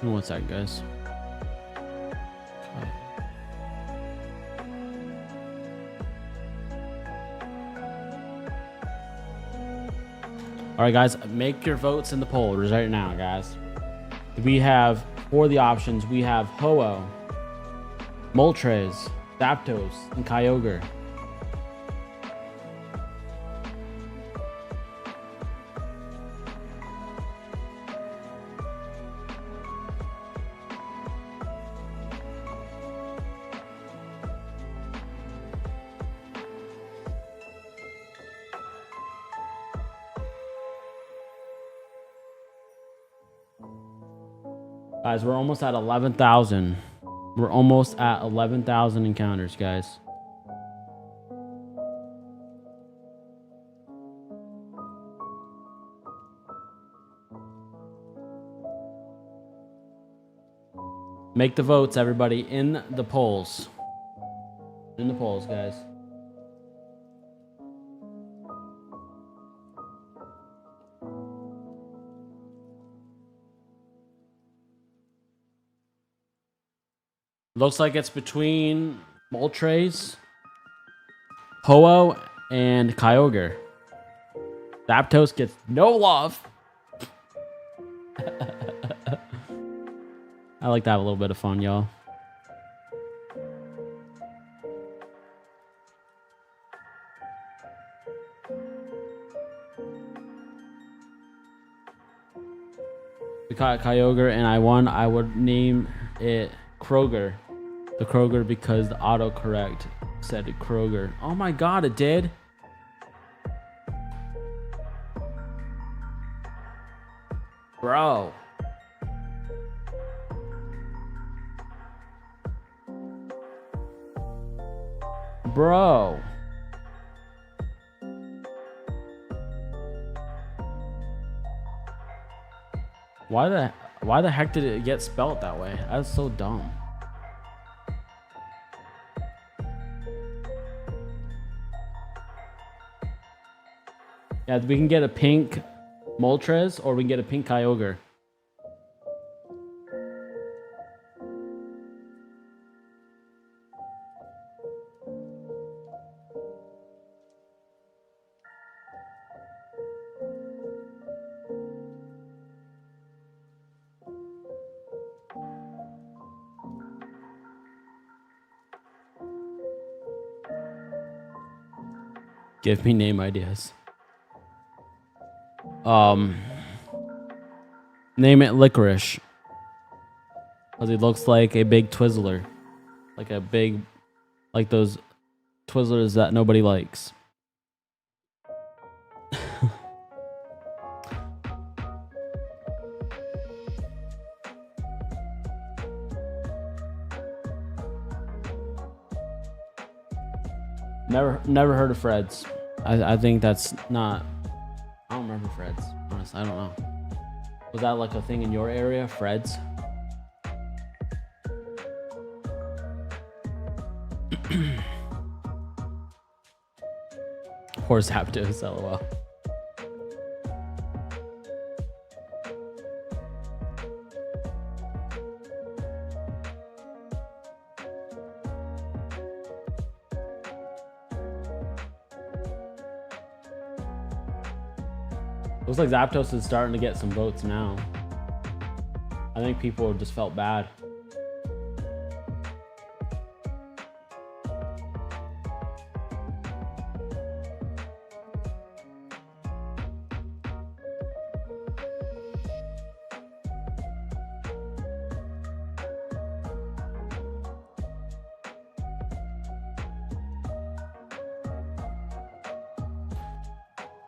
One second, guys. Okay. Alright, guys, make your votes in the poll right now, guys. We have, for the options, we have Ho-Oh, Moltres, Zapdos, and Kyogre. Guys, we're almost at 11,000. We're almost at 11,000 encounters, guys. Make the votes, everybody, in the polls. In the polls, guys. Looks like it's between Moltres, Ho-Oh, and Kyogre. Zapdos gets no love. I like to have a little bit of fun, y'all. We caught Kyogre and I won. I would name it Kroger. The Kroger because the autocorrect said Kroger. Oh my god, it did. Bro. Bro. Why the heck did it get spelled that way? That's so dumb. Yeah, we can get a pink Moltres or we can get a pink Kyogre. Give me name ideas. Name it Licorice. Because he looks like a big Twizzler. Like those Twizzlers that nobody likes. Never heard of Fred's. I think that's not. I don't remember Fred's. Honestly, I don't know. Was that like a thing in your area, Fred's? Poor Zapdos, lol. Looks like Zapdos is starting to get some votes now. I think people just felt bad.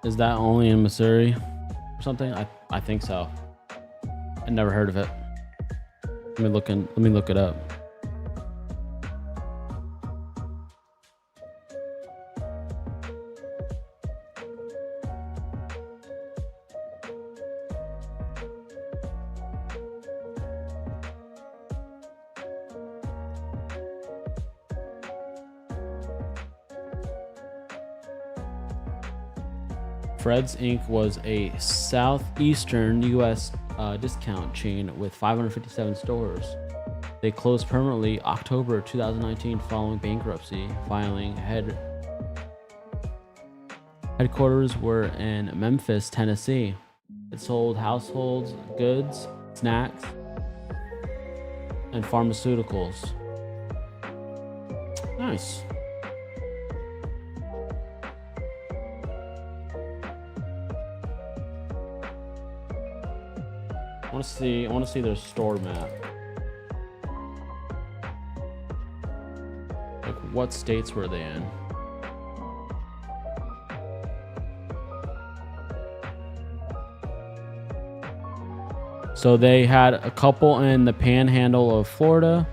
Is that only in Missouri or something? I think so. I never heard of it. Let me look it up. Fred's Inc. was a southeastern U.S. Discount chain with 557 stores. They closed permanently October 2019 following bankruptcy filing. Headquarters were in Memphis, Tennessee. It sold household goods, snacks, and pharmaceuticals. Nice. I want to see their store map. Like, what states were they in? So they had a couple in the panhandle of Florida.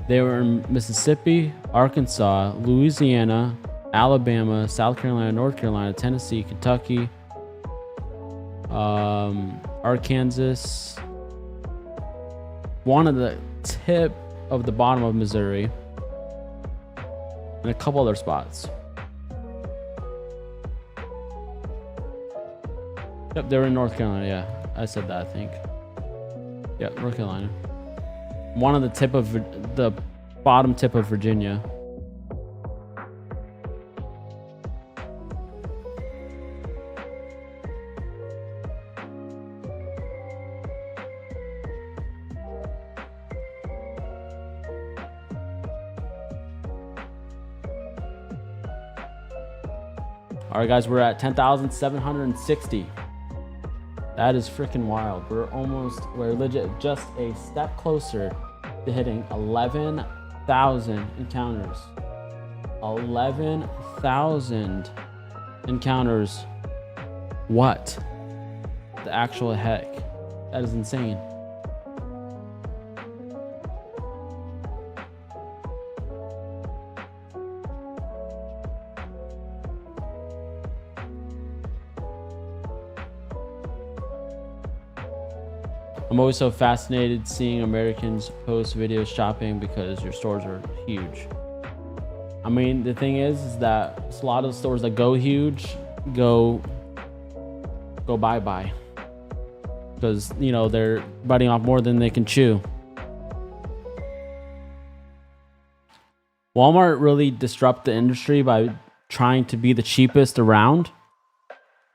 They were in Mississippi, Arkansas, Louisiana, Alabama, South Carolina, North Carolina, Tennessee, Kentucky, Arkansas, one of the tip of the bottom of Missouri, and a couple other spots. Yep, they were in North Carolina. Yeah, I said that, I think. Yeah, North Carolina. One of the bottom tip of Virginia. All right, guys, we're at 10,760. That is freaking wild. We're legit just a step closer to hitting 11,000 encounters. 11,000 encounters. What the actual heck? That is insane. I'm always so fascinated seeing Americans post videos shopping because your stores are huge. I mean, the thing is that a lot of stores that go huge go bye-bye because, you know, they're biting off more than they can chew. Walmart really disrupt the industry by trying to be the cheapest around.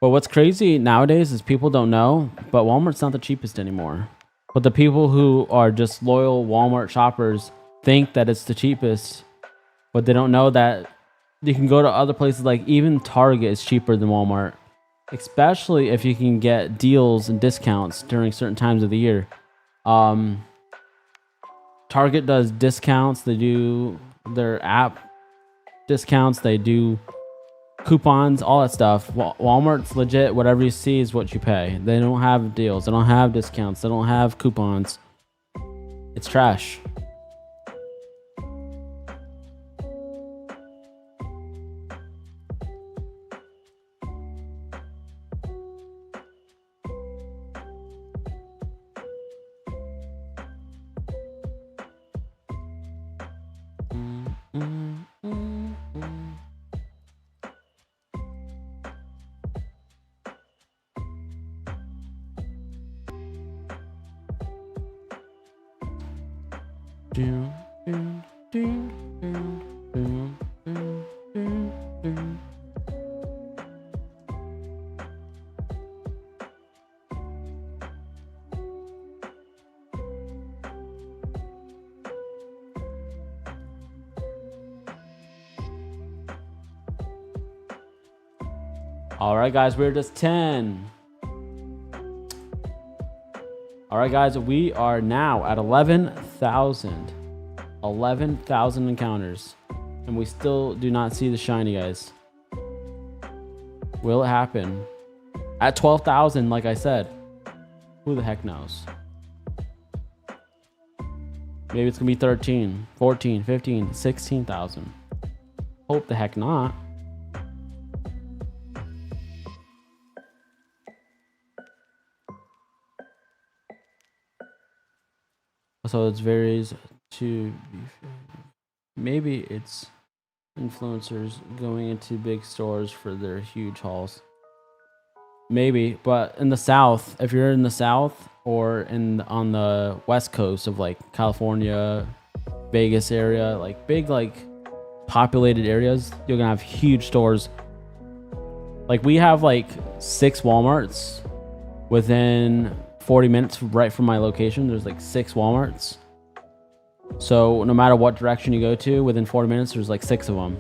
But what's crazy nowadays is people don't know, but Walmart's not the cheapest anymore. But the people who are just loyal Walmart shoppers think that it's the cheapest, but they don't know that you can go to other places, like even Target is cheaper than Walmart, especially if you can get deals and discounts during certain times of the year. Target does discounts, they do their app discounts, they do coupons, all that stuff. Walmart's legit, whatever you see is what you pay. They don't have deals, they don't have discounts, they don't have coupons. It's trash. Doom, doom, doom, doom, doom, doom, doom, doom. All right, guys, we're just 10. All right, guys, we are now at 11,000. 11,000 encounters. And we still do not see the shiny, guys. Will it happen? At 12,000, like I said. Who the heck knows? Maybe it's going to be 13, 14, 15, 16,000. Hope the heck not. So it varies to maybe it's influencers going into big stores for their huge hauls. Maybe, but in the South, if you're in the South or on the West Coast of like California, Vegas area, like big like populated areas, you're gonna have huge stores. Like we have like 6 Walmarts within 40 minutes right from my location. There's like 6 Walmarts. So no matter what direction you go to, within 40 minutes, there's like 6 of them.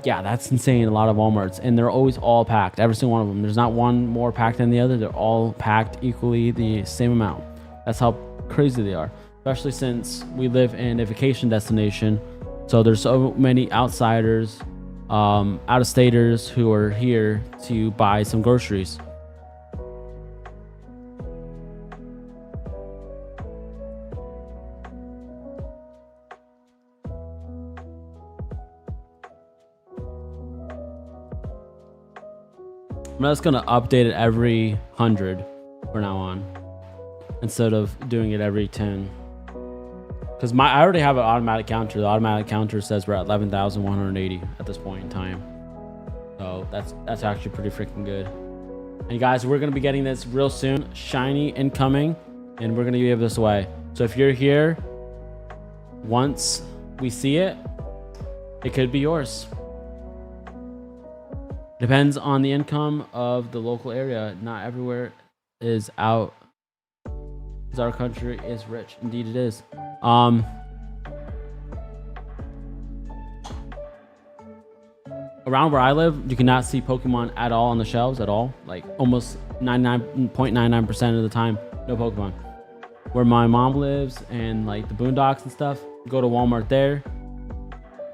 Yeah, that's insane. A lot of Walmarts, and they're always all packed. Every single one of them. There's not one more packed than the other. They're all packed equally the same amount. That's how crazy they are. Especially since we live in a vacation destination. So there's so many outsiders, out-of-staters who are here to buy some groceries. I'm just gonna update it every 100 from now on, instead of doing it every 10. Because I already have an automatic counter. The automatic counter says we're at 11,180 at this point in time. So that's actually pretty freaking good. And guys, we're gonna be getting this real soon. Shiny incoming, and we're gonna give this away. So if you're here, once we see it, it could be yours. Depends on the income of the local area. Not everywhere is out, because our country is rich. Indeed it is. Around where I live, you cannot see Pokemon at all on the shelves at all. Like almost 99.99% of the time, no Pokemon. Where my mom lives and like the boondocks and stuff, go to Walmart there.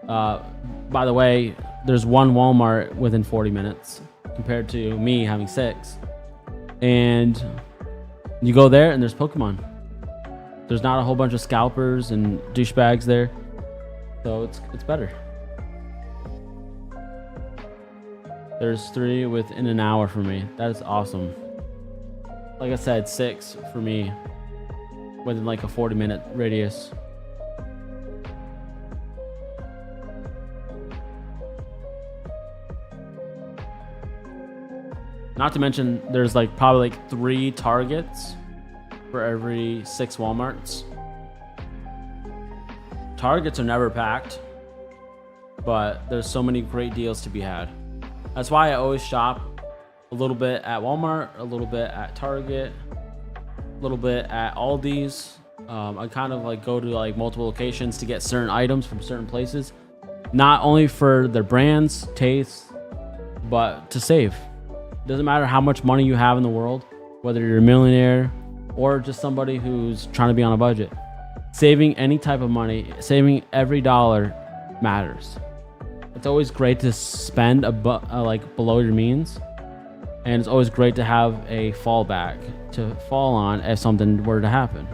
By the way, there's one Walmart within 40 minutes compared to me having 6. And you go there and there's Pokemon. There's not a whole bunch of scalpers and douchebags there. So it's better. There's 3 within an hour for me. That is awesome. Like I said, 6 for me within like a 40-minute radius. Not to mention, there's like probably like 3 Targets for every 6 Walmarts. Targets are never packed, but there's so many great deals to be had. That's why I always shop a little bit at Walmart, a little bit at Target, a little bit at Aldi's. I kind of like go to like multiple locations to get certain items from certain places, not only for their brands, tastes, but to save. Doesn't matter how much money you have in the world, whether you're a millionaire or just somebody who's trying to be on a budget. Saving any type of money, saving every dollar matters. It's always great to spend like below your means, and it's always great to have a fallback to fall on if something were to happen.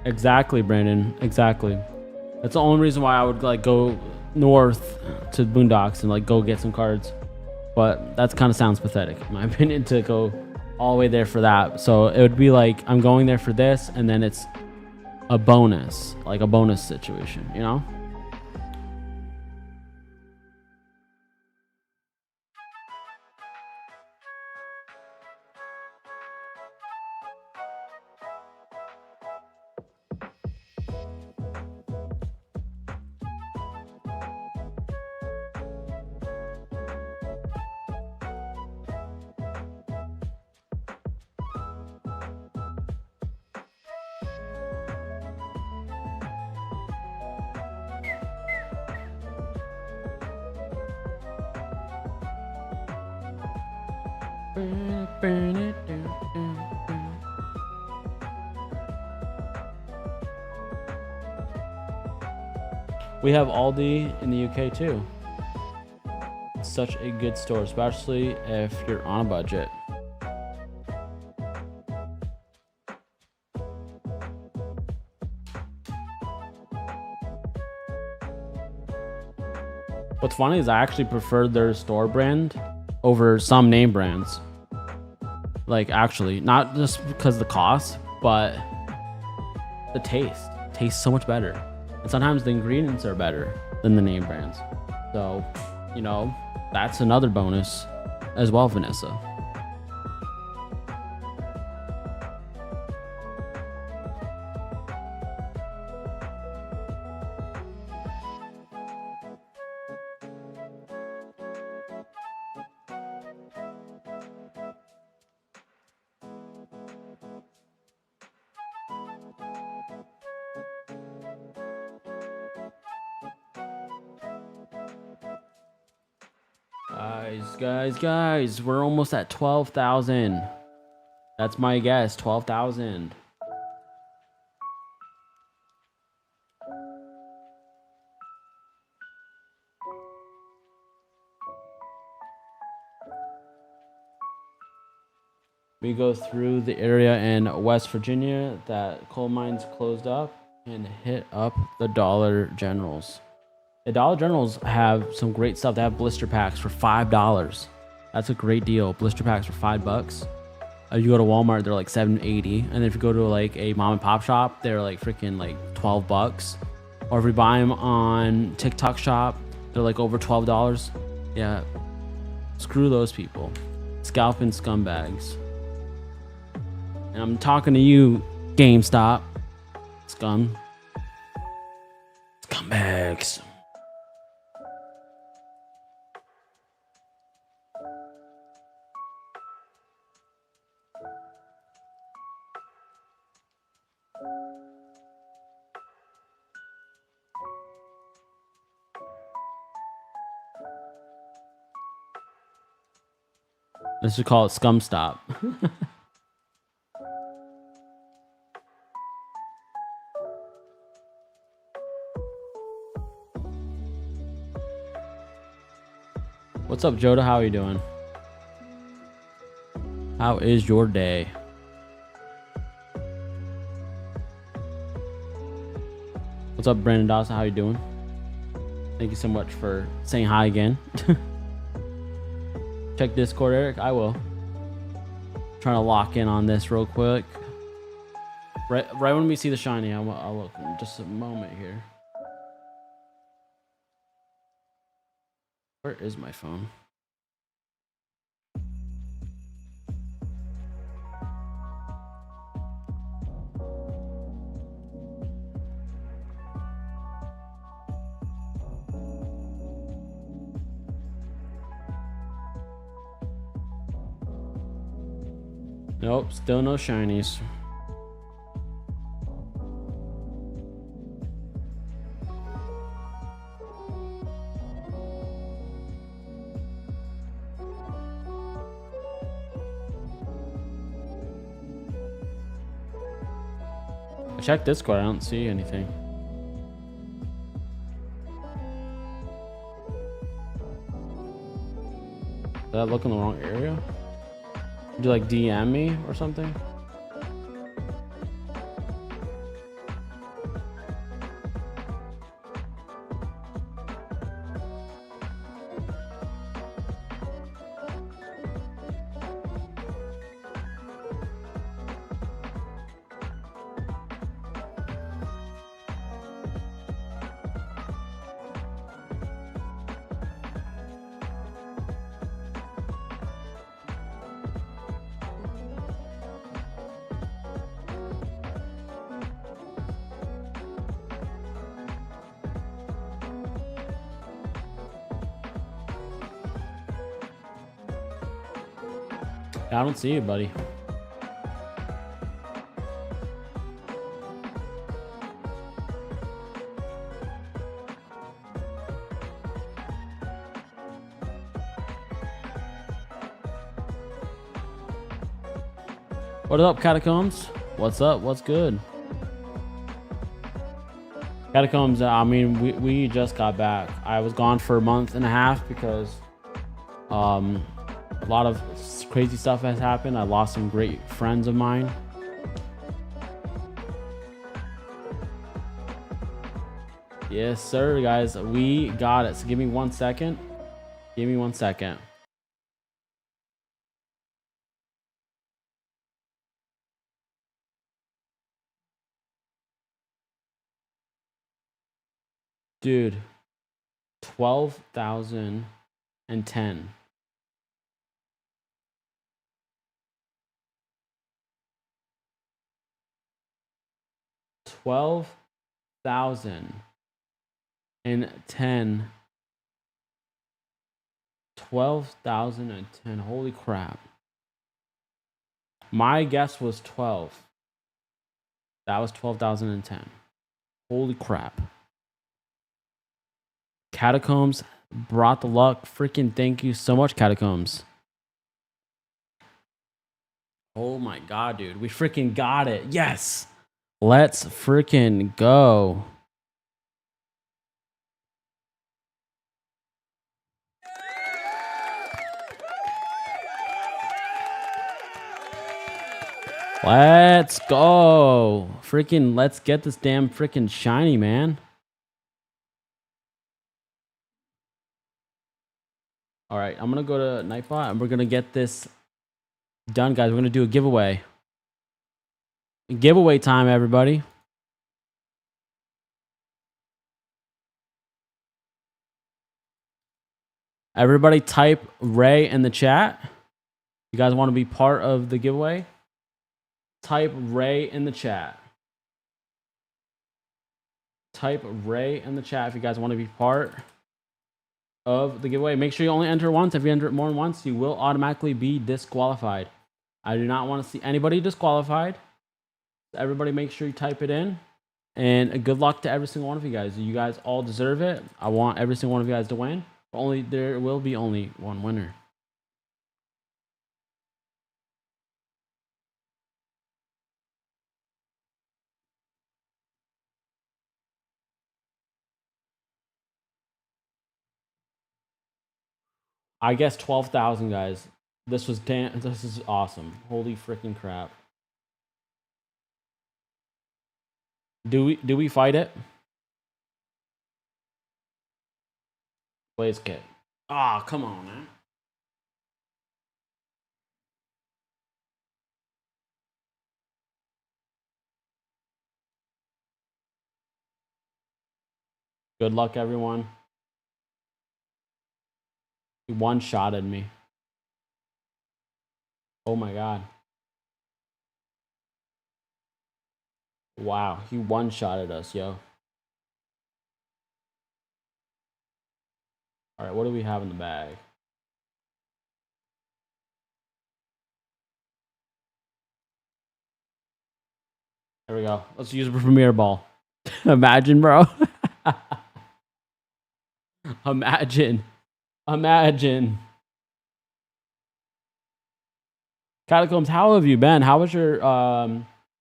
Exactly, Brandon. Exactly. That's the only reason why I would like go north to the boondocks and like go get some cards. But that kind of sounds pathetic, in my opinion, to go all the way there for that. So it would be like I'm going there for this, and then it's a bonus, like a bonus situation, you know? We have Aldi in the UK too. It's such a good store, especially if you're on a budget. What's funny is I actually prefer their store brand over some name brands. Like, actually, not just because of the cost, but the taste. Tastes so much better. And sometimes the ingredients are better than the name brands. So, you know, that's another bonus as well, Vanessa. Guys, we're almost at 12,000. That's my guess, 12,000. We go through the area in West Virginia that coal mines closed up and hit up the Dollar Generals. The Dollar Generals have some great stuff. They have blister packs for $5. That's a great deal. Blister packs for $5. You go to Walmart, they're like $7.80, and then if you go to like a mom and pop shop, they're like freaking like $12. Or if you buy them on TikTok Shop, they're like over $12. Yeah, screw those people, scalping scumbags. And I'm talking to you, GameStop, scumbags. Let's just call it Scum Stop. What's up, Joda? How are you doing? How is your day? What's up, Brandon Dawson? How you doing? Thank you so much for saying hi again. Check Discord, Eric. I will. Trying to lock in on this real quick. Right when we see the shiny, I'll look in just a moment here. Where is my phone? Nope, still no shinies. I checked Discord, I don't see anything. Did I look in the wrong area? Did you like DM me or something? I don't see you, buddy. What up, Catacombs? What's up? What's good? Catacombs, I mean, we just got back. I was gone for a month and a half because a lot of crazy stuff has happened. I lost some great friends of mine. Yes, sir, guys. We got it. So give me 1 second. Give me 1 second. Dude, 12,010. 12,010. 12,010. Holy crap. My guess was 12. That was 12,010. Holy crap. Catacombs brought the luck. Freaking thank you so much, Catacombs. Oh my god, dude. We freaking got it. Yes. Let's freaking go. Let's go. Freaking let's get this damn freaking shiny, man. All right, I'm going to go to Nightbot and we're going to get this done, guys. We're going to do a giveaway. Giveaway time, everybody. Everybody type Ray in the chat. You guys want to be part of the giveaway? Type Ray in the chat. Type Ray in the chat if you guys want to be part of the giveaway. Make sure you only enter once. If you enter more than once, you will automatically be disqualified. I do not want to see anybody disqualified. Everybody make sure you type it in. And good luck to every single one of you guys. You guys all deserve it. I want every single one of you guys to win. There will be only one winner. I guess 12,000 guys. This is awesome. Holy freaking crap. Do we fight it? Blaze kit. Ah, oh, come on, man. Good luck, everyone. He one-shotted me. Oh my god. Wow, he one-shotted us, yo. All right, what do we have in the bag? There we go. Let's use a Premier Ball. Imagine, bro. Imagine. Catacombs, how have you been? How was your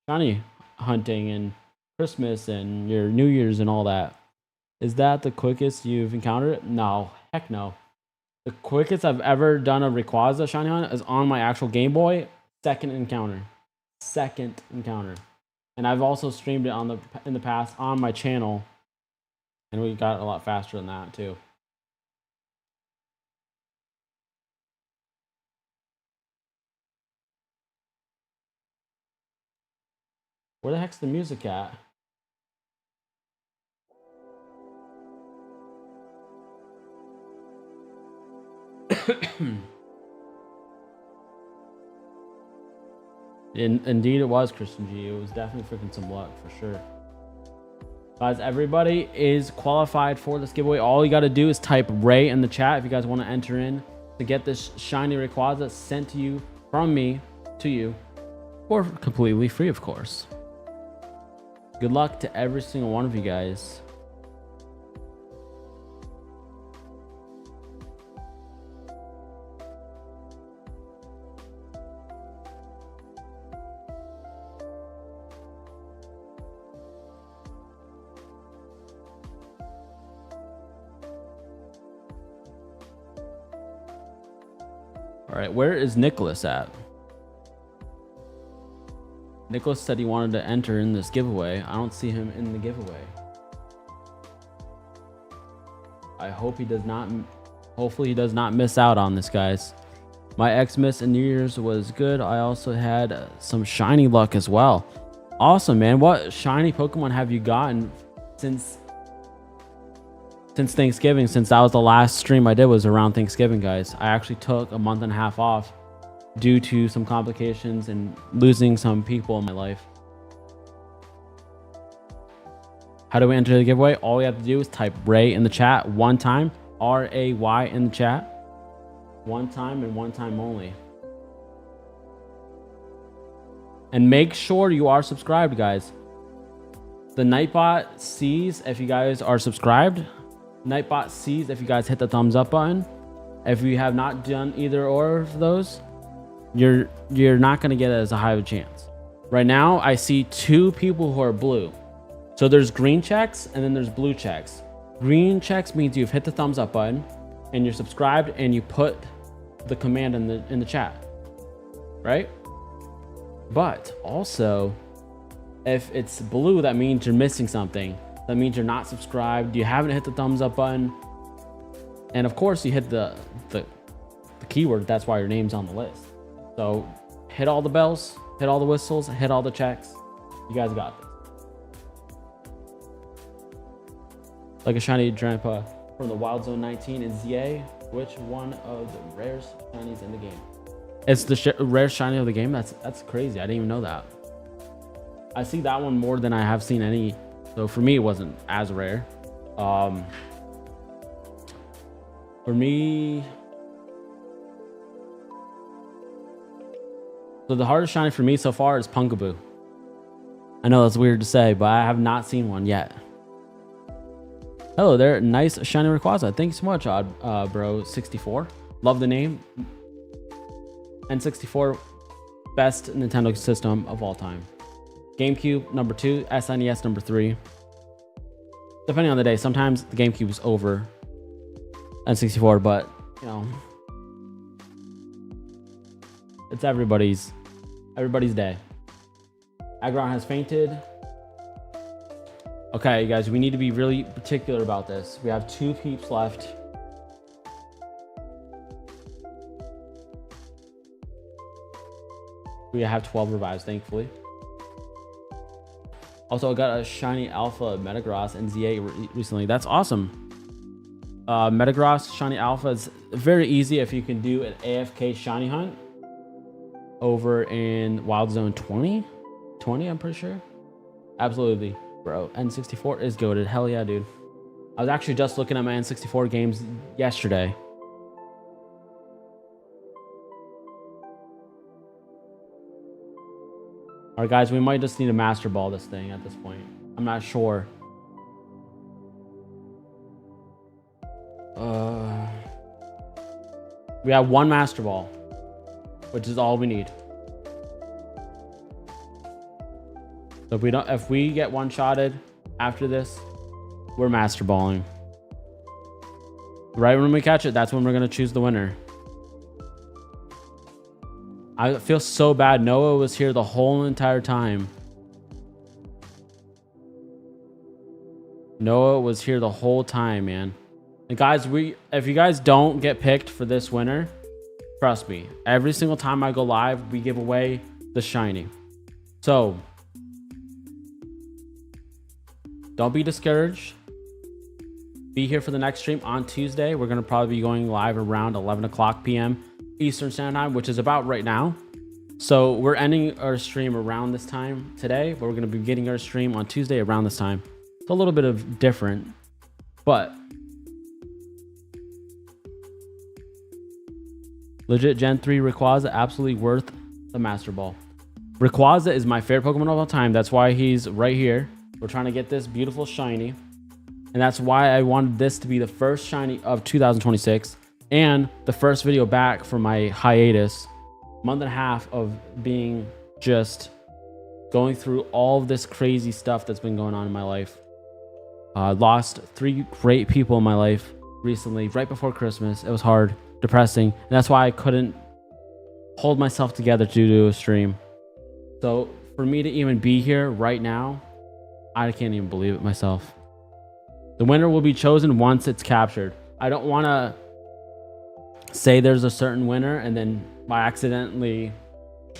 shiny hunting and Christmas and your New Year's and all that? Is that the quickest you've encountered it? No. Heck no. The quickest I've ever done a Rayquaza shiny hunt is on my actual Game Boy. Second encounter. And I've also streamed it in the past on my channel. And we got a lot faster than that too. Where the heck's the music at? Indeed, it was Christian G. It was definitely freaking some luck for sure. Guys, everybody is qualified for this giveaway. All you got to do is type Ray in the chat if you guys want to enter in to get this shiny Rayquaza sent to you from me to you for completely free, of course. Good luck to every single one of you guys. All right, where is Nicholas at? Nicholas said he wanted to enter in this giveaway. I don't see him in the giveaway. I hope he does not. Hopefully he does not miss out on this, guys. My Xmas and New Year's was good. I also had some shiny luck as well. Awesome, man. What shiny Pokemon have you gotten since Thanksgiving? Since that was the last stream I did was around Thanksgiving, guys. I actually took a month and a half off due to some complications and losing some people in my life. How do we enter the giveaway? All we have to do is type Ray in the chat one time, R-A-Y in the chat, one time and one time only. And make sure you are subscribed, guys. The Nightbot sees if you guys are subscribed. Nightbot sees if you guys hit the thumbs up button. If you have not done either or of those, you're not going to get as high of a chance. Right now, I see 2 people who are blue. So there's green checks and then there's blue checks. Green checks means you've hit the thumbs up button and you're subscribed and you put the command in the chat, right? But also, if it's blue, that means you're missing something. That means you're not subscribed. You haven't hit the thumbs up button. And of course, you hit the keyword. That's why your name's on the list. So hit all the bells, hit all the whistles, hit all the checks. You guys got this. Like a shiny Drampa from the Wild Zone 19 and ZA. Which one of the rarest shinies in the game? It's the rare shiny of the game. That's crazy. I didn't even know that. I see that one more than I have seen any. So for me, it wasn't as rare. For me, so the hardest shiny for me so far is Punkaboo. I know that's weird to say, but I have not seen one yet. Hello there, nice shiny Rayquaza. Thank you so much, bro 64. Love the name. N64, best Nintendo system of all time. GameCube number 2, SNES number 3. Depending on the day, sometimes the GameCube is over N64, but you know, it's everybody's day. Aggron has fainted. Okay, you guys, we need to be really particular about this. We have 2 peeps left. We have 12 revives, thankfully. Also, I got a shiny alpha Metagross and ZA recently. That's awesome. Metagross shiny alpha is very easy if you can do an AFK shiny hunt over in Wild Zone 20, I'm pretty sure. Absolutely, bro. N64 is goated. Hell yeah, dude. I was actually just looking at my N64 games yesterday. All right, guys, we might just need to master ball this thing at this point. I'm not sure. We have 1 master ball, which is all we need. So if we get one-shotted after this, we're master balling. Right when we catch it, that's when we're gonna choose the winner. I feel so bad. Noah was here the whole entire time. Noah was here the whole time, man. And guys, if you guys don't get picked for this winner, trust me, every single time I go live, we give away the shiny. So don't be discouraged. Be here for the next stream on Tuesday. We're gonna probably be going live around 11 o'clock p.m. Eastern Standard Time, which is about right now. So we're ending our stream around this time today, but we're going to be beginning our stream on Tuesday around this time. It's a little bit of different, but legit Gen 3 Rayquaza, absolutely worth the Master Ball. Rayquaza is my favorite Pokemon of all time. That's why he's right here. We're trying to get this beautiful shiny. And that's why I wanted this to be the first shiny of 2026. And the first video back from my hiatus, month and a half of being just going through all of this crazy stuff that's been going on in my life. Lost 3 great people in my life recently, right before Christmas. It was hard, depressing, and that's why I couldn't hold myself together to do a stream. So for me to even be here right now, I can't even believe it myself. The winner will be chosen once it's captured. I don't want to say there's a certain winner and then by accidentally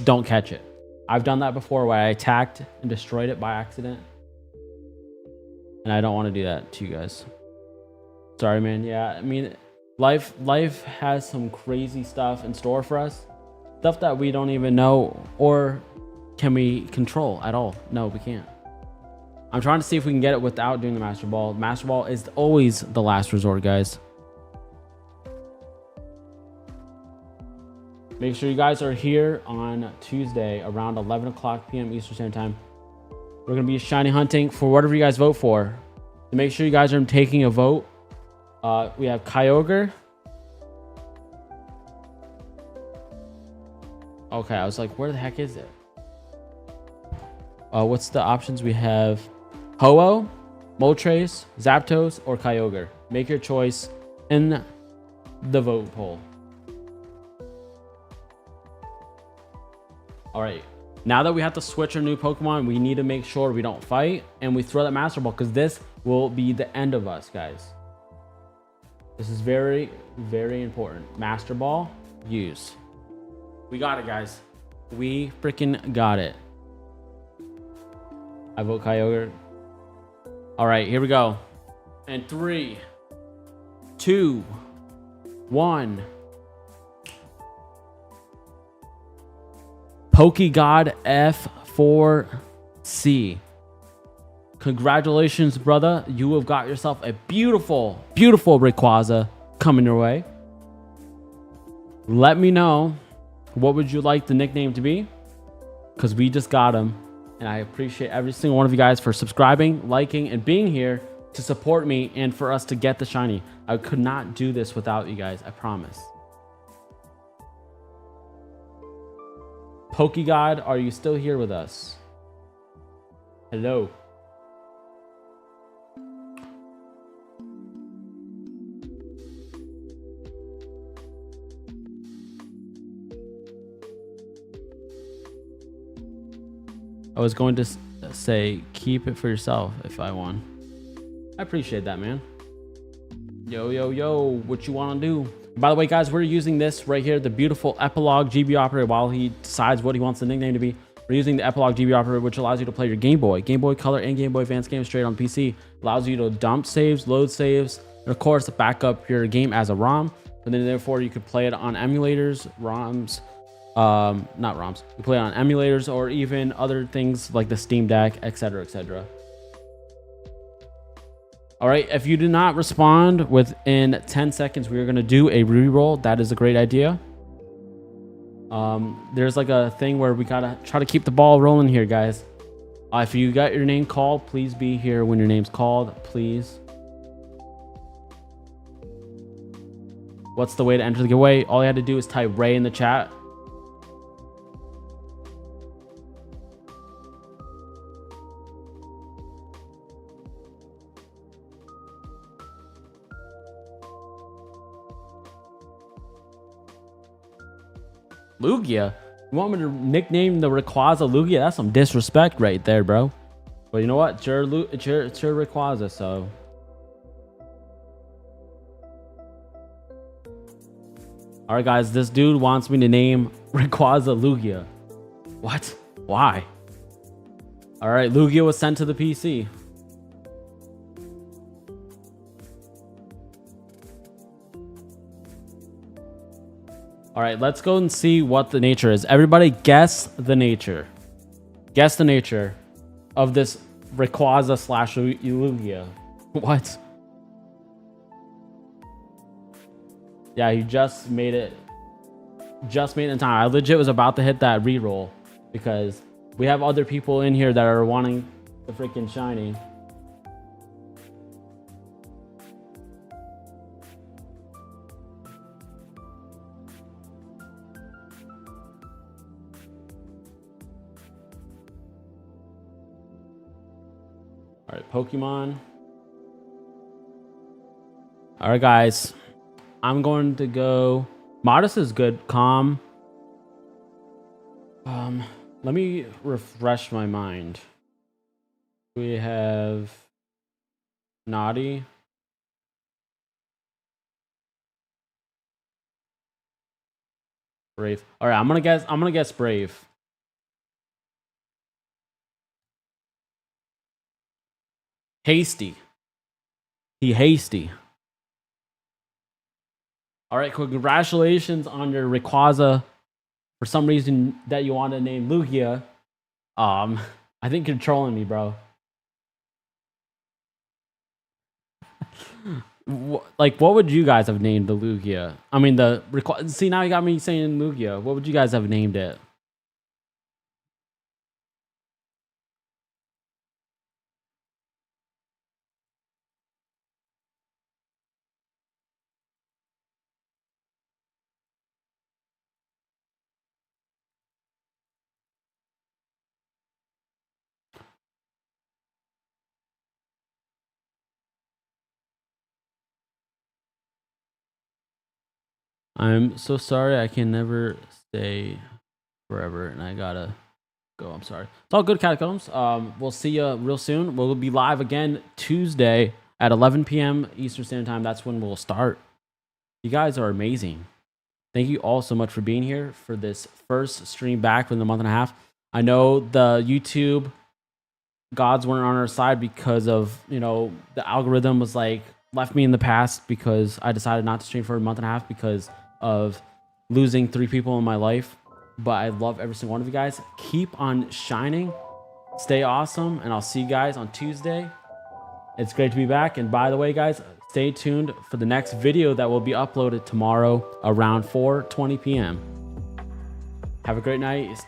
don't catch it. I've done that before where I attacked and destroyed it by accident. And I don't want to do that to you guys. Sorry, man. Yeah, I mean, life has some crazy stuff in store for us. Stuff that we don't even know or can we control at all. No, we can't. I'm trying to see if we can get it without doing the Master Ball. Master Ball is always the last resort, guys. Make sure you guys are here on Tuesday around 11 o'clock p.m. Eastern Standard Time. We're going to be shiny hunting for whatever you guys vote for. So make sure you guys are taking a vote. We have Kyogre. Okay, I was like, where the heck is it? What's the options? We have Ho-Oh, Moltres, Zapdos, or Kyogre. Make your choice in the vote poll. All right. Now that we have to switch our new Pokemon, we need to make sure we don't fight and we throw that Master Ball because this will be the end of us, guys. This is very, very important. Master Ball, use. We got it, guys. We freaking got it. I vote Kyogre. All right, here we go. And 3, 2, 1. Pokegod F4C. Congratulations, brother. You have got yourself a beautiful, beautiful Rayquaza coming your way. Let me know what would you like the nickname to be? Because we just got him. And I appreciate every single one of you guys for subscribing, liking, and being here to support me and for us to get the shiny. I could not do this without you guys. I promise. Pokegod, are you still here with us? Hello. I was going to say, keep it for yourself if I won. I appreciate that, man. Yo, yo, yo, what you want to do? By the way, guys, we're using this right here, the beautiful Epilogue GB operator while he decides what he wants the nickname to be. We're using the Epilogue GB operator, which allows you to play your Game Boy Color, and Game Boy Advance games straight on PC. Allows you to dump saves, load saves, and of course, back up your game as a ROM. And then therefore, you could play it on emulators, ROMs, not ROMs. You play it on emulators or even other things like the Steam Deck, etc., etc. All right, if you do not respond within 10 seconds, we are going to do a re-roll. That is a great idea. There's like a thing where we got to try to keep the ball rolling here, guys. If you got your name called, please be here when your name's called, please. What's the way to enter the giveaway? All you had to do is type Ray in the chat. Lugia? You want me to nickname the Rayquaza Lugia? That's some disrespect right there, bro. But you know what? It's your Rayquaza, so. Alright, guys. This dude wants me to name Rayquaza Lugia. What? Why? Alright, Lugia was sent to the PC. All right, let's go and see what the nature is. Everybody guess the nature. Guess the nature of this Rayquaza slash Lugia. What? Yeah, you just made it. Just made it in time. I legit was about to hit that reroll because we have other people in here that are wanting the freaking shiny. All right, Pokemon. All right, guys. I'm going to go. Modest is good. Calm. Let me refresh my mind. We have Naughty. Brave. All right, I'm gonna guess Brave. Hasty. He hasty. All right, congratulations on your Rayquaza. For some reason that you want to name Lugia. I think you're trolling me, bro. Like, what would you guys have named the Lugia? I mean, see, now you got me saying Lugia. What would you guys have named it? I'm so sorry. I can never stay forever, and I gotta go. I'm sorry. It's all good, Catacombs. We'll see you real soon. We'll be live again Tuesday at 11 p.m. Eastern Standard Time. That's when we'll start. You guys are amazing. Thank you all so much for being here for this first stream back within a month and a half. I know the YouTube gods weren't on our side because of, the algorithm was like left me in the past because I decided not to stream for a month and a half because of losing 3 people in my life. But I love every single one of you guys. Keep on shining. Stay awesome. And I'll see you guys on Tuesday. It's great to be back. And by the way, guys, stay tuned for the next video that will be uploaded tomorrow around 4:20 p.m. Have a great night.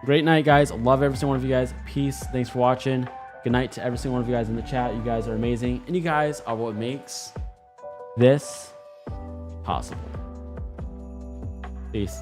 Great night, guys. Love every single one of you guys. Peace. Thanks for watching. Good night to every single one of you guys in the chat. You guys are amazing. And you guys are what makes this possible. Peace.